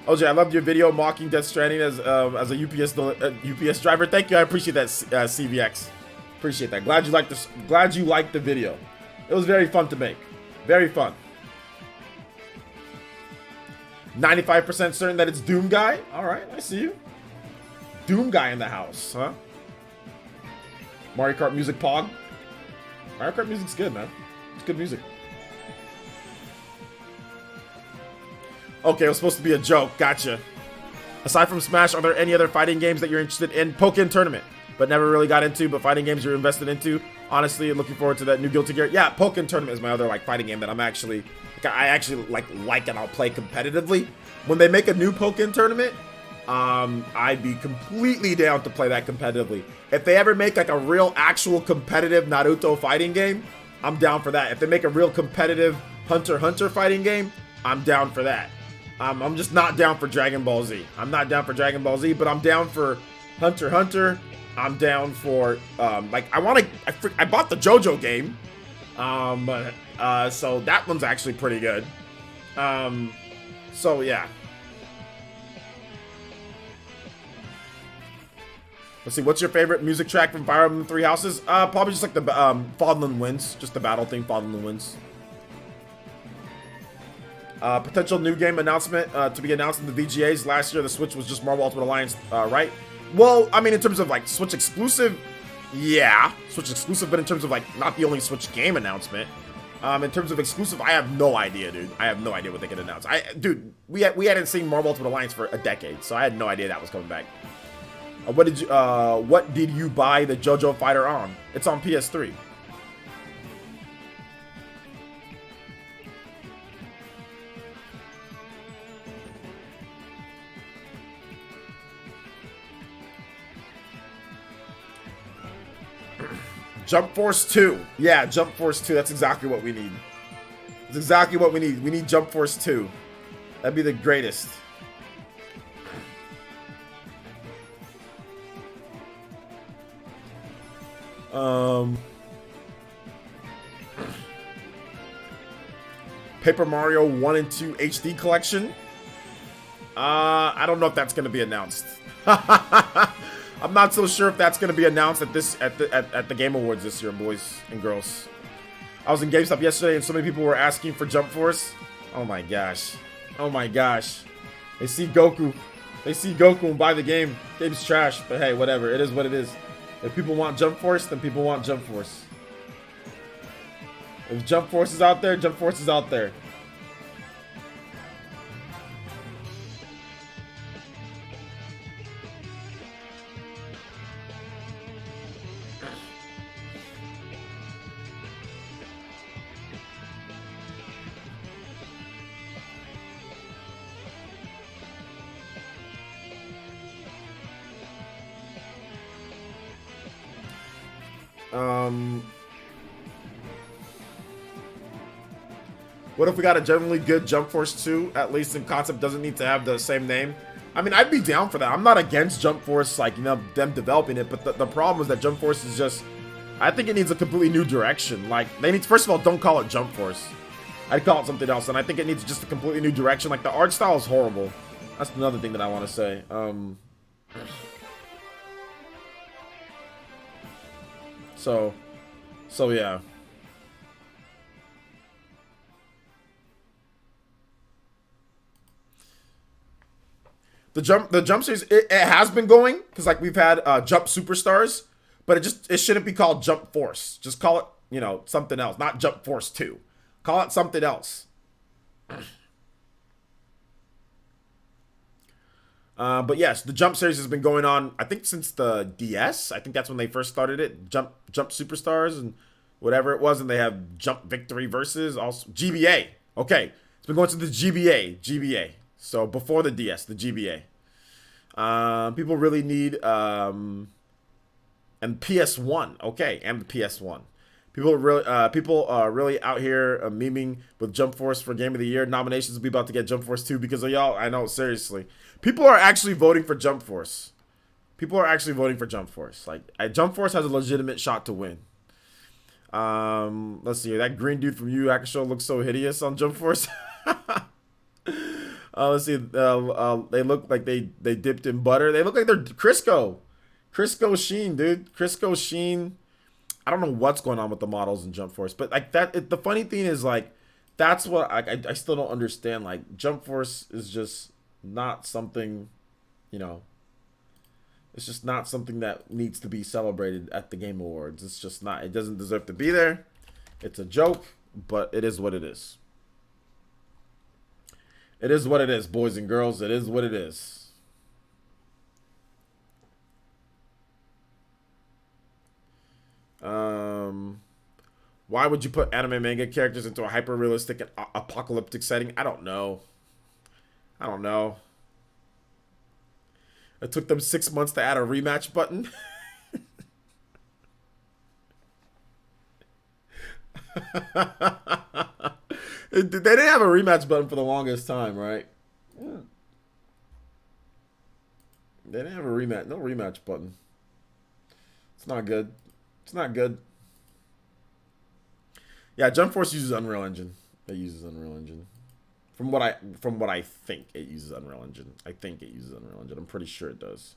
OJ, I loved your video mocking Death Stranding as a UPS driver. Thank you. I appreciate that, CVX. Appreciate that. Glad you liked this. Glad you liked the video. It was very fun to make. Very fun. 95% certain that it's Doom Guy. All right, I see you. Doom Guy in the house, huh? Mario Kart music pog. Mario Kart music's good, man. It's good music. Okay, it was supposed to be a joke. Gotcha. Aside from Smash, are there any other fighting games that you're interested in? Pokken Tournament, but never really got into. But fighting games you're invested into. Honestly, looking forward to that new Guilty Gear. Yeah, Pokken Tournament is my other like fighting game that I'm actually. I actually like and I'll play competitively. When they make a new Pokken Tournament, I'd be completely down to play that competitively. If they ever make like a real actual competitive Naruto fighting game, I'm down for that. If they make a real competitive Hunter x Hunter fighting game, I'm down for that. I'm just not down for Dragon Ball Z. I'm not down for Dragon Ball Z, but I'm down for Hunter x Hunter. I'm down for I bought the JoJo game. So that one's actually pretty good. So yeah. Let's see, what's your favorite music track from Fire Emblem Three Houses? Probably just like the Fodlan Winds, just the battle theme, Fodlan Winds. Potential new game announcement to be announced in the VGAs. Last year, the Switch was just Marvel Ultimate Alliance, right? Well, I mean, in terms of like Switch exclusive, yeah, Switch exclusive, but in terms of like not the only Switch game announcement. In terms of exclusive, I have no idea, dude. I have no idea what they could announce. Dude, we hadn't seen Marvel Ultimate Alliance for a decade, so I had no idea that was coming back. What did you buy the JoJo Fighter on? It's on PS3. Jump Force 2. Yeah, Jump Force 2. That's exactly what we need. That's exactly what we need. We need Jump Force 2. That'd be the greatest. Paper Mario 1 and 2 HD collection. I don't know if that's going to be announced. I'm not so sure if that's going to be announced at the Game Awards this year, boys and girls. I was in GameStop yesterday and so many people were asking for Jump Force. Oh my gosh. Oh my gosh. They see Goku. They see Goku and buy the game. Game's trash, but hey, whatever. It is what it is. If people want Jump Force, then people want Jump Force. If Jump Force is out there, Jump Force is out there. What if we got a generally good Jump Force 2, at least in concept, doesn't need to have the same name? I mean, I'd be down for that. I'm not against Jump Force, like, you know, them developing it, but the problem is that Jump Force is just, I think it needs a completely new direction. Like, they need, first of all, don't call it Jump Force. I'd call it something else, and I think it needs just a completely new direction. Like, the art style is horrible. That's another thing that I want to say. So yeah. The jump series, it has been going because like we've had Jump Superstars, but it shouldn't be called Jump Force. Just call it, you know, something else, not Jump Force 2. Call it something else. But yes, the Jump series has been going on, I think since the DS. I think that's when they first started it. Jump Superstars and whatever it was, and they have Jump Victory Versus, also GBA. Okay, it's been going to the GBA. So before the DS, the GBA. People really need and PS1. Okay, and the PS1. People are really out here memeing with Jump Force for Game of the Year. Nominations will be about to get Jump Force 2 because of y'all. I know, seriously. People are actually voting for Jump Force. People are actually voting for Jump Force. Like, Jump Force has a legitimate shot to win. Let's see. That green dude from Yu Yu Hakusho looks so hideous on Jump Force. Let's see. They look like they dipped in butter. They look like they're Crisco. Crisco Sheen, dude. Crisco Sheen. I don't know what's going on with the models in Jump Force, but like that. The funny thing is, like, that's what I still don't understand. Like, Jump Force is just not something, you know. It's just not something that needs to be celebrated at the Game Awards. It's just not. It doesn't deserve to be there. It's a joke, but it is what it is. It is what it is, boys and girls. It is what it is. Why would you put anime manga characters into a hyper-realistic and apocalyptic setting? I don't know. I don't know. It took them 6 months to add a rematch button. They didn't have a rematch button for the longest time, right? Yeah. They didn't have a rematch. No rematch button. It's not good. It's not good. Yeah, Jump Force uses Unreal Engine. It uses Unreal Engine. From what I think, it uses Unreal Engine. I think it uses Unreal Engine. I'm pretty sure it does.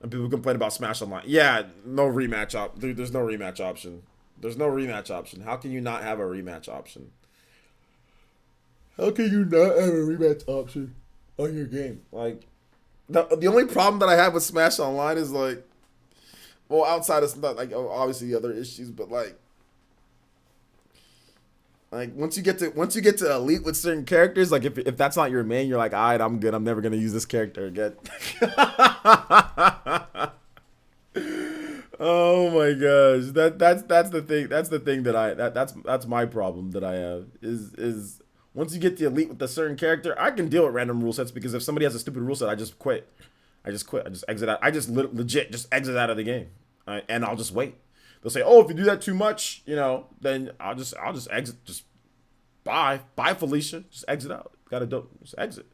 And people complain about Smash Online. Yeah, no rematch dude, there's no rematch option. There's no rematch option. How can you not have a rematch option? How can you not have a rematch option on your game? Like, the only problem that I have with Smash Online is, like, well, outside of not, like, obviously other issues, but like once you get to Elite with certain characters, like if that's not your main, you're like, all right, I'm good. I'm never gonna use this character again. Oh my gosh, that's the thing. That's the thing that that's my problem that I have is once you get to Elite with a certain character, I can deal with random rule sets because if somebody has a stupid rule set, I just quit. I just exit out. I just legit just exit out of the game, and I'll just wait. They'll say, "Oh, if you do that too much, you know, then I'll just exit. Just bye, Felicia. Just exit out. Just exit.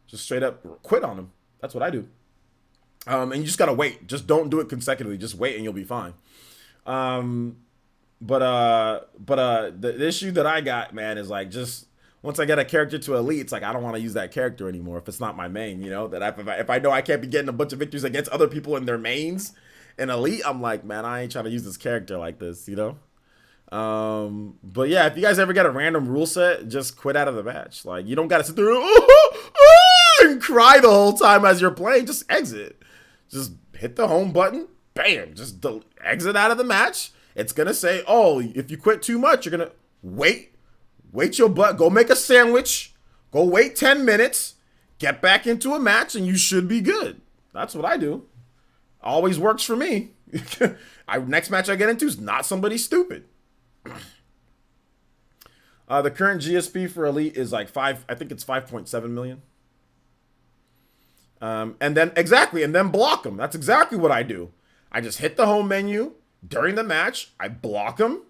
Just straight up quit on them. That's what I do. And you just gotta wait. Just don't do it consecutively. Just wait, and you'll be fine. But the issue that I got, man, is like just once I get a character to Elite, it's like I don't want to use that character anymore if it's not my main. You know that if I know I can't be getting a bunch of victories against other people in their mains in Elite, I'm like, man, I ain't trying to use this character like this, you know. But yeah, if you guys ever get a random rule set, just quit out of the match. Like you don't gotta sit there and cry the whole time as you're playing. Just exit. Just hit the home button. Bam. Just exit out of the match. It's gonna say, oh, if you quit too much, you're gonna wait your butt. Go make a sandwich. Go wait 10 minutes. Get back into a match, and you should be good. That's what I do. Always works for me. Next match I get into is not somebody stupid. The current GSP for Elite is like I think it's 5.7 million. And then block them. That's exactly what I do. I just hit the home menu during the match. I block them,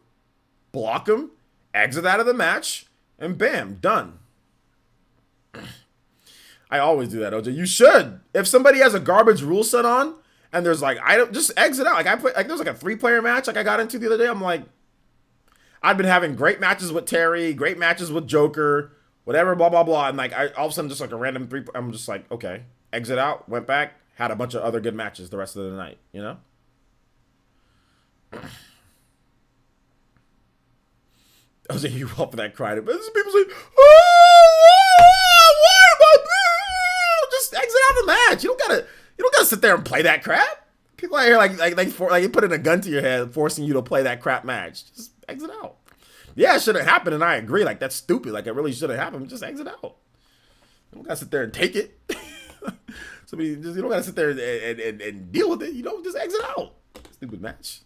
exit out of the match, and bam, done. I always do that, OJ. You should. If somebody has a garbage rule set on, and there's like, I don't just exit out. Like there's like a 3-player match like I got into the other day. I'm like, I've been having great matches with Terry, great matches with Joker, whatever, blah, blah, blah. And like, all of a sudden just like a random 3, I'm just like, okay, exit out, went back, had a bunch of other good matches the rest of the night, you know? I was like, you up for that cry. But people say, just exit out of the match. You don't gotta sit there and play that crap. People out here like you put in a gun to your head, forcing you to play that crap match. Just exit out. Yeah, it shouldn't happen, and I agree. Like that's stupid. Like it really shouldn't happen. Just exit out. You don't gotta sit there and take it. You don't gotta sit there and deal with it. You know, just exit out. Stupid match.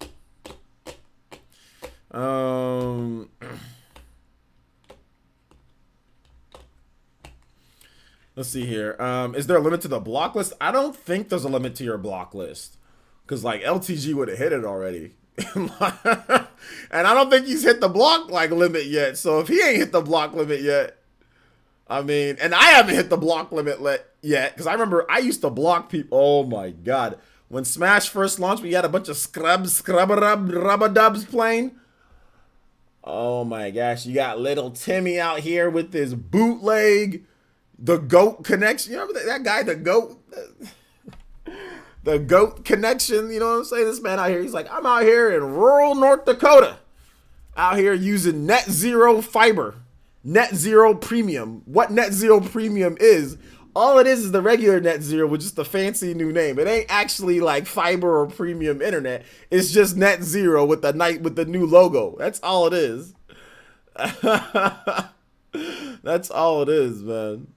Let's see here. Is there a limit to the block list? I don't think there's a limit to your block list. Because, like, LTG would have hit it already. And I don't think he's hit the block, like, limit yet. So if he ain't hit the block limit yet, I mean, and I haven't hit the block limit yet. Because I remember I used to block people. Oh, my God. When Smash first launched, we had a bunch of scrub-a-dub-rub-a-dubs playing. Oh, my gosh. You got little Timmy out here with his bootleg. The GOAT connection. You remember that guy, the GOAT? The GOAT connection. You know what I'm saying? This man out here, he's like, I'm out here in rural North Dakota. Out here using net zero fiber. Net zero premium. What net zero premium is, all it is the regular net zero with just a fancy new name. It ain't actually like fiber or premium internet. It's just net zero with the new logo. That's all it is. That's all it is, man.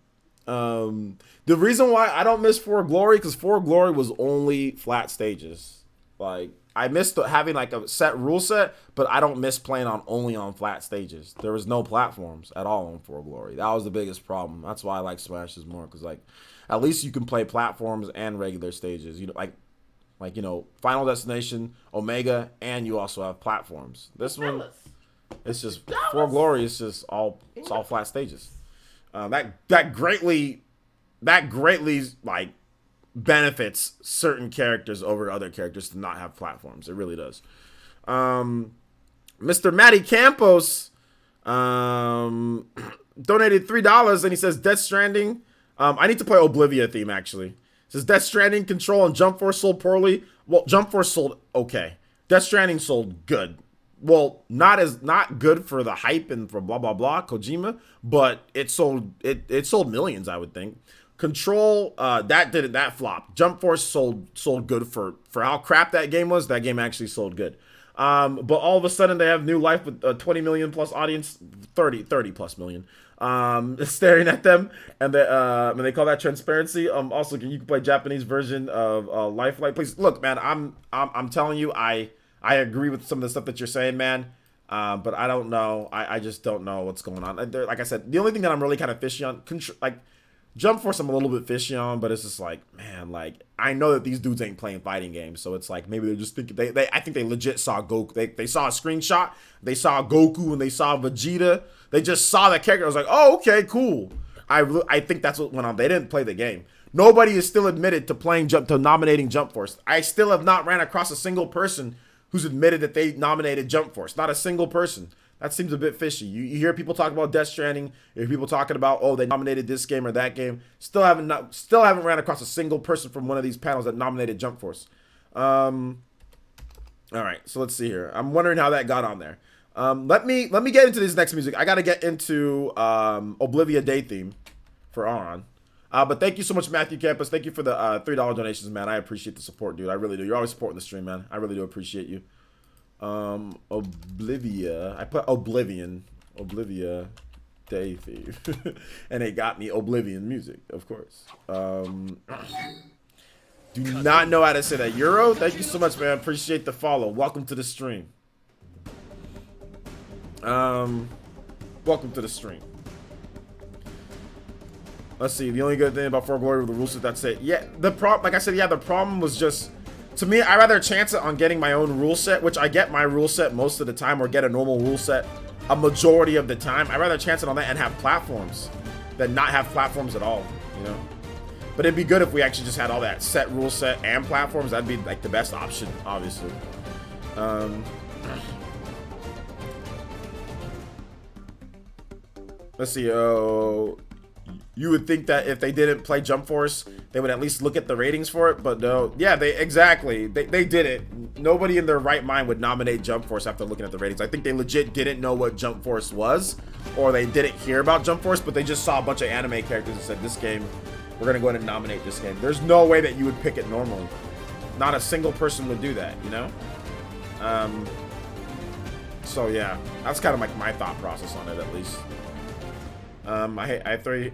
The reason why I don't miss For Glory, because For Glory was only flat stages. Like, I missed having like a set rule set, but I don't miss playing only on flat stages. There was no platforms at all on For Glory. That was the biggest problem. That's why I like Smashes more, because like at least you can play platforms and regular stages. You know, like you know, Final Destination, Omega, and you also have platforms. This one, it's just For Glory. It's just all flat stages. That greatly like benefits certain characters over other characters to not have platforms. It really does. Mr. Matty Campos donated $3 and he says Death Stranding. I need to play Oblivia theme actually. It says Death Stranding, Control, and Jump Force sold poorly. Well, Jump Force sold okay. Death Stranding sold good. Well, not good for the hype and for blah blah blah Kojima, but it sold millions, I would think. Control, that flopped. Jump Force sold good for how crap that game was. That game actually sold good. But all of a sudden they have new life with a 20 million plus audience, 30 plus million, staring at them, and they call that transparency. Also, you can play Japanese version of Lifelike. Please look, man. I'm telling you, I agree with some of the stuff that you're saying, man. But I don't know. I just don't know what's going on. Like I said, the only thing that I'm really kind of fishy on, like Jump Force, I'm a little bit fishy on, but it's just like, man, like I know that these dudes ain't playing fighting games, so it's like maybe they're just thinking I think they legit saw Goku. They saw a screenshot, they saw Goku, and they saw Vegeta. They just saw that character. I was like, oh, okay, cool. I think that's what went on. They didn't play the game. Nobody is still admitted to nominating Jump Force. I still have not ran across a single person who's admitted that they nominated Jump Force. Not a single person. That seems a bit fishy. You hear people talk about Death Stranding. You hear people talking about, oh, they nominated this game or that game. Still haven't ran across a single person from one of these panels that nominated Jump Force. All right, so let's see here. I'm wondering how that got on there. Let me get into this next music. I got to get into Oblivia Day theme for Auron. But thank you so much, Matthew Campus. Thank you for the $3 donations, man. I appreciate the support, dude. I really do. You're always supporting the stream, man. I really do appreciate you. Oblivia. I put Oblivion. Oblivia Day theme. And it got me Oblivion music, of course. Do not know how to say that. Euro, thank you so much, man. Appreciate the follow. Welcome to the stream. Welcome to the stream. Let's see. The only good thing about For Glory with the rule set, that's it. Yeah, the problem, like I said, yeah, the problem was just, to me, I'd rather chance it on getting my own rule set, which I get my rule set most of the time, or get a normal rule set a majority of the time. I'd rather chance it on that and have platforms than not have platforms at all, you know? But it'd be good if we actually just had all that set rule set and platforms. That'd be like the best option, obviously. Let's see. You would think that if they didn't play Jump Force, they would at least look at the ratings for it, but no. Yeah, they did it. Nobody in their right mind would nominate Jump Force after looking at the ratings. I think they legit didn't know what Jump Force was, or they didn't hear about Jump Force, but they just saw a bunch of anime characters and said, this game, we're gonna go ahead and nominate this game. There's no way that you would pick it normally. Not a single person would do that, you know? So yeah, that's kind of like my thought process on it, at least. I 3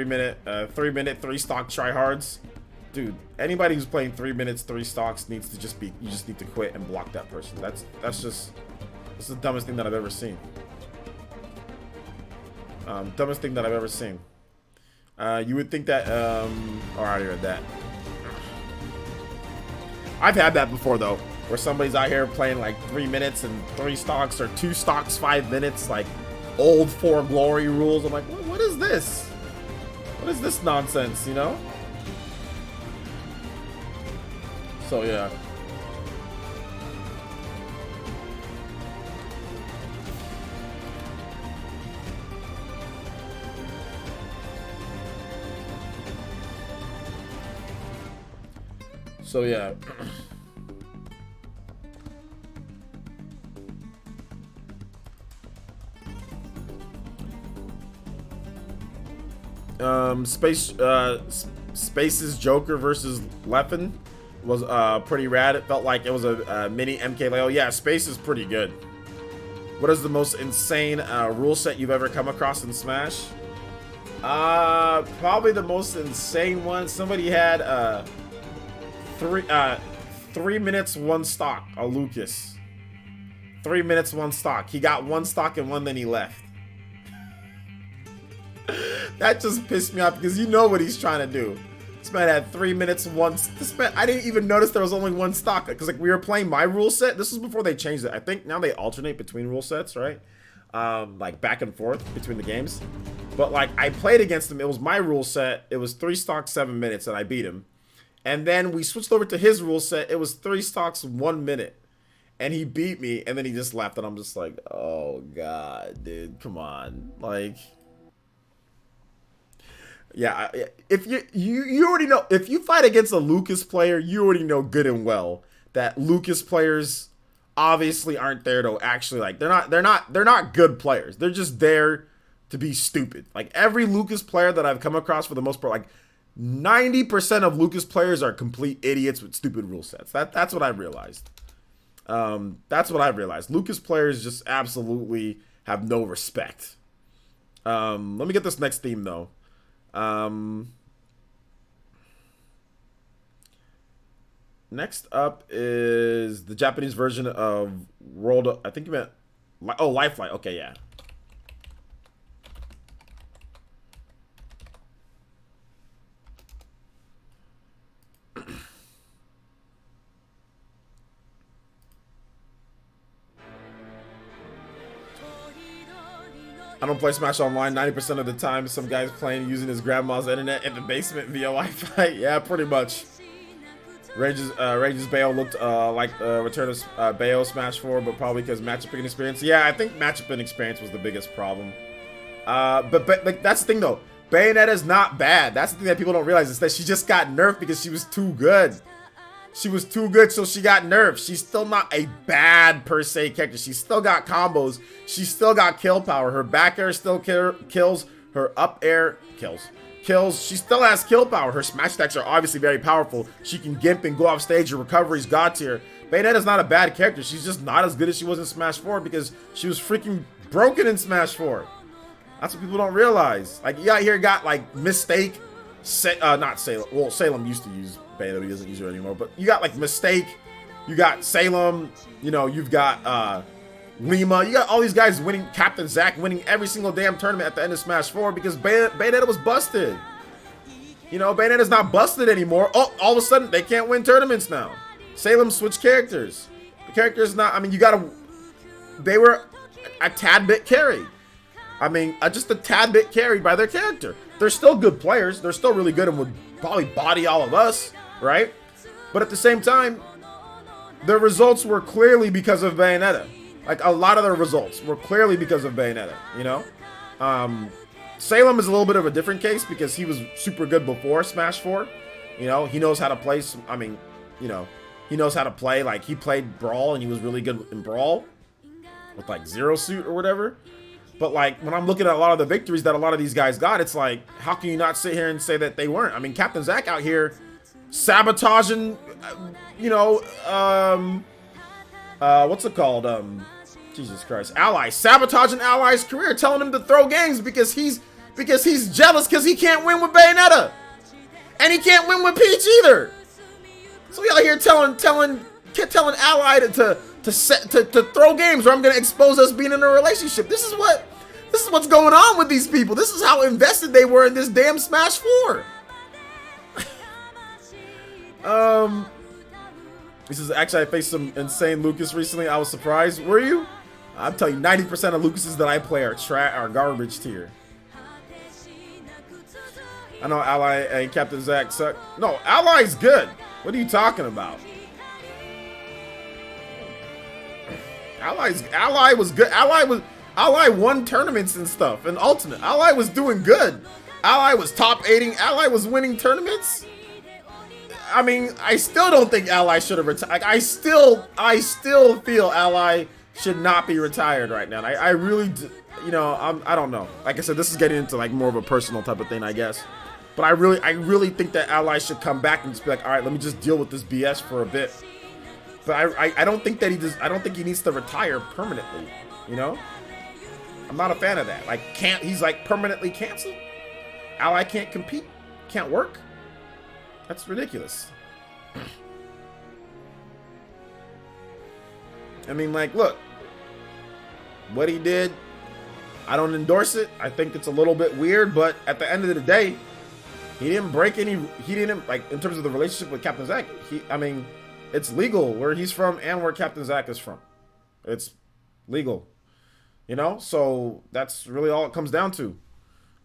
minute 3 stock tryhards. Dude, anybody who's playing 3 minutes 3 stocks needs to just be, you just need to quit and block that person. That's the dumbest thing that I've ever seen. Dumbest thing that I've ever seen. You would think that, oh, I already read that. I've had that before, though, where somebody's out here playing like 3 minutes and 3 stocks, or 2 stocks, 5 minutes, like old 4 glory rules. I'm like, what is this? What is this nonsense, you know? So, yeah. So, yeah. Space's Joker versus Leffen was pretty rad. It felt like it was a mini MKLeo. Yeah, Space is pretty good. What is the most insane rule set you've ever come across in Smash? Probably the most insane one. Somebody had 3 minutes 1 stock. A Lucas. 3 minutes 1 stock. He got 1 stock and 1, then he left. That just pissed me off because you know what he's trying to do. This man had 3 minutes 1. This man, I didn't even notice there was only 1 stock because like we were playing my rule set. This was before they changed it. I think now they alternate between rule sets, right? Like back and forth between the games. But like I played against him. It was my rule set. It was 3 stocks 7 minutes and I beat him. And then we switched over to his rule set. It was 3 stocks 1 minute. And he beat me and then he just left and I'm just like, oh god, dude, come on. Like, yeah, if you already know, if you fight against a Lucas player, you already know good and well that Lucas players obviously aren't there to actually, like, they're not good players. They're just there to be stupid. Like every Lucas player that I've come across, for the most part, like 90% of Lucas players are complete idiots with stupid rule sets. That's what I realized. That's what I realized. Lucas players just absolutely have no respect. Let me get this next theme though. Next up is the Japanese version of World of, I think you meant, oh, Lifeline. Okay, yeah. I don't play Smash Online 90% of the time. Some guy's playing using his grandma's internet in the basement via Wi-Fi. Yeah, pretty much. Rage's Bayo looked like Return of Bayo Smash 4, but probably because matchup inexperience. Yeah, I think matchup inexperience was the biggest problem. But like that's the thing though. Bayonetta's not bad. That's the thing that people don't realize, is that she just got nerfed because she was too good. She was too good, so she got nerfed. She's still not a bad per se character. She's still got combos. She's still got kill power. Her back air still kills. Her up air kills. She still has kill power. Her smash attacks are obviously very powerful. She can gimp and go off stage. Her recovery's god tier. Bayonetta's not a bad character. She's just not as good as she was in Smash 4 because she was freaking broken in Smash 4. That's what people don't realize. Like, you out here got like Mistake. Not Salem. Well, Salem used to use Bayonetta, he doesn't use her anymore. But you got like Mistake, you got Salem, you know, you've got Lima. You got all these guys winning, Captain Zack winning every single damn tournament at the end of Smash 4 because Bayonetta was busted. You know, Bayonetta's not busted anymore. Oh, all of a sudden they can't win tournaments now. Salem switched characters. The character's not, I mean, they were a tad bit carried. I mean, just a tad bit carried by their character. They're still good players. They're still really good and would probably body all of us, right? But at the same time, their results were clearly because of Bayonetta. Like, a lot of their results were clearly because of Bayonetta, you know? Salem is a little bit of a different case because he was super good before Smash 4. You know, he knows how to play, I mean, you know, he knows how to play. Like, he played Brawl and he was really good in Brawl with, like, Zero Suit or whatever. But, like, when I'm looking at a lot of the victories that a lot of these guys got, it's like, how can you not sit here and say that they weren't? I mean, Captain Zack out here sabotaging, you know, what's it called? Jesus Christ, Allies. Sabotaging Allies' career, telling him to throw games because he's jealous because he can't win with Bayonetta. And he can't win with Peach either. So we out here telling Ally to throw games, or I'm gonna expose us being in a relationship. This is This is what's going on with these people. This is how invested they were in this damn Smash 4. He says, actually, I faced some insane Lucas recently. I was surprised. Were you? I'm telling you, 90% of Lucases that I play are garbage tier. I know Ally and Captain Zack suck. No, Ally's good. What are you talking about? Ally was good. Ally won tournaments and stuff and Ultimate. Ally was doing good. Ally was top 8ing. Ally was winning tournaments. I mean, I still don't think Ally should have retired. Like, I still feel Ally should not be retired right now. I really, you know, I don't know. Like I said, this is getting into like more of a personal type of thing, I guess. But I really think that Ally should come back and just be like, all right, let me just deal with this BS for a bit. But I don't think that I don't think he needs to retire permanently. You know, I'm not a fan of that. Like, he's like permanently canceled? Ally can't compete, can't work. That's ridiculous. I mean, like, look, what he did, I don't endorse it. I think it's a little bit weird, but at the end of the day, he didn't break any, he didn't, like, in terms of the relationship with Captain Zack, I mean, it's legal where he's from and where Captain Zack is from. It's legal, you know? So that's really all it comes down to.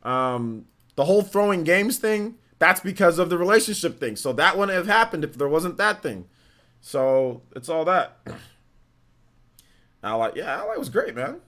The whole throwing games thing, that's because of the relationship thing. So that wouldn't have happened if there wasn't that thing. So it's all that. Ally, yeah, Ally was great, man.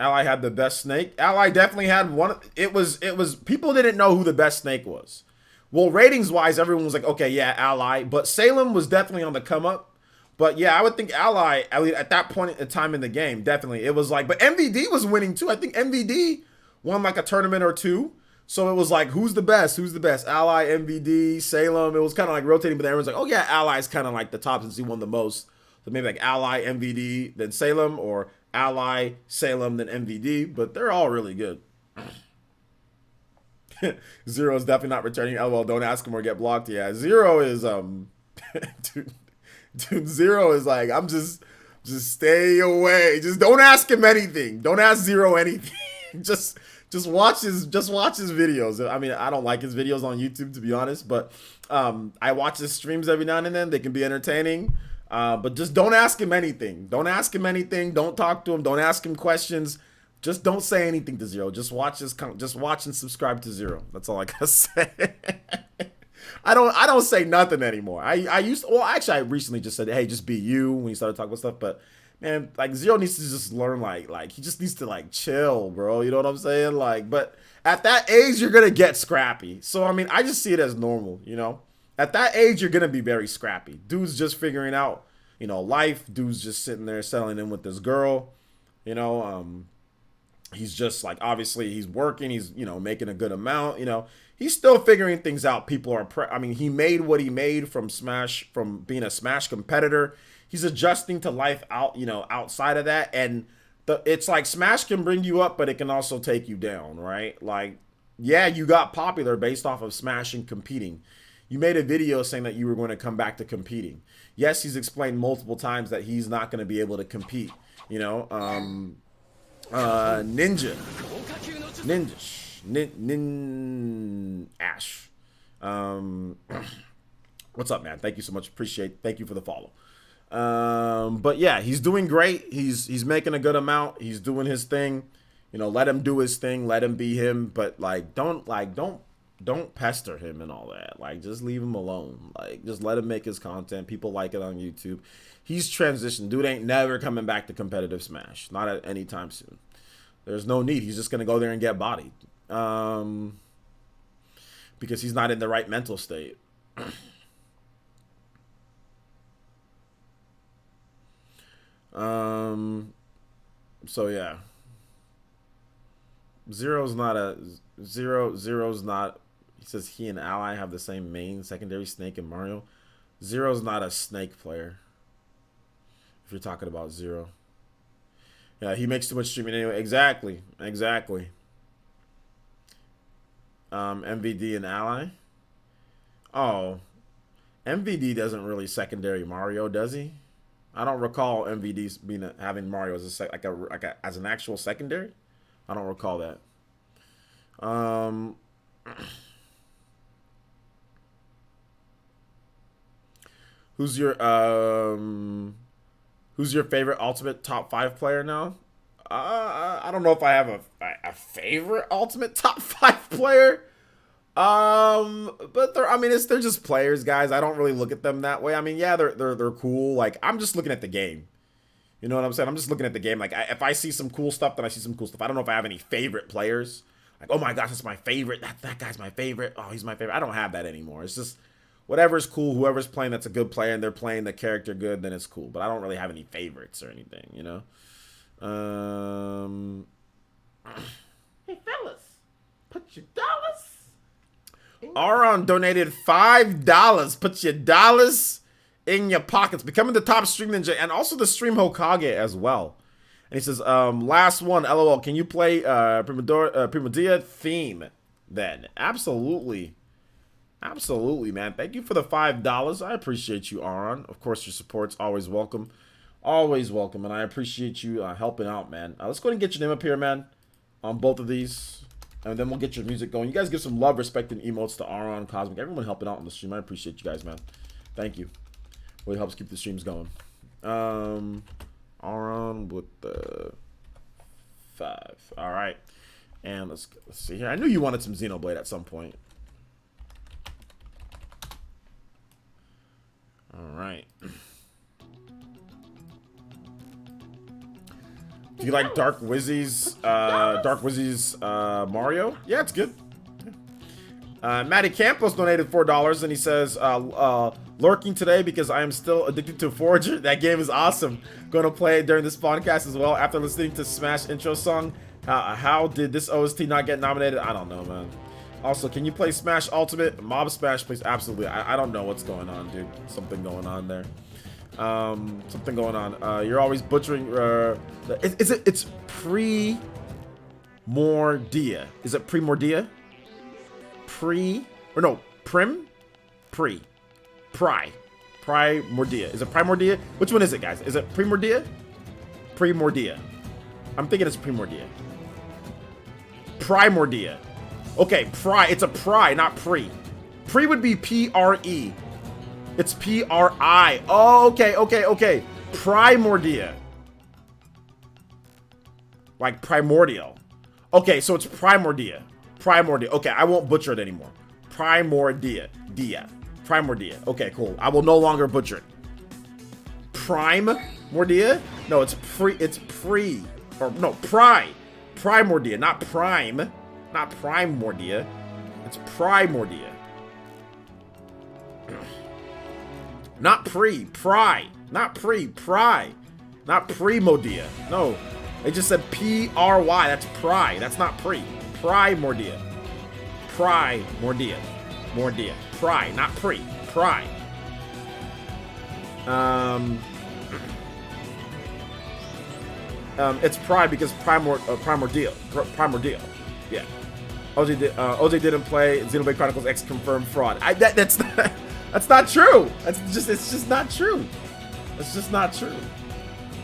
Ally had the best snake. Ally definitely had one. It was people didn't know who the best snake was. Well, ratings wise, everyone was like, okay, yeah, Ally. But Salem was definitely on the come up. But yeah, I would think Ally, at that point in time in the game, definitely. It was like, but MVD was winning too. I think MVD won like a tournament or two. So it was like, who's the best? Who's the best? Ally, MVD, Salem. It was kind of like rotating, but everyone's like, oh yeah, Ally's kind of like the top since he won the most. So maybe like Ally, MVD, then Salem, or Ally, Salem, then MVD. But they're all really good. Zero is definitely not returning. LOL, don't ask him or get blocked. Yeah, Zero is dude, Zero is like, I'm just stay away. Just don't ask him anything. Don't ask Zero anything. Just watch his videos. I mean, I don't like his videos on YouTube, to be honest, but I watch his streams every now and then. They can be entertaining. But just don't ask him anything. Don't ask him anything. Don't talk to him. Don't ask him questions. Just don't say anything to Zero. Just watch and subscribe to Zero. That's all I gotta say. I don't say nothing anymore. I recently just said, hey, just be you when you started talking about stuff, but man, like, Zero needs to just learn, like he just needs to like chill, bro. You know what I'm saying? Like, but at that age, you're gonna get scrappy. So I mean, I just see it as normal, you know. At that age, you're gonna be very scrappy. Dude's just figuring out, you know, life. Dude's just sitting there settling in with this girl, you know. He's just like, obviously he's working. He's, you know, making a good amount. You know, he's still figuring things out. People are, I mean, he made what he made from Smash, from being a Smash competitor. He's adjusting to life out, you know, outside of that. And it's like Smash can bring you up, but it can also take you down, right? Like, yeah, you got popular based off of Smash and competing. You made a video saying that you were going to come back to competing. Yes, he's explained multiple times that he's not going to be able to compete. You know, Ash. What's up, man? Thank you so much. Thank you for the follow. But yeah, he's doing great. He's making a good amount. He's doing his thing. You know, let him do his thing. Let him be him. But like, don't pester him and all that. Like, just leave him alone. Like, just let him make his content. People like it on YouTube. He's transitioned. Dude ain't never coming back to competitive Smash. Not at any time soon. There's no need. He's just going to go there and get bodied. Because he's not in the right mental state. So yeah. Zero's not. He says he and Ally have the same main secondary snake in Mario. Zero's not a snake player. If you're talking about Zero. Yeah, he makes too much streaming anyway. Exactly. MVD and Ally. Oh, MVD doesn't really secondary Mario, does he? I don't recall MVD having Mario as as an actual secondary. I don't recall that. Who's your favorite Ultimate top 5 player now? I don't know if I have a favorite Ultimate top 5 player. But they're just players, guys. I don't really look at them that way. I mean, yeah, they're cool. Like, I'm just looking at the game. You know what I'm saying? I'm just looking at the game. Like, if I see some cool stuff, then I see some cool stuff. I don't know if I have any favorite players. Like, oh my gosh, that's my favorite. That guy's my favorite. Oh, he's my favorite. I don't have that anymore. It's just whatever's cool. Whoever's playing that's a good player and they're playing the character good, then it's cool. But I don't really have any favorites or anything, you know? Hey, fellas, put your dollars. Aaron donated $5. Put your dollars in your pockets. Becoming the top stream ninja and also the stream Hokage as well. And he says, last one, LOL. Can you play Primodia theme then? Absolutely. Absolutely, man. Thank you for the $5. I appreciate you, Aaron. Of course, your support's always welcome. Always welcome. And I appreciate you helping out, man. Let's go ahead and get your name up here, man. On both of these. And then we'll get your music going. You guys give some love, respect, and emotes to Aaron, Cosmic. Everyone helping out on the stream. I appreciate you guys, man. Thank you. Really helps keep the streams going. Aaron with the 5. All right. And let's see here. I knew you wanted some Xenoblade at some point. All right. Do you like Dark Wizzy's Mario? Yeah, it's good. Matty Campos donated $4 and he says, lurking today because I am still addicted to Forager. That game is awesome. Going to play it during this podcast as well after listening to Smash intro song. How did this OST not get nominated? I don't know, man. Also, can you play Smash Ultimate? Mob Smash, please. Absolutely. I don't know what's going on, dude. Something going on there. Something going on. You're always butchering. It's Primordia. Is it Primordia? Primordia. Is it Primordia? Which one is it, guys? Is it Primordia? Primordia. I'm thinking it's Primordia. Primordia. Okay, it's a pry, not pre. Pre would be P-R-E. It's P-R-I. Oh, okay. Primordia. Like primordial. Okay, so it's Primordia. Okay, I won't butcher it anymore. Primordia. Primordia. Okay, cool. I will no longer butcher it. Primordia? No, it's pre. Or no, Primordia, not prime. Not Primordia. It's Primordia. Not pry. Not Primodia. No. They just said P-R-Y. That's pry. That's not pre. Primordia. Mordia. Pry, not pre. Pry. It's pry because primordial. Yeah. OJ didn't play Xenoblade Chronicles X confirmed fraud. That's not true. It's just not true. It's just not true.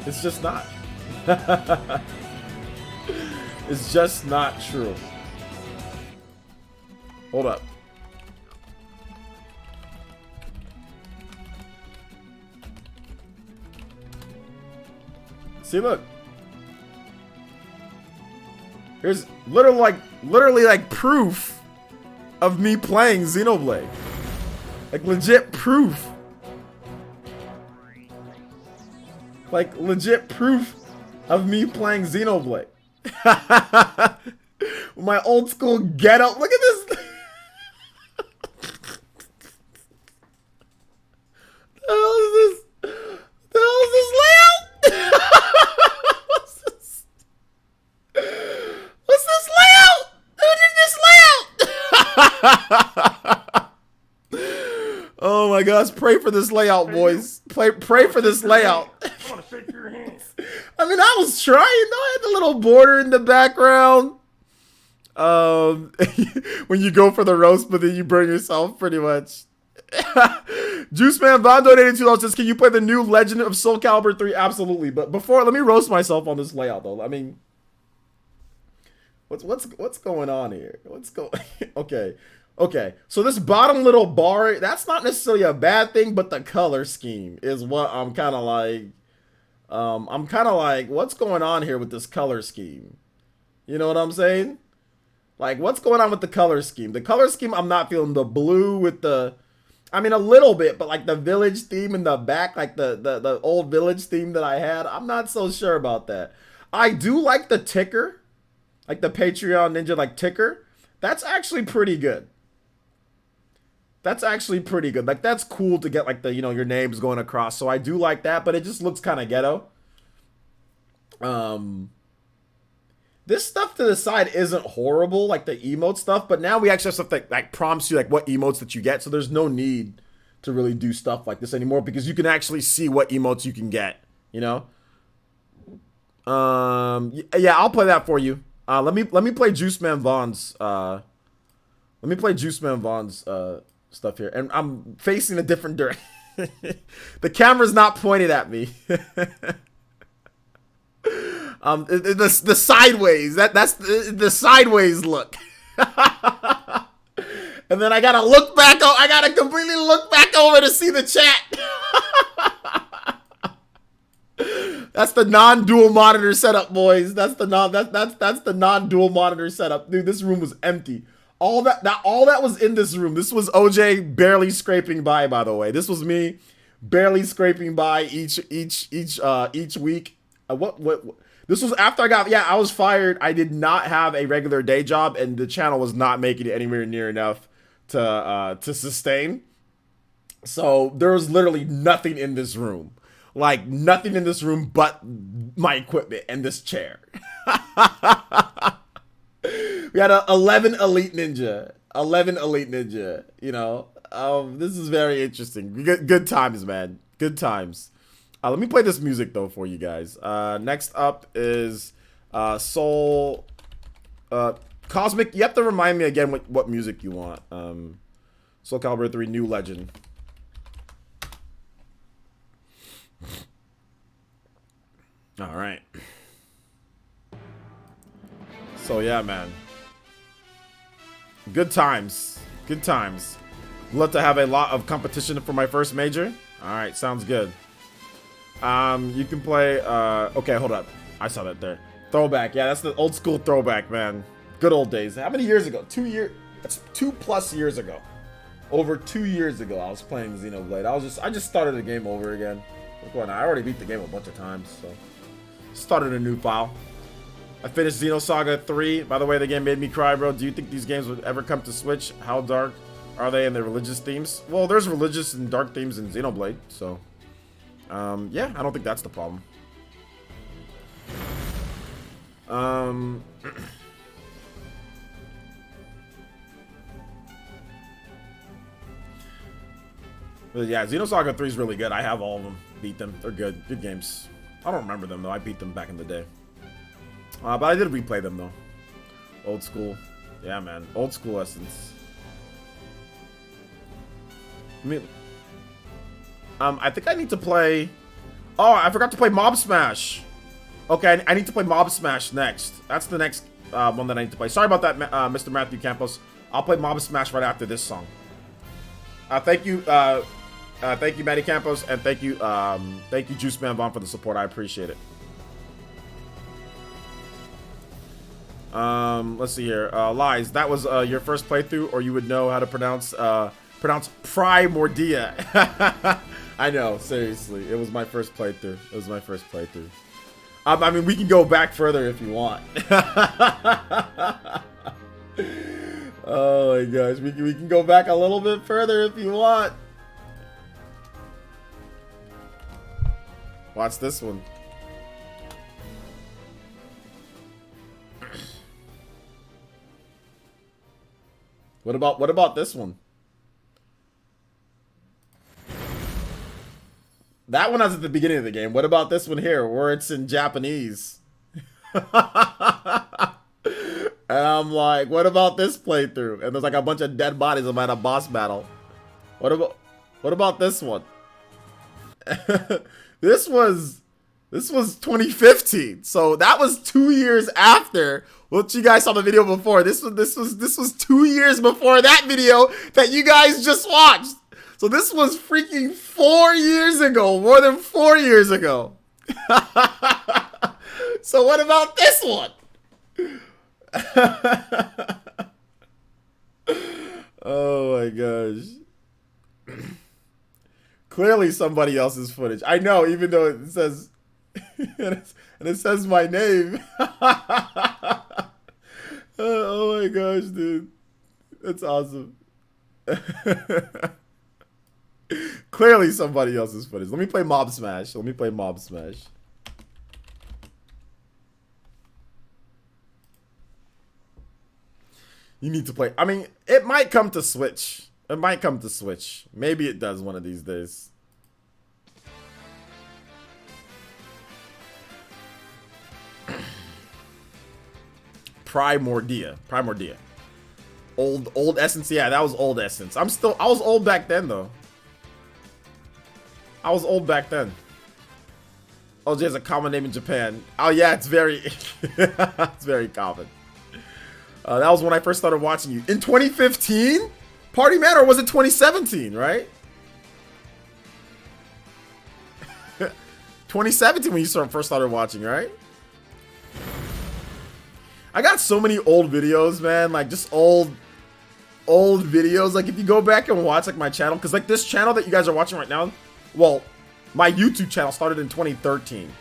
It's just not. It's just not true. Hold up. See, look. Here's literally like proof of me playing Xenoblade. Like legit proof. Like legit proof of me playing Xenoblade. My old school get up. Look at this. The hell is this? The hell is this layout? What's this layout? Who did this layout? Oh my gosh, pray for this layout, boys. Pray for this layout. I want to shake your hand. I mean, I was trying. I had the little border in the background. When you go for the roast, but then you burn yourself, pretty much. Juice Man Von donated $2. Says, can you play the new Legend of Soul Calibur 3? Absolutely. But before, let me roast myself on this layout, though. I mean, What's going on here? What's going? Okay, okay. So this bottom little bar, that's not necessarily a bad thing, but the color scheme is what I'm kind of like. I'm kind of like, what's going on here with this color scheme? You know what I'm saying? Like, what's going on with the color scheme? The color scheme, I'm not feeling the blue with the, I mean, a little bit, but like the village theme in the back, like the old village theme that I had, I'm not so sure about that. I do like the ticker, like the Patreon Ninja like ticker. That's actually pretty good. That's actually pretty good. Like, that's cool to get like the, you know, your names going across. So I do like that, but it just looks kind of ghetto. This stuff to the side isn't horrible, like the emote stuff, but now we actually have stuff that like prompts you like what emotes that you get. So there's no need to really do stuff like this anymore because you can actually see what emotes you can get, you know? Yeah, I'll play that for you. Let me play Juice Man Vaughn's stuff here, and I'm facing a different direction. The camera's not pointed at me. The sideways, that's the sideways look. And then I gotta look back. I gotta completely look back over to see the chat. That's the non-dual monitor setup, boys. That's the non-dual monitor setup, dude. This room was empty. All that was in this room. This was OJ barely scraping by the way. This was me barely scraping by each week. What this was after I was fired. I did not have a regular day job and the channel was not making it anywhere near enough to sustain. So there was literally nothing in this room. Like nothing in this room but my equipment and this chair. We had 11 Elite Ninja. 11 Elite Ninja, you know. This is very interesting. Good times, man. Good times. Let me play this music, though, for you guys. Next up is Soul... Cosmic, you have to remind me again what music you want. Soul Calibur 3 New Legend. All right. So, yeah, man. Good times. Good times. Love to have a lot of competition for my first major. All right, sounds good. You can play, okay, hold up. I saw that there. Throwback. Yeah, that's the old school throwback, man. Good old days. How many years ago? 2 years. That's 2+ years ago. Over 2 years ago, I was playing Xenoblade. I just started the game over again. Look what, I already beat the game a bunch of times, so. Started a new file. I finished Xenosaga 3. By the way, the game made me cry, bro. Do you think these games would ever come to Switch? How dark are they in their religious themes? Well, there's religious and dark themes in Xenoblade, so. Yeah, I don't think that's the problem. But yeah, Xenosaga 3 is really good. I have all of them. Beat them. They're good. Good games. I don't remember them, though. I beat them back in the day. But I did replay them, though. Old school. Yeah, man. Old school essence. I mean... I think I need to play... Oh, I forgot to play Mob Smash. Okay, I need to play Mob Smash next. That's the next one that I need to play. Sorry about that, Mr. Matthew Campos. I'll play Mob Smash right after this song. Thank you, Matty Campos, and thank you, Juice Man Vaughn for the support. I appreciate it. Let's see here. Lies. That was your first playthrough, or you would know how to pronounce Primordia. I know, seriously. It was my first playthrough. It was my first playthrough. I mean, we can go back further if you want. Oh my gosh, we can go back a little bit further if you want. Watch this one. What about this one? That one was at the beginning of the game. What about this one here, where it's in Japanese? And I'm like, what about this playthrough? And there's like a bunch of dead bodies about a boss battle. What about this one? This was This was 2015. So that was 2 years after what you guys saw the video before. This was 2 years before that video that you guys just watched. So this was freaking 4 years ago, more than 4 years ago. So what about this one? Oh my gosh. Clearly somebody else's footage. I know, even though it says and it says my name. Oh my gosh, dude. That's awesome. Clearly somebody else's footage. Let me play Mob Smash. Let me play Mob Smash. You need to play. I mean, it might come to Switch. It might come to Switch. Maybe it does one of these days. Primordia. Old Essence. Yeah, that was old Essence. I was old back then, though. I was old back then. OJ is a common name in Japan. Oh, yeah, it's very, it's very common. That was when I first started watching you. In 2015? Party Man, or was it 2017, right? 2017 when you first started watching, right? I got so many old videos, man. Like, just old videos. Like, if you go back and watch, like, my channel. Because, like, this channel that you guys are watching right now. Well, my YouTube channel started in 2013.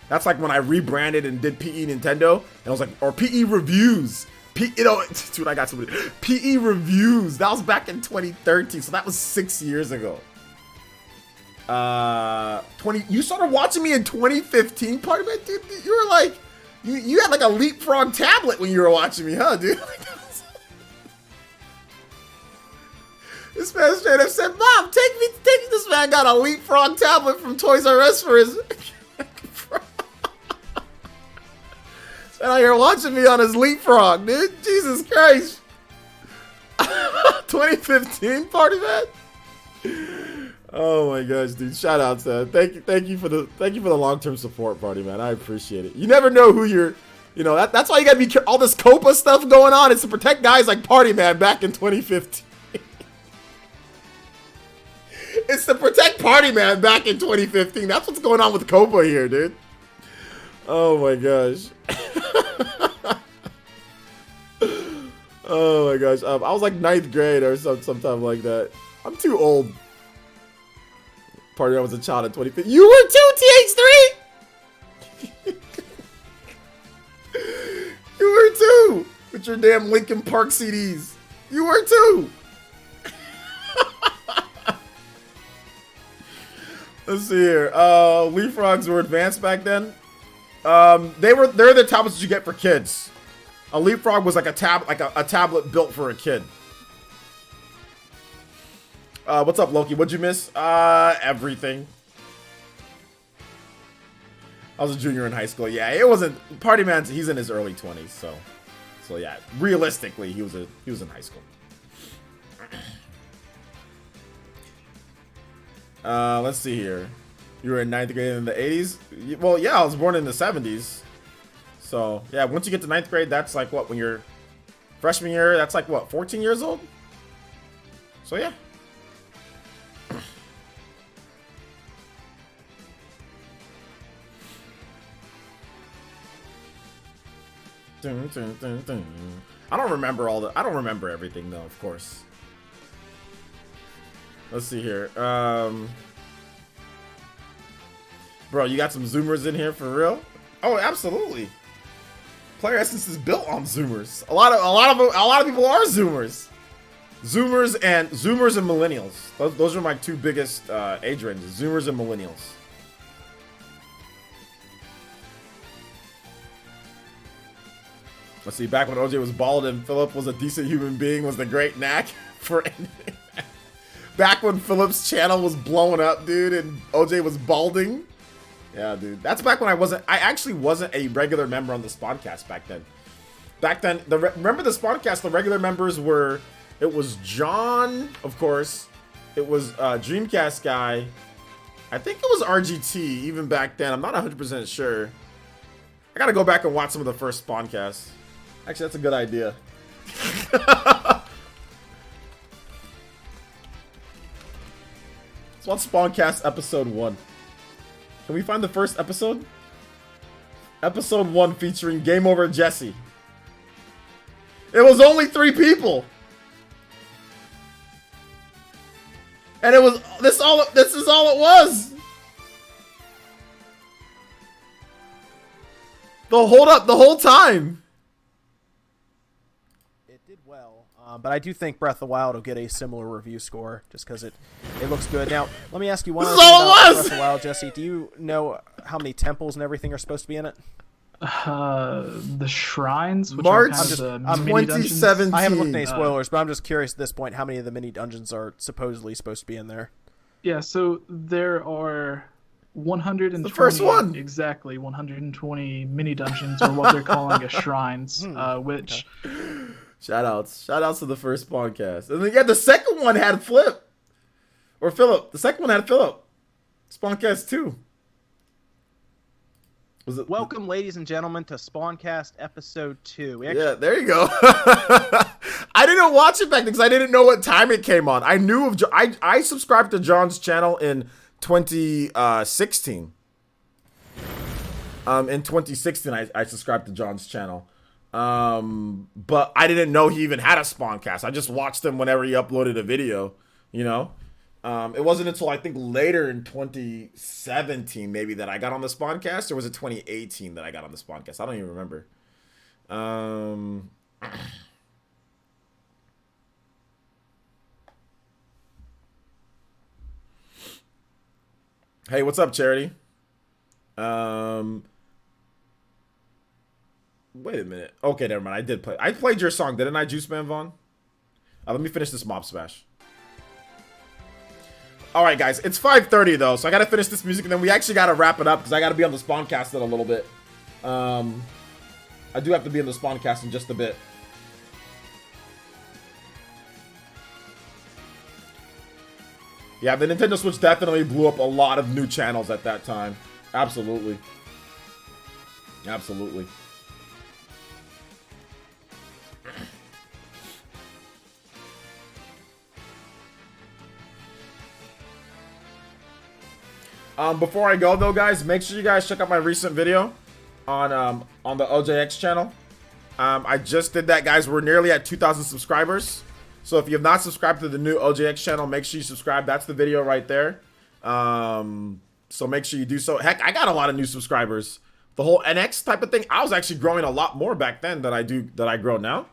That's, like, when I rebranded and did PE Nintendo. And I was like, or PE Reviews. You know, dude, I got somebody. PE Reviews. That was back in 2013. So, that was 6 years ago. You started watching me in 2015, Party Man? Dude, you were like... You had like a leapfrog tablet when you were watching me, huh, dude? This man straight up said, "Mom, take me." This man got a leapfrog tablet from Toys R Us for his. This man out here watching me on his leapfrog, dude. Jesus Christ. 2015, Party Man. Oh my gosh, dude! Shout out to thank you for the long-term support, Party Man. I appreciate it. You never know who you're, you know, that's why you gotta be all this Copa stuff going on. It's to protect guys like Party Man back in 2015. It's to protect Party Man back in 2015. That's what's going on with Copa here, dude. Oh my gosh. Oh my gosh. I was like 9th grade or sometime like that. I'm too old. Party Man was a child in 2015. You were too, TH3! You were too! With your damn Linkin Park CDs. You were too! Let's see here. Leapfrogs were advanced back then. They're the tablets that you get for kids. A Leapfrog was like a tablet built for a kid. What's up, Loki? What'd you miss? Everything. I was a junior in high school. Yeah, it wasn't Party Man. He's in his early 20s, so yeah. Realistically, he was in high school. Let's see here. You were in 9th grade in the 80s. Well, yeah, I was born in the 70s. So yeah, once you get to 9th grade, that's like what, when you're freshman year. That's like what, 14 years old. So yeah. I don't remember everything though, of course. Let's see here. Bro, you got some zoomers in here for real? Oh, absolutely. Player Essence is built on zoomers. A lot of people are zoomers. Zoomers and millennials. Those are my two biggest age ranges. Zoomers and millennials. Let's see, back when OJ was bald and Philip was a decent human being was the great knack for ending. Back when Philip's channel was blowing up, dude, and OJ was balding. Yeah, dude. That's back when I actually wasn't a regular member on the Spawncast back then. Back then, remember the Spawncast, the regular members were, it was John, of course. It was Dreamcast guy. I think it was RGT even back then. I'm not 100% sure. I gotta go back and watch some of the first Spawncasts. Actually, that's a good idea. Let's watch Spawncast episode 1. Can we find the first episode? Episode 1 featuring Game Over Jesse. It was only 3 people. And it was this is all it was. The whole time. It did well, but I do think Breath of the Wild will get a similar review score just because it looks good. Now, let me ask you one This other is thing all it about was! Breath of the Wild, Jesse. Do you know how many temples and everything are supposed to be in it? The shrines, which March are kind of the mini 2017. dungeons. I haven't looked at any spoilers, but I'm just curious at this point how many of the mini dungeons are supposedly supposed to be in there. Yeah, so there are 120. The first one! Exactly, 120 mini dungeons, or what they're calling as shrines, which... Shoutouts to the first podcast. And then, yeah, the second one had Flip. Or Philip. The second one had Philip. Spawncast 2. Was it? Welcome, ladies and gentlemen, to Spawncast Episode 2. Yeah, there you go. I didn't watch it back then because I didn't know what time it came on. I knew of... I subscribed to John's channel in 2016. In 2016, I subscribed to John's channel. But I didn't know he even had a Spawncast. I just watched him whenever he uploaded a video, you know? It wasn't until I think later in 2017 maybe that I got on the Spawncast, or was it 2018 that I got on the Spawncast? I don't even remember. Hey, what's up, Charity? Wait a minute. Okay, never mind. I played your song, didn't I, Juice Man Vaughn? Let me finish this Mob Smash. Alright, guys. It's 5:30, though, so I gotta finish this music, and then we actually gotta wrap it up, because I gotta be on the Spawncast in a little bit. I do have to be in the Spawncast in just a bit. Yeah, the Nintendo Switch definitely blew up a lot of new channels at that time. Absolutely. Absolutely. Before I go though, guys, make sure you guys check out my recent video on the OJX channel. I just did that, guys. We're nearly at 2,000 subscribers. So if you have not subscribed to the new OJX channel, make sure you subscribe. That's the video right there. So make sure you do so. Heck, I got a lot of new subscribers. The whole NX type of thing, I was actually growing a lot more back then than I grow now.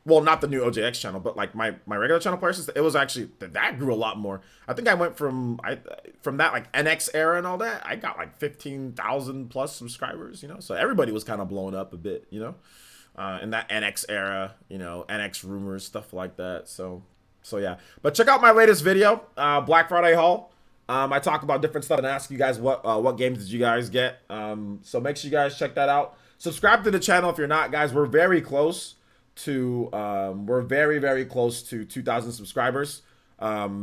Well, not the new OJX channel, but like my regular channel players, it was actually, that grew a lot more. I think I went from that like NX era and all that, I got like 15,000 plus subscribers, you know? So everybody was kind of blowing up a bit, you know? In that NX era, you know, NX rumors, stuff like that. So yeah. But check out my latest video, Black Friday haul. I talk about different stuff and ask you guys what games did you guys get. So make sure you guys check that out. Subscribe to the channel if you're not, guys. We're very close to very close to 2,000 subscribers. Gosh,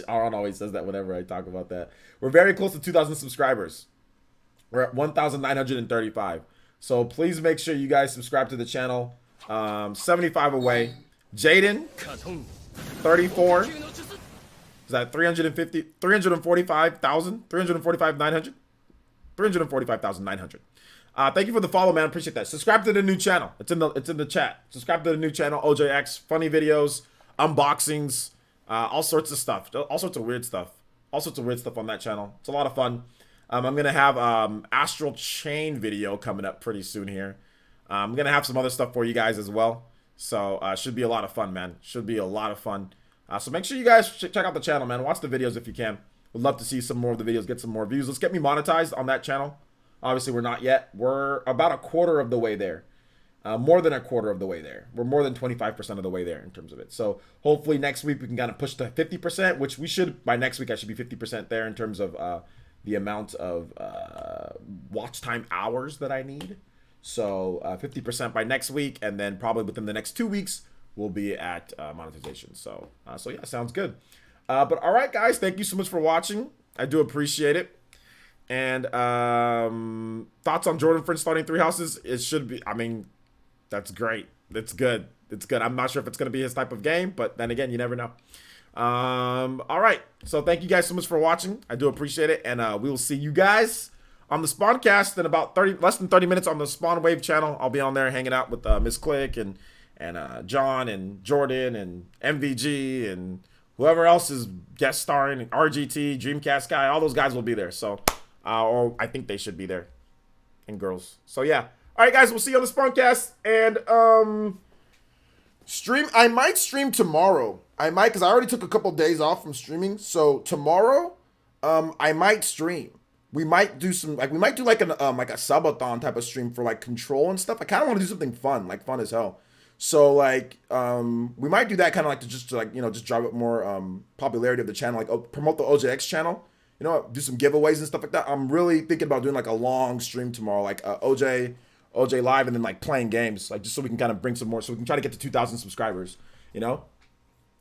Aaron always says that whenever I talk about that. We're very close to 2,000 subscribers. We're at 1,935. So please make sure you guys subscribe to the channel. 75 away. Jaden, 34. Is that 350, 345,000, 345,900, 345,900. Thank you for the follow, man. Appreciate that. Subscribe to the new channel. It's in the chat. Subscribe to the new channel, OJX. Funny videos, unboxings, all sorts of stuff. All sorts of weird stuff. All sorts of weird stuff on that channel. It's a lot of fun. I'm gonna have Astral Chain video coming up pretty soon here. I'm gonna have some other stuff for you guys as well. So should be a lot of fun, man. Should be a lot of fun. So make sure you guys check out the channel, man. Watch the videos if you can. Would love to see some more of the videos, get some more views. Let's get me monetized on that channel. Obviously, we're not yet. We're about a quarter of the way there. More than a quarter of the way there. We're more than 25% of the way there in terms of it. So hopefully next week we can kind of push to 50%, which we should, by next week I should be 50% there in terms of the amount of watch time hours that I need. So 50% by next week, and then probably within the next 2 weeks, we'll be at monetization. So yeah, sounds good. But all right, guys, thank you so much for watching. I do appreciate it. And thoughts on Jordan Fritz starting 3 houses? It should be. I mean, that's great. It's good. It's good. I'm not sure if it's going to be his type of game, but then again, you never know. All right. So thank you guys so much for watching. I do appreciate it. And we will see you guys on the Spawncast in about less than 30 minutes on the Spawn Wave channel. I'll be on there hanging out with Miss Click and John and Jordan and MVG and whoever else is guest starring, and RGT, Dreamcast guy, all those guys will be there. So, or I think they should be there, and girls. So yeah. All right, guys, we'll see you on the Spawncast. And stream. I might stream tomorrow. I might, because I already took a couple days off from streaming. So tomorrow, I might stream. We might do some, like, we might do like an like a subathon type of stream for like Control and stuff. I kind of want to do something fun, like fun as hell. So like, we might do that kind of like to just like, you know, just drive up more popularity of the channel, like promote the OJX channel. You know, do some giveaways and stuff like that. I'm really thinking about doing like a long stream tomorrow, like OJ live, and then like playing games, like just so we can kind of bring some more, so we can try to get to 2,000 subscribers. You know,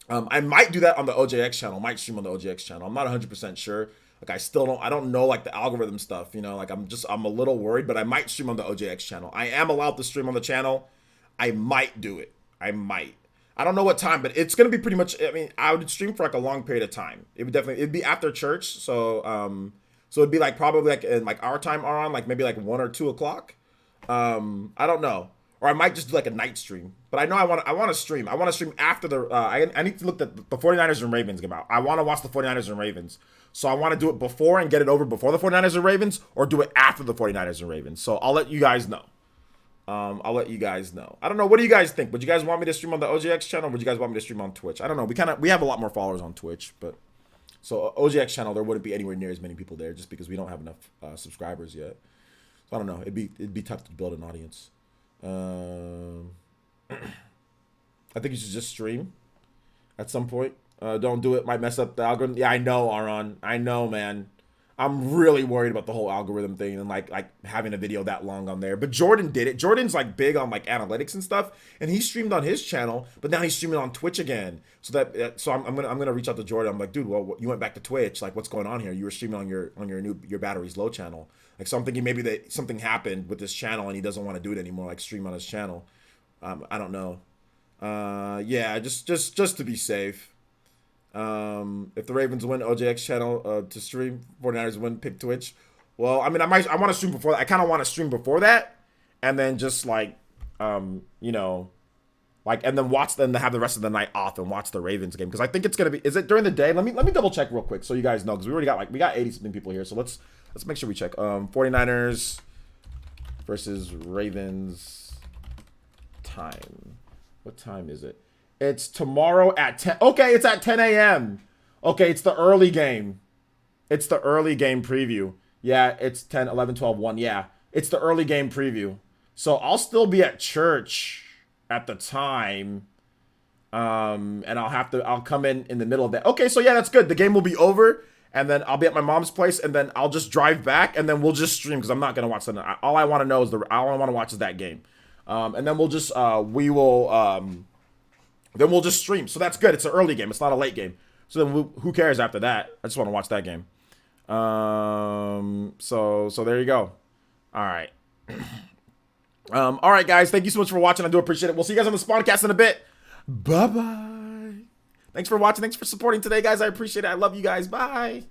I might do that on the OJX channel. Might stream on the OJX channel. I'm not 100% sure. Like I don't know like the algorithm stuff. You know, like I'm a little worried, but I might stream on the OJX channel. I am allowed to stream on the channel. I might do it. I might. I don't know what time, but it's gonna be pretty much. I mean, I would stream for like a long period of time. It'd be after church, so so it'd be like probably like in like our time on, like maybe like 1 or 2 o'clock. I don't know, or I might just do like a night stream. But I know I want to stream. I want to stream after the. I need to look at the 49ers and Ravens game out. I want to watch the 49ers and Ravens, so I want to do it before and get it over before the 49ers and Ravens, or do it after the 49ers and Ravens. So I'll let you guys know. I'll let you guys know. I don't know. What do you guys think? Would you guys want me to stream on the OGX channel? Or would you guys want me to stream on Twitch? I don't know. We have a lot more followers on Twitch, but so OGX channel, there wouldn't be anywhere near as many people there just because we don't have enough subscribers yet. So I don't know. It'd be tough to build an audience. I think you should just stream at some point. Don't do it. Might mess up the algorithm. Yeah, I know, Aaron. I know, man. I'm really worried about the whole algorithm thing and like having a video that long on there. But Jordan did it. Jordan's like big on like analytics and stuff, and he streamed on his channel, but now he's streaming on Twitch again. So I'm gonna reach out to Jordan. I'm like, dude, well, you went back to Twitch. Like, what's going on here? You were streaming on your battery's low channel. Like, so I'm thinking maybe that something happened with this channel and he doesn't want to do it anymore. Like stream on his channel. I don't know. Yeah, just to be safe. If the Ravens win OJX channel to stream, 49ers win, pick Twitch. Well, I mean, I want to stream before that. I kind of want to stream before that, and then just like, you know, like, and then have the rest of the night off and watch the Ravens game, because I think it's gonna be. Is it during the day? Let me double check real quick so you guys know, because we got 80 something people here. So let's make sure we check. 49ers versus Ravens time. What time is it? It's tomorrow at 10. Okay, it's at 10 a.m. Okay, it's the early game. It's the early game preview. Yeah, it's 10, 11, 12, 1. Yeah, it's the early game preview. So I'll still be at church at the time. And I'll come in the middle of that. Okay, so yeah, that's good. The game will be over, and then I'll be at my mom's place, and then I'll just drive back, and then we'll just stream, because I'm not going to watch that. All I want to know is all I want to watch is that game. And then we'll just, then we'll just stream. So that's good. It's an early game. It's not a late game. So then who cares after that? I just want to watch that game. So there you go. All right. All right, guys. Thank you so much for watching. I do appreciate it. We'll see you guys on the Spawncast in a bit. Bye-bye. Thanks for watching. Thanks for supporting today, guys. I appreciate it. I love you guys. Bye.